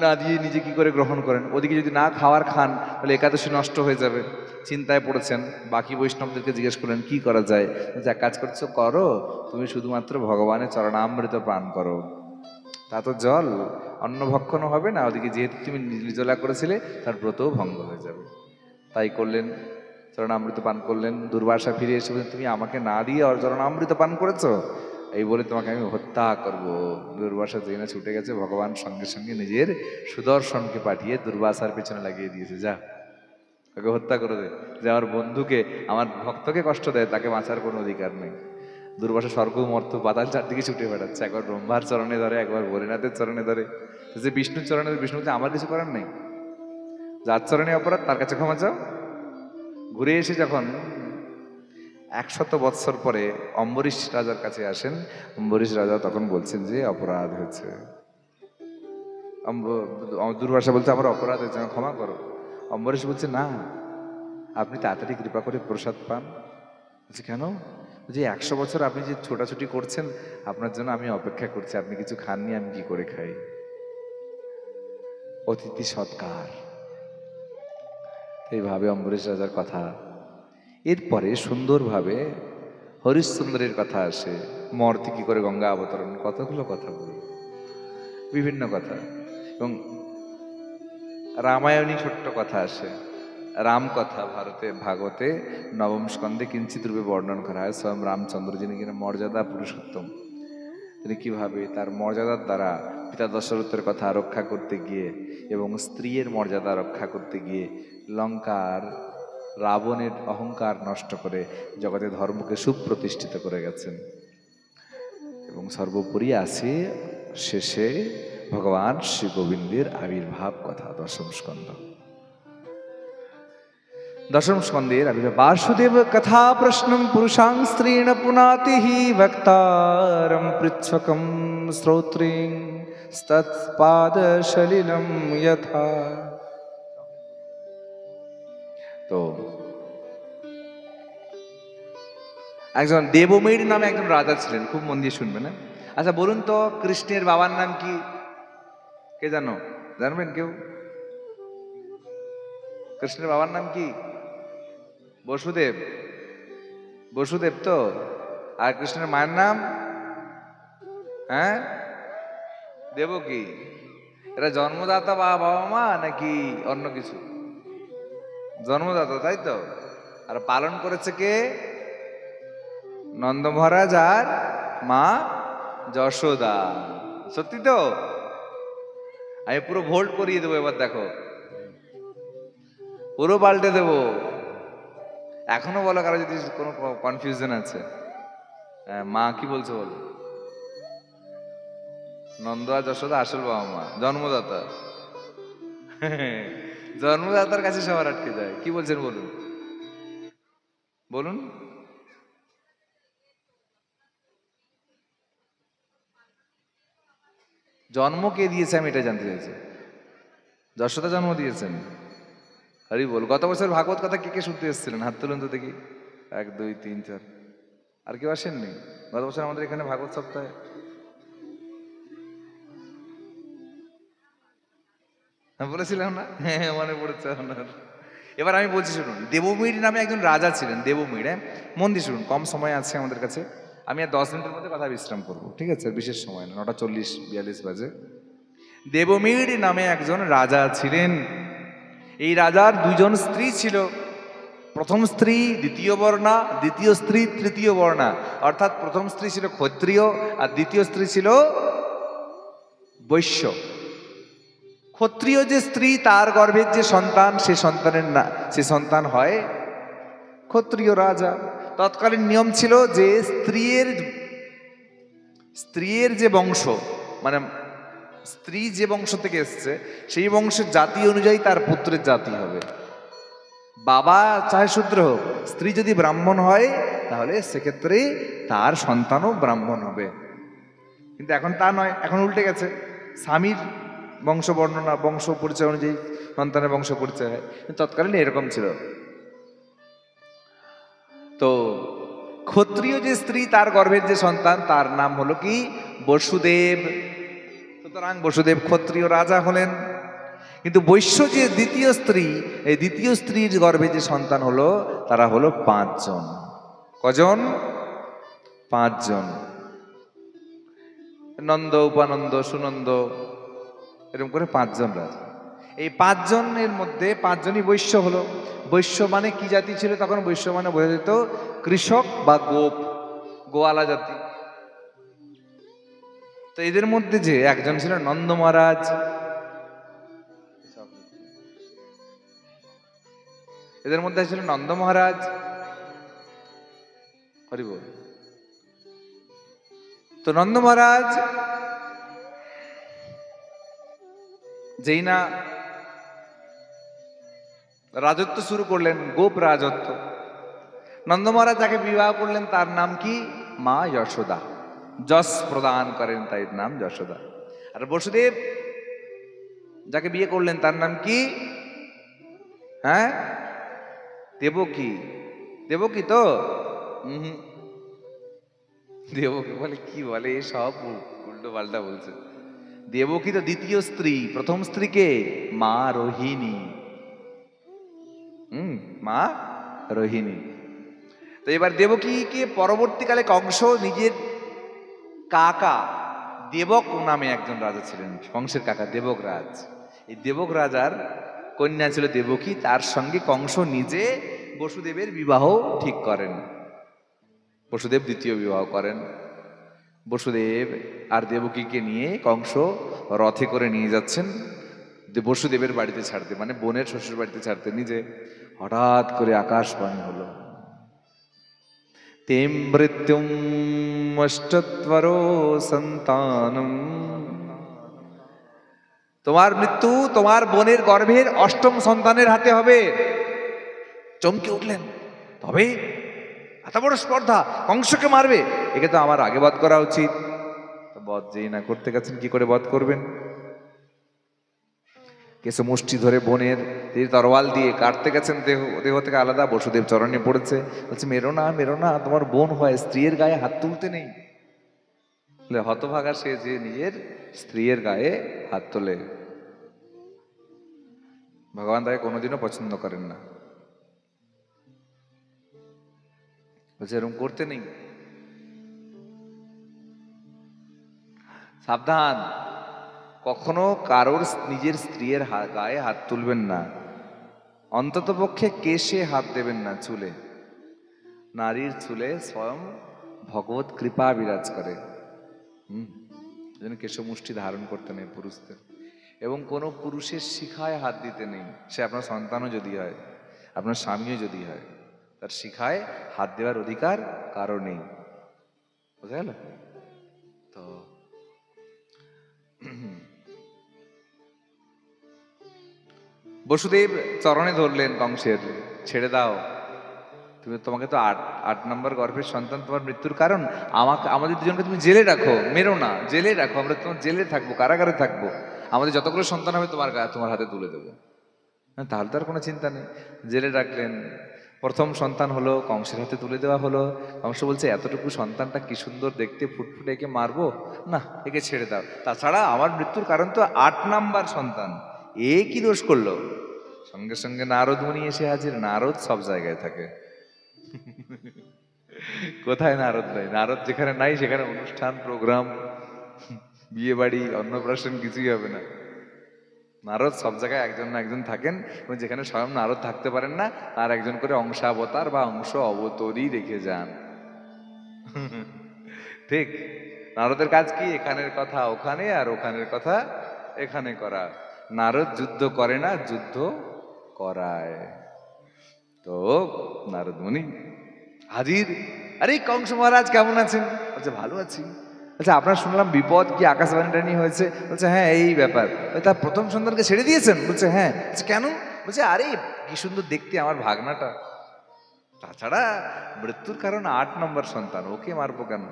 না দিয়ে নিজে কি করে গ্রহণ করেন? ওদিকে যদি না খাওয়ার খান তাহলে একাদশী নষ্ট হয়ে যাবে। চিন্তায় পড়েছেন। বাকি বৈষ্ণবদেরকে জিজ্ঞেস করলেন কি করা যায়। যা কাজ করছো করো, তুমি শুধুমাত্র ভগবানের চরণামৃত পান করো, তা তো জল, অন্ন ভক্ষণও হবে না, ওদিকে যেহেতু তুমি নির্জলা করেছিলে তার ব্রতও ভঙ্গ হয়ে যাবে। তাই করলেন, চরণামৃত পান করলেন। দুর্বাসা ফিরে এসে বললেন তুমি আমাকে না দিয়ে চরণামৃত পান করেছো, এই বলে তোমাকে আমি হত্যা করব। দুর্বাসা জেনে ছুটে গেছে, ভগবান সঙ্গে সঙ্গে নিজের সুদর্শনকে পাঠিয়ে দুর্বাসার পেছনে লাগিয়ে দিয়েছে, যা তাকে হত্যা করে দে, যে আমার বন্ধুকে, আমার ভক্তকে কষ্ট দেয় তাকে বাঁচার কোনো অধিকার নেই। দুর্বাসা স্বর্গ মর্ত পাতাল চারদিকে ছুটে বেড়াচ্ছে, একবার ব্রহ্মার চরণে ধরে, একবার ভোলেনাথের চরণে ধরে। যে বিষ্ণুর চরণে, বিষ্ণু আমার কিছু করার নেই, যার চরণে অপরাধ তার কাছে ক্ষমা চাও। ঘুরে এসে যখন 100 বৎসর পরে অম্বরীশ রাজার কাছে আসেন, অম্বরীশ রাজা তখন বলছেন যে অপরাধ হয়েছে। দুর্বাসা বলছে আমার অপরাধ হয়েছে, ক্ষমা করো। অম্বরীশ বলছে না, আপনি তাড়াতাড়ি কৃপা করে প্রসাদ পান। বলছে কেন? যে 100 বছর আপনি যে ছোটাছুটি করছেন, আপনার জন্য আমি অপেক্ষা করছি, আপনি কিছু খাননি, আমি কি করে খাই? অতিথি সৎকার, এইভাবে অম্বরীশ রাজার কথা। এরপরে সুন্দরভাবে হরিশ্চন্দ্রের কথা আসে, মর্তে কি করে গঙ্গা অবতরণ, কতগুলো কথা বলি, বিভিন্ন কথা। এবং রামায়ণী ছোট্ট কথা আসে, রাম কথা ভাগবতে নবম স্কন্ধে কিঞ্চিত রূপে বর্ণন করা হয়। স্বয়ং রামচন্দ্র, যিনি কিনা মর্যাদা পুরুষোত্তম, তিনি কিভাবে তার মর্যাদার দ্বারা পিতা দশরথের কথা রক্ষা করতে গিয়ে এবং স্ত্রীর মর্যাদা রক্ষা করতে গিয়ে লঙ্কার রাবণের অহংকার নষ্ট করে জগতে ধর্মকে সুপ্রতিষ্ঠিত করে গেছেন। এবং সর্বোপরি আছে শেষে ভগবান শ্রী গোবিন্দের আবির্ভাব কথা, দশম স্কন্ধ। দশম স্কন্ধের আবির্ভাব। বাসুদেব কথা প্রশ্নম পুরুষাং স্ত্রীণ পুনাতি ভক্তারম পৃচ্ছকম শ্রোত্রিং তৎপাদ সলিলম যথা। তো একজন দেবমের নামে একজন রাজা ছিলেন, খুব মন দিয়ে শুনবেন। না আচ্ছা বলুন তো, কৃষ্ণের বাবার নাম কি? কে জানো? জানবেন কেউ? কৃষ্ণের বাবার নাম কি? বসুদেব। বসুদেব তো। আর কৃষ্ণের মায়ের নাম? হ্যাঁ, দেবকী। এরা জন্মদাতা বাবা মা নাকি অন্য কিছু? জন্মদাতা, তাই তো। আর পালন করেছে কে? নন্দ মহারাজ আর মা যশোদা। সত্যি তো? আমি পুরো ভোল্ট করিয়ে দেবো, এবার দেখো, পুরো পাল্টে দেবো। এখনো বলো কারো যদি কোনো কনফিউশন আছে। মা কি বলছো বলো। নন্দ আর যশোদা আসল বাবা মা, জন্মদাতা। জন্মদাতার কাছে সবার আটকে যায়। কি বলছেন বলুন, বলুন। জন্ম কে দিয়েছে আমি এটা জানতে চাইছি। যশোদা জন্ম দিয়েছেন? হরি বল। গত বছর ভাগবত কথা কে কে শুনতে এসেছিলেন? হাত তুলুন তো দেখি। 1 2 3 4। আর কেউ আসেননি গত বছর আমাদের এখানে ভাগবত সপ্তাহে? বলেছিলাম না? হ্যাঁ, মনে পড়েছে আপনার। এবার আমি বলছি শুনুন। দেবমীর নামে একজন রাজা ছিলেন, দেবমীর। হ্যাঁ, মন দিয়ে শুনুন, কম সময় আছে আমাদের কাছে। আমি আর 10 মিনিটের মধ্যে কথা বিশ্রাম করবো, ঠিক আছে? বিশেষ সময় না, 9:40 42 বাজে। দেবমীর নামে একজন রাজা ছিলেন। এই রাজার 2জন স্ত্রী ছিল। প্রথম স্ত্রী দ্বিতীয় বর্ণা, দ্বিতীয় স্ত্রী তৃতীয় বর্ণা। অর্থাৎ প্রথম স্ত্রী ছিল ক্ষত্রিয় আর দ্বিতীয় স্ত্রী ছিল বৈশ্য। ক্ষত্রিয় যে স্ত্রী, তার গর্ভের যে সন্তান, সে সন্তান হয় ক্ষত্রিয় রাজা। তৎকালীন নিয়ম ছিল যে স্ত্রীর যে বংশ, মানে স্ত্রী যে বংশ থেকে এসছে, সেই বংশের জাতি অনুযায়ী তার পুত্রের জাতি হবে। বাবা চাহে শূদ্র হোক, স্ত্রী যদি ব্রাহ্মণ হয় তাহলে সেক্ষেত্রে তার সন্তানও ব্রাহ্মণ হবে। কিন্তু এখন তা নয়, এখন উল্টে গেছে। স্বামীর বংশ বর্ণনা, বংশ পরিচয় অনুযায়ী সন্তানের বংশ পরিচয় হয়। তৎকালীন এরকম ছিল। তো ক্ষত্রিয় যে স্ত্রী, তার গর্ভের যে সন্তান, তার নাম হলো কি? বসুদেব। সুতরাং বসুদেব ক্ষত্রিয় রাজা হলেন। কিন্তু বৈশ্য যে দ্বিতীয় স্ত্রী, এই দ্বিতীয় স্ত্রীর গর্ভে যে সন্তান হলো, তারা হলো 5 জন। কজন? 5 জন। নন্দ, উপানন্দ, সুনন্দ, এরকম করে 5 জন রাজা। এই 5 জনের মধ্যে 5 জনই বৈশ্য হলো। বৈশ্য মানে কি জাতি ছিল তখন? বৈশ্য মানে বোঝা যেত কৃষক বা গোপ, গোয়ালা জাতি। তো এদের মধ্যে যে একজন ছিল নন্দ মহারাজ। এদের মধ্যে ছিল নন্দ মহারাজ। হরি বল। তো নন্দ মহারাজ যেই না রাজত্ব শুরু করলেন, গোপ রাজত্ব, নন্দ মহারাজ যাকে বিবাহ করলেন তার নাম কি? মা যশোদা। যশ প্রদান করেন, তাই নাম যশোদা। আর বসুদেব যাকে বিয়ে করলেন তার নাম কি? হ্যাঁ, দেবকী। দেবকী তো? দেবকী বলে কি বলে, সব উল্টো পাল্টা বলছে। দেবকী তো দ্বিতীয় স্ত্রী। প্রথম স্ত্রীকে মা রোহিণী। মা রোহিণী। তো এবার দেবকীকে পরবর্তীকালে কংস নিজের কাকা, দেবক নামে একজন রাজা ছিলেন, কংসের কাকা দেবক রাজ। এই দেবক রাজার কন্যা ছিল দেবকী। তার সঙ্গে কংস নিজে বসুদেবের বিবাহ ঠিক করেন। বসুদেব দ্বিতীয় বিবাহ করেন। বসুদেব আর দেবকীকে নিয়ে কংস রথে করে নিয়ে যাচ্ছেন বসুদেবের বাড়িতে ছাড়তে, মানে বোনের শ্বশুর বাড়িতে ছাড়তে। নিজে হঠাৎ করে আকাশবাণী হলো, তেম মৃত্যুম অষ্টত্বরো সন্তানম। তোমার মৃত্যু তোমার বোনের গর্ভের 8ম সন্তানের হাতে হবে। চমকে উঠলেন, তবে এত বড় স্পর্ধা, কংসকে মারবে? একে তো আমার আগে বধ করা উচিত। বধ যেই না করতে গেছেন, কি করে বধ করবেন? কেসে মুষ্টি ধরে বোনের তরোয়াল দিয়ে কাটতে গেছেন, দেহ থেকে আলাদা। বসুদেব চরণে পড়েছে, বলছে মেরো না, মেরো না, তোমার বোন হয়, স্ত্রীর গায়ে হাত তুলতে নেই। হতভাগা সে যে নিজের স্ত্রীর গায়ে হাত তোলে, ভগবান তাকে কোনোদিনও পছন্দ করেন না। বলছে এরকম করতে নেই, সাবধান, কখনো কারোর নিজের স্ত্রীর গায়ে হাত তুলবেন না। অন্তত পক্ষে কেশে হাত দেবেন না, চুলে। নারীর চুলে স্বয়ং ভগবত কৃপা বিরাজ করে। কেশমুষ্টি ধারণ করতে নেই পুরুষদের, এবং কোনো পুরুষের শিখায় হাত দিতে নেই। সে আপনার সন্তানও যদি হয়, আপনার স্বামীও যদি হয়, তার শিখায় হাত দেওয়ার অধিকার কারো নেই। বুঝা গেল? তো বসুদেব চরণে ধরলেন কংসের, ছেড়ে দাও, তোমাকে তো আট নম্বর গর্ভের সন্তান, তোমার মৃত্যুর কারণ, আমাদের দুজনকে তুমি জেলে রাখো, মেরো না, জেলে রাখো, আমরা তোমার জেলে থাকবো, কারাগারে থাকবো, আমাদের যতগুলো সন্তান হবে তোমার হাতে তুলে দেবো। তাহলে তো আর কোনো চিন্তা নেই। জেলে রাখলেন, প্রথম সন্তান হলো, কংসের হাতে তুলে দেওয়া হলো। কংস বলছে এতটুকু সন্তানটা কি সুন্দর দেখতে, ফুটফুটে, একে মারবো না, একে ছেড়ে দাও। তাছাড়া আমার মৃত্যুর কারণ তো 8 নাম্বার সন্তান, এ কি দোষ করলো? সঙ্গে সঙ্গে নারদ মুনি এসে হাজির। নারদ সব জায়গায় থাকে। কোথায় নারদ নাই? নারদ যেখানে নাই সেখানে অনুষ্ঠান, প্রোগ্রাম, বিয়ে বাড়ি, অন্নপ্রাশন কিছুই হবে না। নারদ সব জায়গায় একজন না একজন থাকেন, এবং যেখানে স্বয়ং নারদ থাকতে পারেন না, তার একজন করে অংশাবতার বা অংশ অবতরই রেখে যান। ঠিক। নারদের কাজ কি? এখানের কথা ওখানে আর ওখানের কথা এখানে করা। নারদ যুদ্ধ করে না, যুদ্ধ করায়। তো নারদ মুনি হাজির। আরে কংস মহারাজ কেমন আছেন? বলছে ভালো আছি। আচ্ছা, আপনার শুনলাম বিপদ কি আকাশবাণীটা হয়েছে? বলছে হ্যাঁ, এই ব্যাপার। তার প্রথম সন্তানকে ছেড়ে দিয়েছেন? বলছে হ্যাঁ। কেন? বলছে আরে কি সুন্দর দেখতে আমার ভাগনাটা, তাছাড়া মৃত্যুর কারণ 8 নম্বর সন্তান, ওকে মারবো কেন?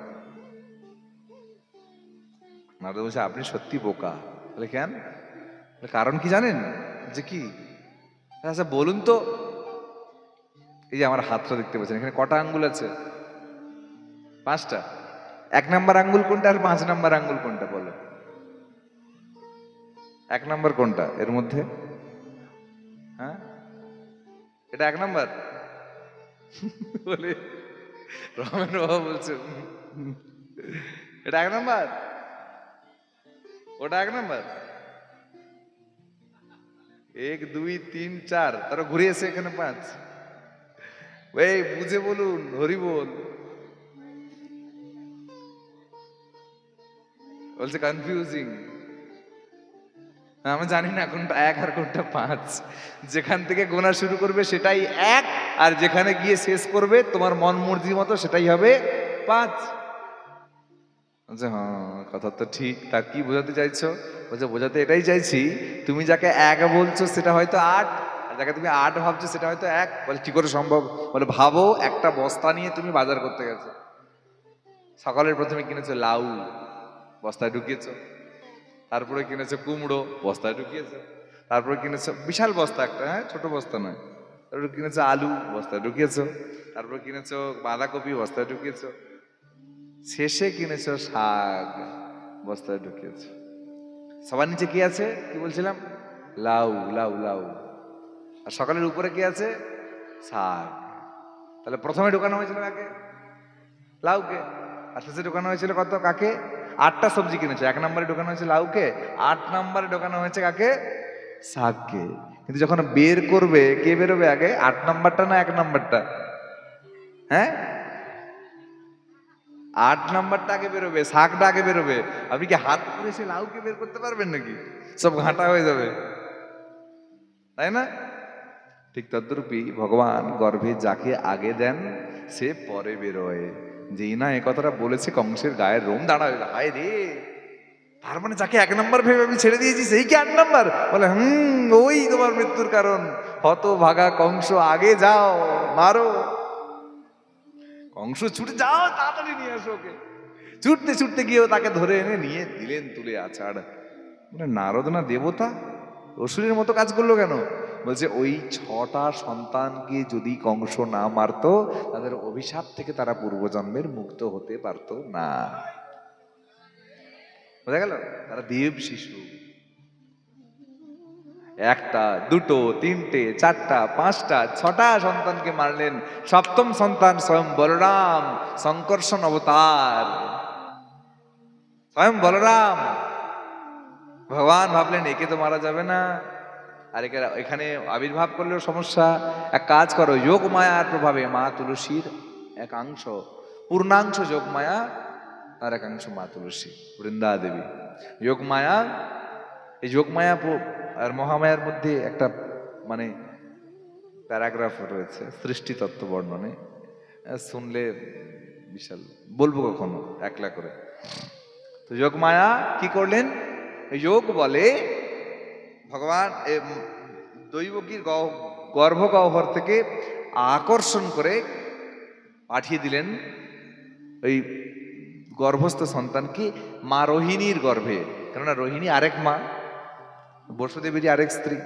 নারদ বলছে আপনি সত্যি বোকা। বলে কেন? কারণ কি জানেন? যে কি? আচ্ছা বলুন তো। এই যে আমার হাতটা দেখতে পাচ্ছেন, এখানে কটা আঙ্গুল আছে? 5টা। 1 নাম্বার আঙ্গুল কোনটা আর 5 নাম্বার আঙ্গুল কোনটা বলো? 1 নাম্বার কোনটা এর মধ্যে? হ্যাঁ, এটা 1 নাম্বার। বলে রমেন বাবা বলছে এটা 1 নাম্বার, ওটা 1 নাম্বার। 1 2 3 4, তারা ঘুরে এসে এখানে 5। এই বুঝে বলুন, হরি বল। বলছে কনফিউজিং। আমি জানি না কোনটা 1 আর কোনটা 5। যেখান থেকে গোনা শুরু করবে সেটাই 1, আর যেখানে গিয়ে শেষ করবে তোমার মন মর্জি মতো সেটাই হবে 5। বলছে হ্যাঁ, কথা তো ঠিক। তা কি বোঝাতে চাইছো? বলছে বোঝাতে এটাই চাইছি, তুমি যাকে 1 বলছো সেটা হয়তো 8, আর যাকে তুমি 8 ভাবছো সেটা হয়তো 1। বলে কি করে সম্ভব? বলে ভাবো, একটা বস্তা নিয়ে তুমি বাজার করতে গেছো। সকালের প্রথমে কিনেছো লাউ, বস্তায় ঢুকিয়েছো। তারপরে কিনেছো কুমড়ো, বস্তায় ঢুকিয়েছো। তারপরে কিনেছো বিশাল বস্তা একটা, হ্যাঁ ছোট বস্তা নয়। তারপরে কিনেছো আলু, বস্তায় ঢুকিয়েছো। তারপরে কিনেছো বাঁধাকপি, বস্তায় ঢুকিয়েছো। শেষে কিনেছো শাক, বস্তায় ঢুকিয়েছো। সবার নিচে কি আছে? কি বলছিলাম? লাউ, লাউ, লাউ। আর সকালের উপরে কি আছে? শাক। তাহলে প্রথমে ঢোকানো হয়েছিল কাকে? লাউকে। আর শেষে ঢোকানো হয়েছিল কত? কাকে? 8টা সবজি কিনেছে। 1 নম্বরে ঢোকানো হয়েছে লাউকে, 8 নম্বরে ঢোকানো হয়েছে কাকে? শাককে। কিন্তু যখন বের করবে, কে বেরোবে আগে? 8 নম্বরটা না 1 নম্বরটা? হ্যাঁ, 8 নম্বরটা আগে বেরোবে, শাকটা আগে বেরোবে। আপনি কি হাত করে সে লাউকে বের করতে পারবেন নাকি? সব ঘাঁটা হয়ে যাবে, তাই না? ঠিক তদ্রূপই ভগবান গর্ভে যাকে আগে দেন সে পরে বেরোয়। যেই না এ কথাটা বলেছে, কংসের গায়ের রোম দাঁড়ায়। হায় রে, তার মানে যাকে 1 নম্বর ভেবে আমি ছেড়ে দিয়েছি সেই কি 8 নম্বর? বলে ওই তোমার মৃত্যুর কারণ। হত ভাগা কংস, আগে যাও, মারো। কংস ছুটে, যাও তাড়াতাড়ি নিয়ে আসো ওকে। ছুটতে ছুটতে গিয়েও তাকে ধরে এনে নিয়ে দিলেন তুলে আছাড়। মানে নারদ না দেবতা, অসুরের মতো কাজ করলো কেন? বলছে ওই 6টা সন্তানকে যদি কংস না মারতো, তাদের অভিশাপ থেকে তারা পূর্বজন্মের মুক্ত হতে পারতো না। বোঝা গেল? তারা দেব শিশু। 1টা 2টো 3টে 4টা 5টা 6টা সন্তানকে মারলেন। 7ম সন্তান স্বয়ং বলরাম, সংকর্ষণ অবতার। স্বয়ং বলরাম। ভগবান ভাবলেন একে তো মারা যাবে না, আর এখানে আবির্ভাব করলেও সমস্যা। এক কাজ করো, যোগ মায়ার প্রভাবে মা তুলসীর একাংশ, পূর্ণাংশ যোগ মায়া, আর একাংশ মা তুলসী বৃন্দা দেবী। যোগ মায়া, এই যোগ মায়া আর মহামায়ার মধ্যে একটা মানে প্যারাগ্রাফ রয়েছে সৃষ্টি তত্ত্ব বর্ণনে, শুনলে বিশাল, বলবো কখনো একলা করে। তো যোগ মায়া কি করলেন? যোগ বলে ভগবান দৈবকীর গর্ভগহ্বর থেকে আকর্ষণ করে পাঠিয়ে দিলেন ওই গর্ভস্থ সন্তানকে মা রোহিণীর গর্ভে। কেননা রোহিণী আরেক মা, বসুদেবীরই আরেক স্ত্রী।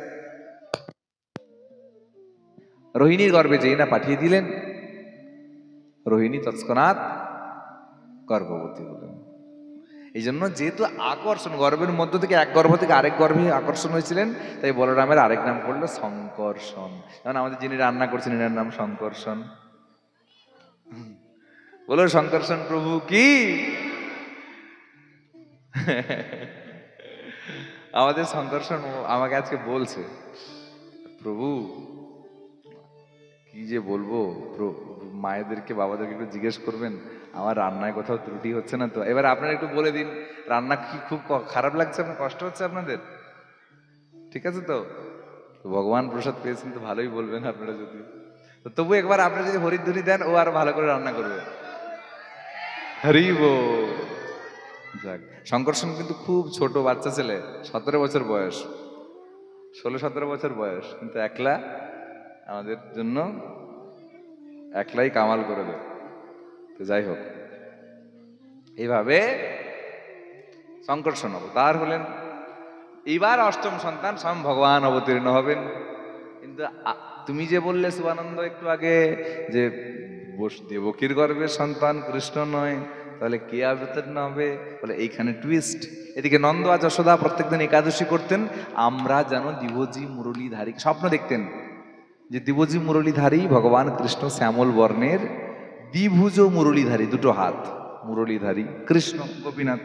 রোহিণীর গর্ভে যেই না পাঠিয়ে দিলেন, রোহিণী তৎক্ষণাৎ গর্ভবতী হলেন। এই জন্য যেহেতু আকর্ষণ, গর্ভের মধ্য থেকে এক গর্ভ থেকে আরেক গর্ভে আকর্ষণ হয়েছিলেন, তাই বলরামের আরেক নাম পড়লো শঙ্কর্ষণ। যেমন আমাদের যিনি রান্না করছেন এনার নাম শঙ্কর্ষণ। বলো শঙ্কর্ষণ প্রভু কি। আমাদের শঙ্কর্ষণ আমাকে আজকে বলছে, প্রভু কি যে বলবো, মায়েদেরকে বাবাদেরকে একটু জিজ্ঞেস করবেন আমার রান্নায় কোথাও ত্রুটি হচ্ছে না তো। এবার আপনারা একটু বলে দিন, রান্না কি খুব খারাপ লাগছে, আপনার কষ্ট হচ্ছে আপনাদের? ঠিক আছে তো? ভগবান প্রসাদ পেয়েছেন তো ভালোই বলবেন আপনারা। যদি তো তবু একবার আপনারা যদি হরিধ্বনি দেন, ও আরো ভালো করে রান্না করবে। হরি বল। যাক, শঙ্কর্ষণ কিন্তু খুব ছোট বাচ্চা ছেলে, 17 বছর বয়স, 16-17 বছর বয়স, কিন্তু একলা আমাদের জন্য একলাই কামাল করে দেয়। তো যাই হোক, এইভাবে শঙ্কর্ষণ অবতার হলেন। এইবার অষ্টম সন্তান স্বয়ং ভগবান অবতীর্ণ হবেন। কিন্তু তুমি যে বললে শিবানন্দ একটু আগে যে দেবকীর গর্ভের সন্তান কৃষ্ণ নয়, তাহলে কে অবতীর্ণ হবে? বলে এইখানে টুইস্ট। এদিকে নন্দ আর যশোদা প্রত্যেকদিন একাদশী করতেন, আমরা যেন দিবজি মুরলীধারী স্বপ্ন দেখতেন যে দিবজি মুরলীধারী ভগবান কৃষ্ণ শ্যামল বর্ণের, দ্বিভুজ মুরলীধারী, দুটো হাত মুরলীধারী কৃষ্ণ গোপীনাথ।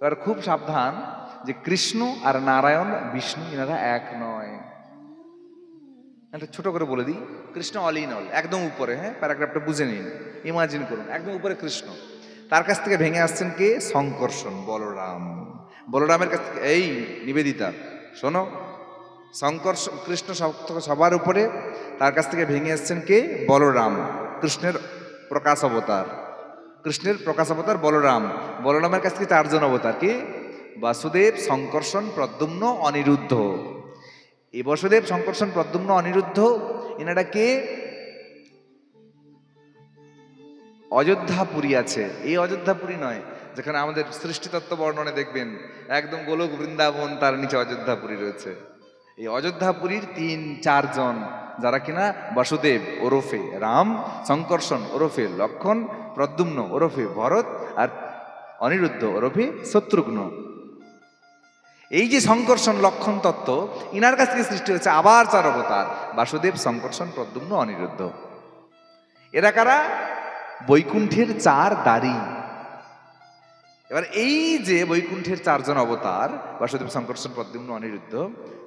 এবার খুব সাবধান যে কৃষ্ণ আর নারায়ণ বিষ্ণু এনারা এক নয়। একটা ছোট করে বলে দিই, কৃষ্ণ অল ইন অল, একদম উপরে। হ্যাঁ, প্যারাগ্রাফটা বুঝে নিন, ইমাজিন করুন, একদম উপরে কৃষ্ণ, তার কাছ থেকে ভেঙে আসছেন কে? শঙ্কর্ষণ, বলরাম। বলরামের কাছ থেকে, এই নিবেদিতা শোনো, শঙ্কর্ষণ কৃষ্ণ সবার উপরে, তার কাছ থেকে ভেঙে আসছেন কে? বলরাম, কৃষ্ণের প্রকাশ অবতার। কৃষ্ণের প্রকাশ অবতার বলরাম। বলরামের কাছ থেকে 4 জন অবতার, কি? বাসুদেব, শঙ্কর্ষণ, প্রদ্যুম্ন, অনিরুদ্ধ। এই বসুদেব, শঙ্কর্ষণ, প্রদ্যুম্ন, অনিরুদ্ধ এনারা কে? অযোধ্যাপুরী আছে। এই অযোধ্যাপুরী নয় যেখানে আমাদের সৃষ্টিতত্ত্ব বর্ণনে দেখবেন একদম গোলক বৃন্দাবন, তার নিচে অযোধ্যাপুরী রয়েছে। এই অযোধ্যাপুরীর 3-4 জন, যারা কিনা বাসুদেব ওরফে রাম, শঙ্কর্ষণ ওরফে লক্ষণ, প্রদ্যুম্ন ওরফে ভরত, আর অনিরুদ্ধ ওরফে শত্রুঘ্ন। এই যে শঙ্কর্ষণ লক্ষণ তত্ত্ব, ইনার কাছ থেকে সৃষ্টি হয়েছে আবার 4 অবতার, বাসুদেব, শঙ্কর্ষণ, প্রদ্যুম্ন, অনিরুদ্ধ। এরা কারা? বৈকুণ্ঠের 4 দাঁড়ি। এবার এই যে বৈকুণ্ঠের 4 জন অবতার, বাসুদেব, শঙ্কর্ষণ, প্রদ্যুম্ন, অনিরুদ্ধ,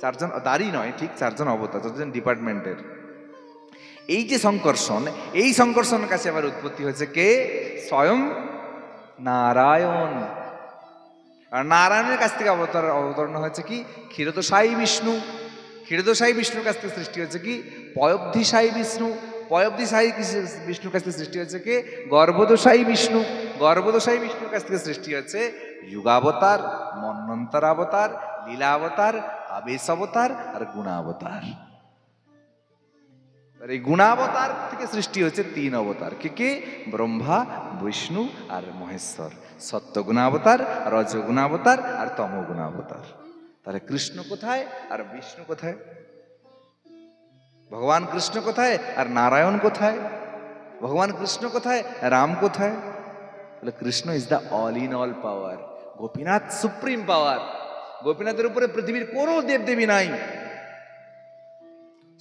4 জন দাঁড়ি নয়, ঠিক 4 জন অবতার, 4 জন ডিপার্টমেন্টের। এই যে শঙ্কর্ষণ, এই শঙ্কর্ষণের কাছে আবার উৎপত্তি হয়েছে কে? স্বয়ং নারায়ণ। আর নারায়ণের কাছ থেকে অবতরণ হয়েছে কি? ক্ষীরোদশায়ী বিষ্ণু। ক্ষীরোদশায়ী বিষ্ণুর কাছ থেকে সৃষ্টি হয়েছে কি? পয়ব্ধিশায়ী বিষ্ণু। পয়ব্ধিশায়ী বিষ্ণুর কাছ থেকে সৃষ্টি হয়েছে কে? গর্ভদোষায়ী বিষ্ণু। গর্ভদোষায়ী বিষ্ণুর কাছ থেকে সৃষ্টি হয়েছে যুগাবতার, মন্বন্তরাবতার, লীলাবতার, আবেশ অবতার আর গুণাবতার। এই গুণাবতার থেকে সৃষ্টি হয়েছে 3 অবতার, কে কে? ব্রহ্মা, বিষ্ণু আর মহেশ্বর। সত্যগুণাবতার, রজগুণাবতার আর তমগুণাবতার। তাহলে কৃষ্ণ কোথায় আর বিষ্ণু কোথায়? ভগবান কৃষ্ণ কোথায় আর নারায়ণ কোথায়? ভগবান কৃষ্ণ কোথায়, রাম কোথায়? তাহলে Krishna is the all in all power. Gopinath supreme power. গোপীনাথের উপরে পৃথিবীর কোনো দেবদেবী নাই।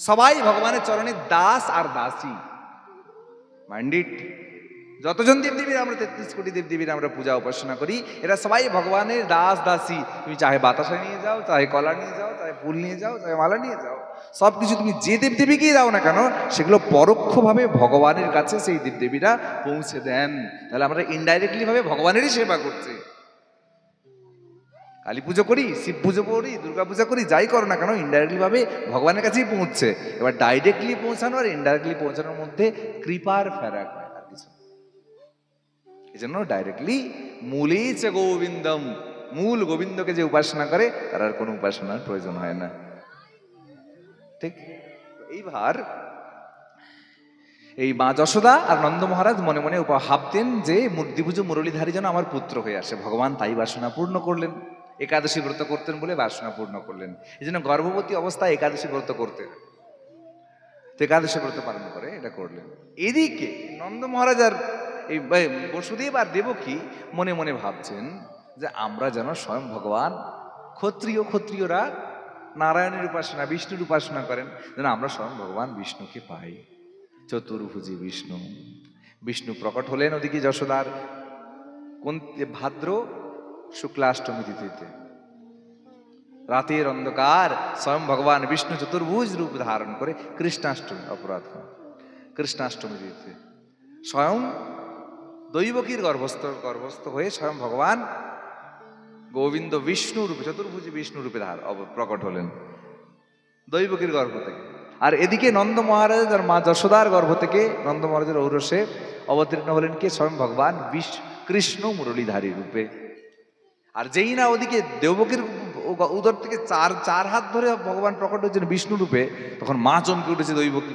সবাই ভগবানের চরণে দাস আর দাসী। Mind it. যতজন দেবদেবীর আমরা 33 কোটি দেবদেবীর আমরা পূজা উপাসনা করি, এরা সবাই ভগবানের দাস দাসী। তুমি চাহে বাতাসা নিয়ে যাও, চাহে কলা নিয়ে যাও, চাহে ফুল নিয়ে যাও, চাহে মালা নিয়ে যাও, সবকিছু তুমি যে দেবদেবীকেই দাও না কেন, সেগুলো পরোক্ষভাবে ভগবানের কাছে সেই দেবদেবীরা পৌঁছে দেন। তাহলে আমরা ইনডাইরেক্টলি ভাবে ভগবানেরই সেবা করছি। কালী পুজো করি, শিব পুজো করি, দুর্গা পূজা করি, যাই করো না কেন, ইনডাইরেক্টলি ভাবে ভগবানের কাছেই পৌঁছছে। এবার ডাইরেক্টলি পৌঁছানো আর ইনডাইরেক্টলি পৌঁছানোর মধ্যে কৃপার ফারাক হয়, আর কিছু। এই জন্য ডাইরেক্টলি মূলেই চ গোবিন্দম, মূল গোবিন্দকে যে উপাসনা করে তার আর কোনো উপাসনার প্রয়োজন হয় না। ঠিক? এইবার এই মা যশোদা আর নন্দ মহারাজ মনে মনে ভাবতেন যে দ্বিভুজ মুরলীধারী যেন আমার পুত্র হয়ে আসে। ভগবান তাই বাসনা পূর্ণ করলেন, একাদশী ব্রত করতেন বলে বাসনা পূর্ণ করলেন। এই জন্য গর্ভবতী অবস্থায় একাদশী ব্রত করতেন, তো একাদশী ব্রত পালন করে এটা করলেন। এদিকে নন্দ মহারাজ আর এই বসুদেব আর দেবকী মনে মনে ভাবছেন যে আমরা যেন স্বয়ং ভগবান, ক্ষত্রিয়রা নারায়ণের উপাসনা, বিষ্ণুর উপাসনা করেন, যেন আমরা স্বয়ং ভগবান বিষ্ণুকে পাই। চতুর্ভুজি বিষ্ণু, বিষ্ণু প্রকট হলেন ওদিকে যশোদার কোন ভাদ্র শুক্লাষ্টমী তিথিতে। রাতের অন্ধকার স্বয়ং ভগবান বিষ্ণু চতুর্ভুজ রূপ ধারণ করে কৃষ্ণাষ্টমী, অপরাধ কৃষ্ণাষ্টমী তিথিতে স্বয়ং দৈবকীর গর্ভস্থ হয়ে স্বয়ং ভগবান গোবিন্দ বিষ্ণু রূপে, চতুর্ভুজি বিষ্ণু রূপে প্রকট হলেন দৈবকীর গর্ভ থেকে। আর এদিকে নন্দ মহারাজ আর মা যশোদার গর্ভ থেকে নন্দ মহারাজের ঔরসে অবতীর্ণ হলেন কে? স্বয়ং ভগবান কৃষ্ণ মুরলীধারী রূপে। আর যেই না ওদিকে দেবকীর উদর থেকে চার হাত ধরে ভগবান প্রকট হয়েছেন বিষ্ণু রূপে, তখন মা চমকে উঠেছে দৈবকী,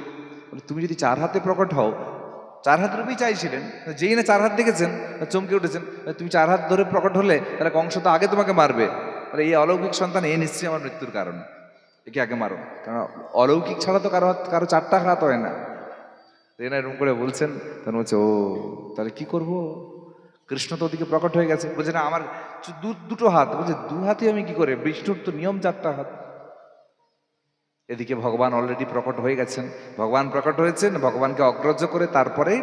তুমি যদি 4 হাতে প্রকট হও, 4 হাত রূপেই চাইছিলেন, যেই না 4 হাত দেখেছেন চমকে উঠেছেন, তুমি 4 হাত ধরে প্রকট হলে তাহলে কংস তো আগে তোমাকে মারবে, তাহলে এই অলৌকিক সন্তান এ নিশ্চয়ই আমার মৃত্যুর কারণ, একে আগে মারো, কারণ অলৌকিক ছাড়া তো কারো 4টা হাত হয় না। এরকম করে বলছেন, তখন বলছে ও তাহলে কি করব, কৃষ্ণ তো ওদিকে প্রকট হয়ে গেছে। বলছে না আমার দুটো হাত। বলছে 2 হাতে আমি কি করে, বিষ্ণুর তো নিয়ম 4টা হাত। এদিকে ভগবান অলরেডি প্রকট হয়ে গেছেন, ভগবান প্রকট হয়েছেন, ভগবানকে অগ্রাহ্য করে তারপরে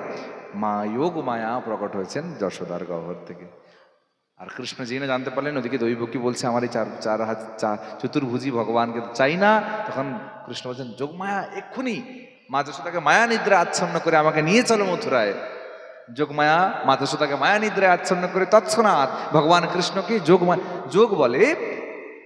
মা যোগ মায়া প্রকট হয়েছেন যশোদার গহ্বর থেকে। আর কৃষ্ণ যেই না জানতে পারলেন ওদিকে দৈবকী বলছে আমার এই চার হাত চতুর্ভুজি ভগবানকে তো চাই না, তখন কৃষ্ণ বলছেন যোগমায়া এক্ষুনি মা যশোদাকে মায়া নিদ্রা আচ্ছন্ন করে আমাকে নিয়ে চলো মথুরায়। যোগমায়া মা যশোদাকে মায়া নিদ্রায় আচ্ছন্ন করে তৎক্ষণাৎ ভগবান কৃষ্ণকে যোগ বলে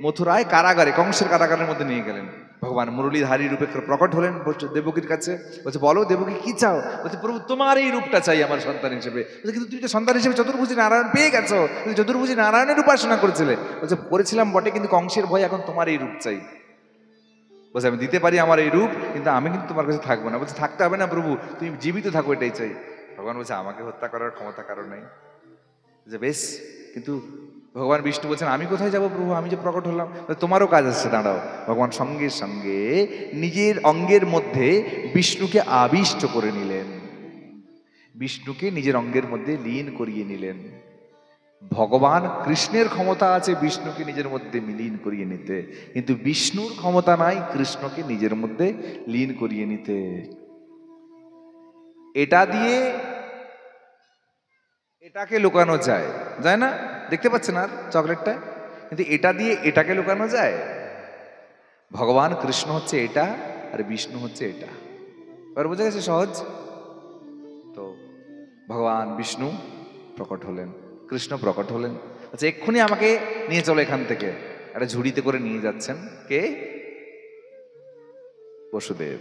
মথুরায় কারাগারে, কংসের কারাগারের মধ্যে নিয়ে গেলেন। ভগবান মুরলীধারী রূপে প্রকট হলেন দেবকীর কাছে। বলছে বলো দেবকী কি চাও? বলছে প্রভু তোমার এই রূপটা চাই আমার সন্তান হিসেবে। বলছে কিন্তু তুমি তো সন্তান হিসেবে চতুর্ভুজি নারায়ণ পেয়ে গেছো, চতুর্ভুজি নারায়ণের উপাসনা করেছিলে। বলছে করেছিলাম বটে, কিন্তু কংসের ভয় এখন তোমার এই রূপ চাই। বলছে আমি দিতে পারি আমার এই রূপ, কিন্তু আমি কিন্তু তোমার কাছে থাকবো না। বলছে থাকতে হবে না প্রভু, তুমি জীবিত থাকো এটাই চাই। ভগবান বলছে আমাকে হত্যা করার ক্ষমতা কারো নেই। যে বেশ, কিন্তু ভগবান বিষ্ণু বলছেন আমি কোথায় যাব প্রভু, আমি যে প্রকট হলাম, তোমারও কাজ আছে, দাঁড়াও। ভগবান সঙ্গে সঙ্গে নিজের অঙ্গের মধ্যে বিষ্ণুকে আবিষ্ট করে নিলেন, বিষ্ণুকে নিজের অঙ্গের মধ্যে লীন করিয়ে নিলেন। ভগবান কৃষ্ণের ক্ষমতা আছে বিষ্ণুকে নিজের মধ্যে লীন করিয়ে নিতে, কিন্তু বিষ্ণুর ক্ষমতা নাই কৃষ্ণকে নিজের মধ্যে লীন করিয়ে নিতে। এটা দিয়ে এটাকে লুকানো যায় না? দেখতে পাচ্ছেন আর চকলেটটা, কিন্তু এটা দিয়ে এটাকে লুকানো যায়? ভগবান কৃষ্ণ হচ্ছে এটা আর বিষ্ণু হচ্ছে এটা। এবার বোঝা গেছে সহজ তো। ভগবান বিষ্ণু প্রকট হলেন, কৃষ্ণ প্রকট হলেন। আচ্ছা এক্ষুনি আমাকে নিয়ে চলো এখান থেকে। একটা ঝুড়িতে করে নিয়ে যাচ্ছেন কে? বসুদেব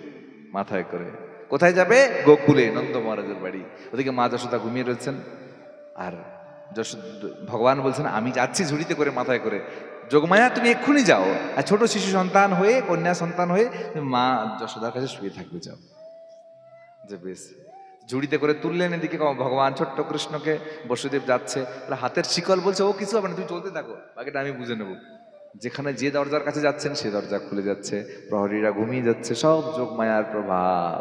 মাথায় করে। কোথায় যাবে? গোকুলে, নন্দ মহারাজের বাড়ি। ওদিকে মা যশোদা ঘুমিয়ে রয়েছেন, আর ভগবান বলছেন আমি যাচ্ছি ঝুড়িতে করে, মাথায় করে। যোগমায়া তুমি এক্ষুনি যাও, আর ছোট শিশু সন্তান হয়ে, কন্যা সন্তান হয়ে তুমি মা যশোদার কাছে শুয়ে থাকবে, যাও। যে বেশ, ঝুড়িতে করে তুললেন এদিকে ভগবান ছোট্ট কৃষ্ণকে। বসুদেব যাচ্ছে, হাতের শিকল বলছে ও কিছু হবে না, তুমি চলতে থাকো, বাকিটা আমি বুঝে নেবো। যেখানে যে দরজার কাছে যাচ্ছেন সে দরজা খুলে যাচ্ছে, প্রহরীরা ঘুমিয়ে যাচ্ছে, সব যোগমায়ার প্রভাব।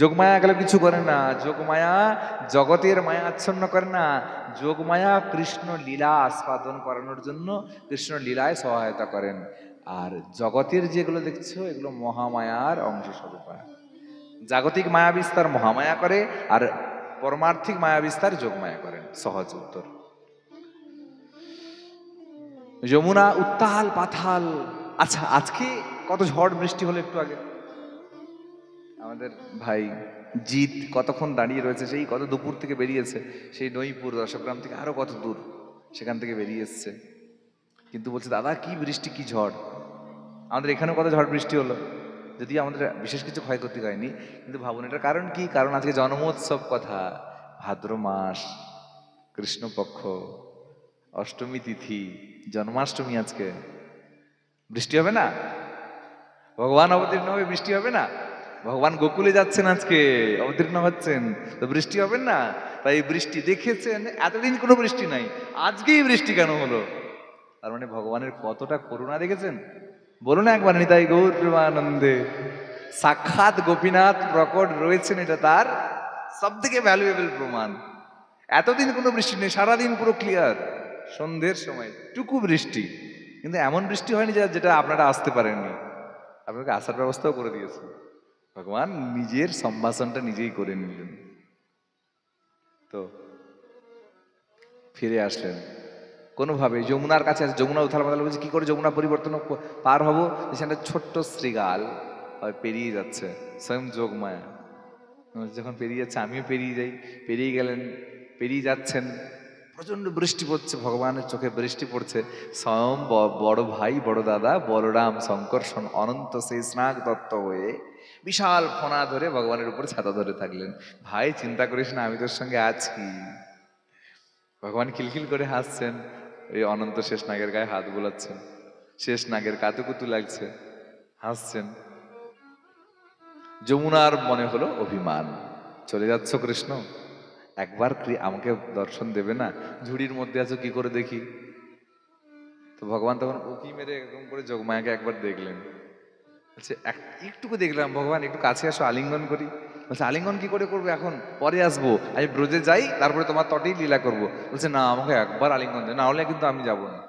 যোগমায়া গেলে কিছু করে না, যোগমায়া জগতের মায়া আচ্ছন্ন করে না, যোগমায়া কৃষ্ণ লীলা আস্বাদন করানোর জন্য কৃষ্ণ লীলায় সহায়তা করেন। আর জগতের যেগুলো দেখছো এগুলো মহামায়ার অংশ স্বরূপা। জাগতিক মায়া বিস্তার মহামায়া করে, আর পরমার্থিক মায়া বিস্তার যোগমায়া করেন। সহজ উত্তর। যমুনা উত্তাল পাথাল। আচ্ছা আজকে কত ঝড় বৃষ্টি হলো একটু আগে। আমাদের ভাই জিৎ কতক্ষণ দাঁড়িয়ে রয়েছে, সেই কত দুপুর থেকে বেরিয়েছে, সেই নইপুর দশগ্রাম থেকে আরো কত দূর, সেখান থেকে বেরিয়ে এসছে, কিন্তু বলছে দাদা কি বৃষ্টি কি ঝড়। আমাদের এখানেও কত ঝড় বৃষ্টি হলো, যদি আমাদের বিশেষ কিছু ক্ষয়ক্ষতি হয়নি, কিন্তু ভাবুন এটার কারণ কি? কারণ আজকে জন্মোৎসব কথা, ভাদ্র মাস, কৃষ্ণপক্ষ, অষ্টমী তিথি, জন্মাষ্টমী, আজকে বৃষ্টি হবে না? ভগবান অবতীর্ণ হবে, বৃষ্টি হবে না? ভগবান গোকুলে যাচ্ছেন, আজকে অবতীর্ণ হচ্ছেন, তো বৃষ্টি হবে না? তাই বৃষ্টি দেখেছেন, এতদিন কোনো বৃষ্টি নাই, আজকেই বৃষ্টি কেন হলো? তার মানে ভগবানের কতটা করুণা দেখেছেন। বলুন একবার নিতাই গৌর প্রেমানন্দে। সাক্ষাৎ গোপীনাথ প্রকট রয়েছেন, এটা তার সব থেকে ভ্যালুয়েবল প্রমাণ। এতদিন কোনো বৃষ্টি নেই, সারাদিন পুরো ক্লিয়ার, সন্ধ্যের সময় টুকু বৃষ্টি, কিন্তু এমন বৃষ্টি হয়নি যেটা আপনারা আসতে পারেননি, আপনাকে আসার ব্যবস্থাও করে দিয়েছে। ভগবান নিজের সম্ভাষণটা নিজেই করে নিলেন। তো ফিরে আসলেন কোনোভাবে যমুনার কাছে আছে, যমুনা উথাল পাতাল বলছে, কি করে যমুনা পরিবর্তন পার হবো? সেখানে ছোট্ট শ্রীগাল পেরিয়ে যাচ্ছে, স্বয়ং যোগমায়া যখন পেরিয়ে যাচ্ছে, আমিও পেরিয়ে যাই। পেরিয়ে গেলেন, পেরিয়ে যাচ্ছেন, প্রচন্ড বৃষ্টি পড়ছে, ভগবানের চোখে বৃষ্টি পড়ছে। স্বয়ং বড় ভাই, বড় দাদা বলরাম শঙ্কর্ষণ অনন্ত সেই স্নাগ দত্ত হয়ে বিশাল ফোনা ধরে ভগবানের উপর ছাতা ধরে থাকলেন। ভাই চিন্তা করিস না, আমি তোর সঙ্গে আছি। ভগবান খিলখিল করে হাসছেন, এই অনন্ত শেষ নাগের গায়ে হাত বোলাচ্ছেন, শেষ নাগের কাতুকুতু লাগছে, হাসছেন। যমুনার মনে হলো অভিমান, চলে যাচ্ছ কৃষ্ণ, একবার আমাকে দর্শন দেবে না? ঝুড়ির মধ্যে আছো, কি করে দেখি? তো ভগবান তখন উকি মেরে এরকম করে যোগমায়াকে একবার দেখলেন, বলছে একটুকু দেখলাম, ভগবান একটু কাছে আসো, আলিঙ্গন করি। বলছে আলিঙ্গন কি করে করবো, এখন পরে আসবো, আমি ব্রজে যাই, তারপরে তোমার তটেই লীলা করবো। বলছে না, আমাকে একবার আলিঙ্গন দে, না হলে কিন্তু আমি যাবো না,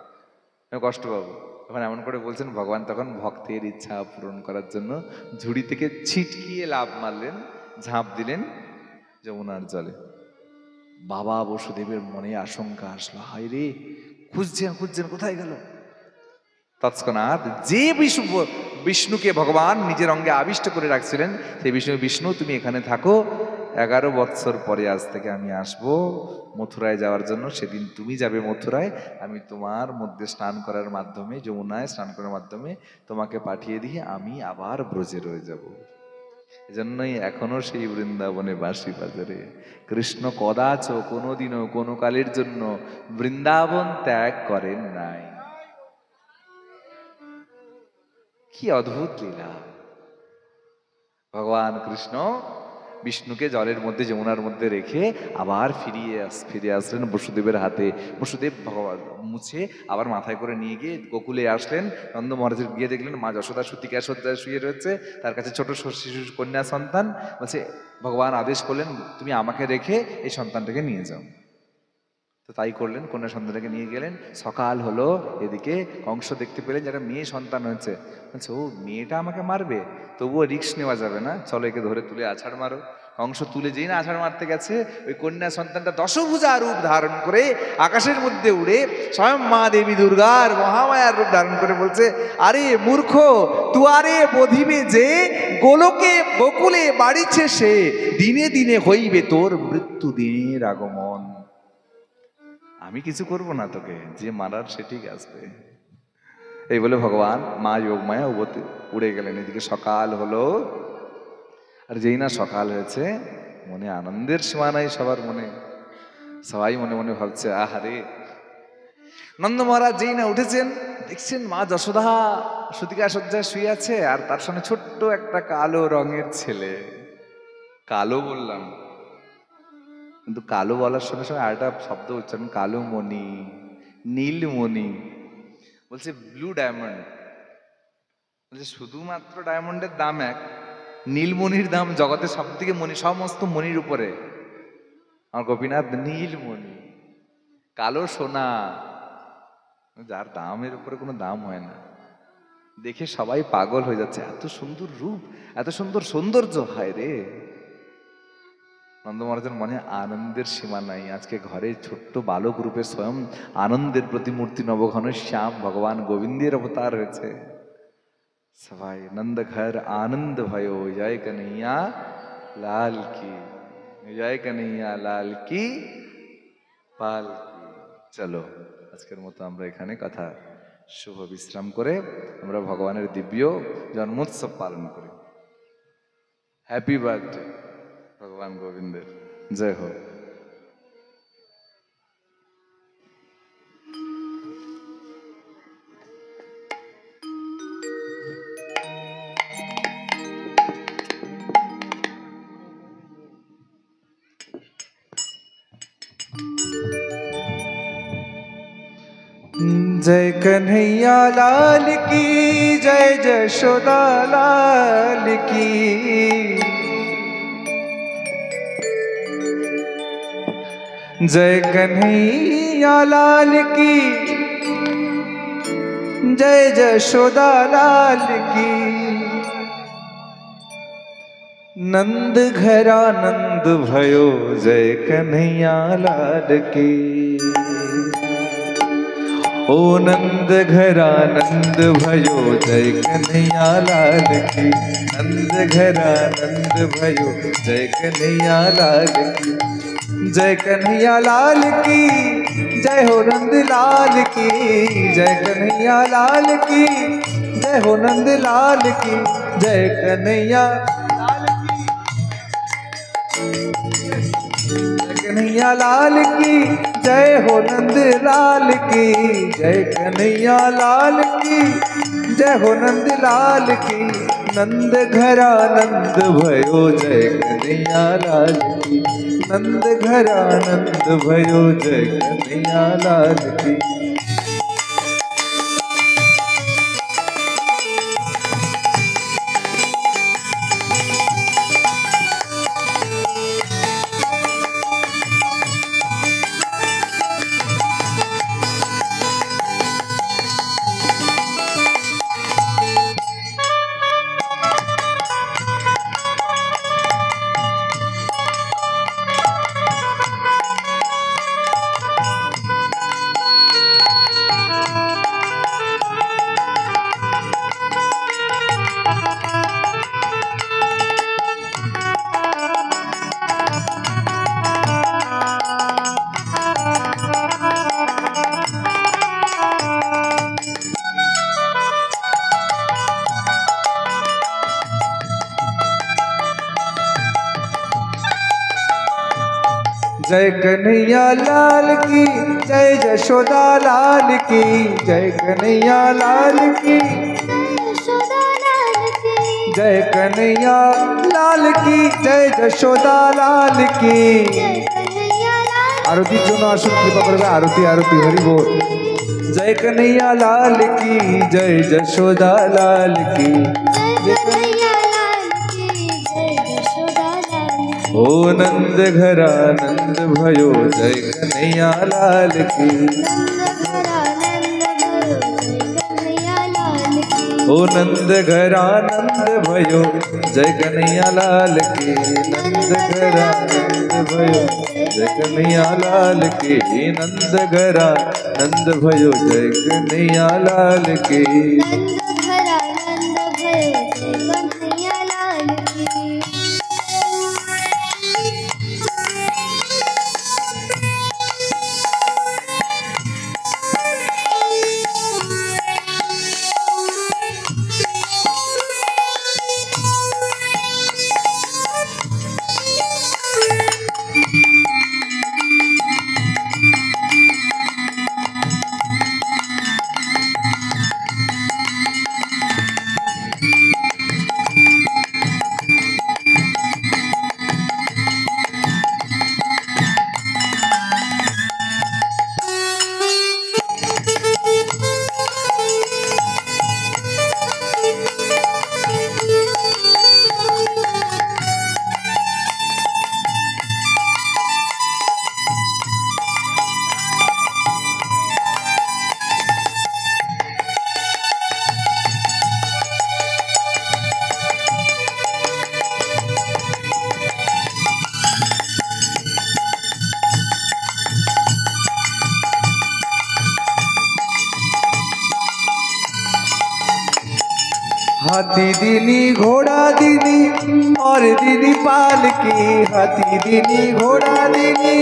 আমি কষ্ট পাবো। তখন এমন করে বলছেন, ভগবান তখন ভক্তের ইচ্ছা পূরণ করার জন্য ঝুড়ি থেকে ছিটকিয়ে লাফ মারলেন, ঝাঁপ দিলেন যমুনার জলে। বাবা বসুদেবের মনে আশঙ্কা আসলো, হায় রে, খুঁজছেন খুঁজছেন, কোথায় গেল? তৎক্ষণাৎ যে বিষ্ণুকে ভগবান নিজের অঙ্গে আবিষ্ট করে রাখছিলেন, সেই বিষ্ণু তুমি এখানে থাকো, 11 বৎসর পরে আজ থেকে আমি আসব মথুরায় যাওয়ার জন্য, সেদিন তুমি যাবে মথুরায়, আমি তোমার মধ্যে স্নান করার মাধ্যমে, যমুনায় স্নান করার মাধ্যমে তোমাকে পাঠিয়ে দিয়ে আমি আবার ব্রজে রয়ে যাব। এজন্যই এখনো সেই বৃন্দাবনে বাঁশি বাজারে কৃষ্ণ কদাচ কোনোদিনও কোনো কালের জন্য বৃন্দাবন ত্যাগ করেন নাই। কি অদ্ভুত লীলা! ভগবান কৃষ্ণ বিষ্ণুকে জলের মধ্যে, যমুনার মধ্যে রেখে আবার ফিরে আসলেন বসুদেবের হাতে। বসুদেব ভগবান মুছে আবার মাথায় করে নিয়ে গিয়ে গোকুলে আসলেন। নন্দ মহারাজের গিয়ে দেখলেন মা যশোদা সুতিকা শয্যায় শুয়ে রয়েছে, তার কাছে ছোট শিশু কন্যা সন্তান। বলছে ভগবান আদেশ করলেন, তুমি আমাকে রেখে এই সন্তানটাকে নিয়ে যাও। তো তাই করলেন, কন্যা সন্তানটাকে নিয়ে গেলেন। সকাল হলো, এদিকে কংস দেখতে পেলেন যে একটা মেয়ে সন্তান হয়েছে। বলছে ও মেয়েটা আমাকে মারবে, তবুও রিস্ক নেওয়া যাবে না, চলো একে ধরে তুলে আছাড় মারো। কংস তুলে যেই না আছাড় মারতে গেছে, ওই কন্যা সন্তানটা দশভুজা রূপ ধারণ করে আকাশের মধ্যে উড়ে স্বয়ং মা দেবী দুর্গার মহামায়ার রূপ ধারণ করে বলছে, আরে মূর্খ, তুয়ারে বধিবে যে, গোলকে বকুলে বাড়িছে সে, দিনে দিনে হইবে তোর মৃত্যু দিনের আগমন। আমি কিছু করব না তোকে, যে মারার সে ঠিক আসবে। এই বলে ভগবান মা যোগমায়া উড়ে গেলেন। এদিকে সকাল হলো, আর যেই না সকাল হয়েছে, মনে আনন্দের সীমা নাই সবার মনে। সবাই মনে মনে ভাবছে, আহারে, নন্দ মহারাজ যেই না উঠেছেন, দেখছেন মা যশোদা সুতিকা শয্যায় শুয়ে আছে, আর তার সঙ্গে ছোট্ট একটা কালো রঙের ছেলে। কালো বললাম, কিন্তু কালো বলার সঙ্গে সঙ্গে আরেকটা শব্দ উচ্চারণ, কালো মণি, নীলমণি। বলছে ব্লু ডায়মন্ড। বলছে শুধুমাত্র ডায়মন্ডের দাম এক, নীলমণির দাম জগতের সব থেকে মণি, সমস্ত মণির উপরে আমার গোপীনাথ নীলমণি, কালো সোনা, যার দামের উপরে কোনো দাম হয় না। দেখে সবাই পাগল হয়ে যাচ্ছে, এত সুন্দর রূপ, এত সুন্দর সৌন্দর্য, হায় রে। নন্দ মহারাজের মনে আনন্দের সীমা নাই। আজকে ঘরে ছোট্ট বালক রূপে স্বয়ং আনন্দের প্রতিমূর্তি নবঘন শ্যাম ভগবান গোবিন্দের অবতার হয়েছে। সবাই নন্দ ঘর আনন্দ भयो, জয় কন্হैया লাল কি, জয় কন্হैया লাল কি, পাল কি। চলো আজকের মতো আমরা এখানে কথা শুভ বিশ্রাম করে আমরা ভগবানের দিব্য জন্মোৎসব পালন করি। হ্যাপি বার্থডে ভগবান গোবিন্দের, জয় হোক। जय कन्हैया लाल की जय, जशोदा लाल की। जय कन्हैया लाल की जय, जशोदा लाल की। नंद घरा नंद भयो जय कन्हैया लाल की। ओ नंद घरा नंद भयो जय कन्हैया लाल की। नंद घरा नंद भयो जय कन्हैया लाल की। जय कन्हैया लाल की जय हो नंद लाल की। जय कन्हैया लाल की जय हो नंद लाल की। जय कन्हैया लाल की, जय कन्हैया लाल की जय हो नंद लाल की। जय कन्हैया लाल की जय हो नंद लाल की। नंद घरा नंद भयो जय कन्हैया लाल की। नंद घरा नंद भयो जय कन्हैया लाल की। जय कन्हैया लाल की जय, जशोदा लाल की। जय कन्हैया लाल की जय कन्हैया लाल की जय, जशोदा लाल की। आरती जो आसुन कृपा करबे आरती आरती हरि बोल। जय कन्हैया लाल की जय, जशोदा लाल की। जय कन्हैया ओ नंद घरा नंद भयो जय कन्हैया लाल की। ओ नंद घरा नंद भयो जय कन्हैया लाल की। नंद घरा नंद भयो जय कन्हैया लाल की। नंद घरा नंद भयो जय कन्हैया लाल की। हाथी दीनी घोड़ा दीनी और दीनी पाल की। हाथी दीनी घोड़ा दीनी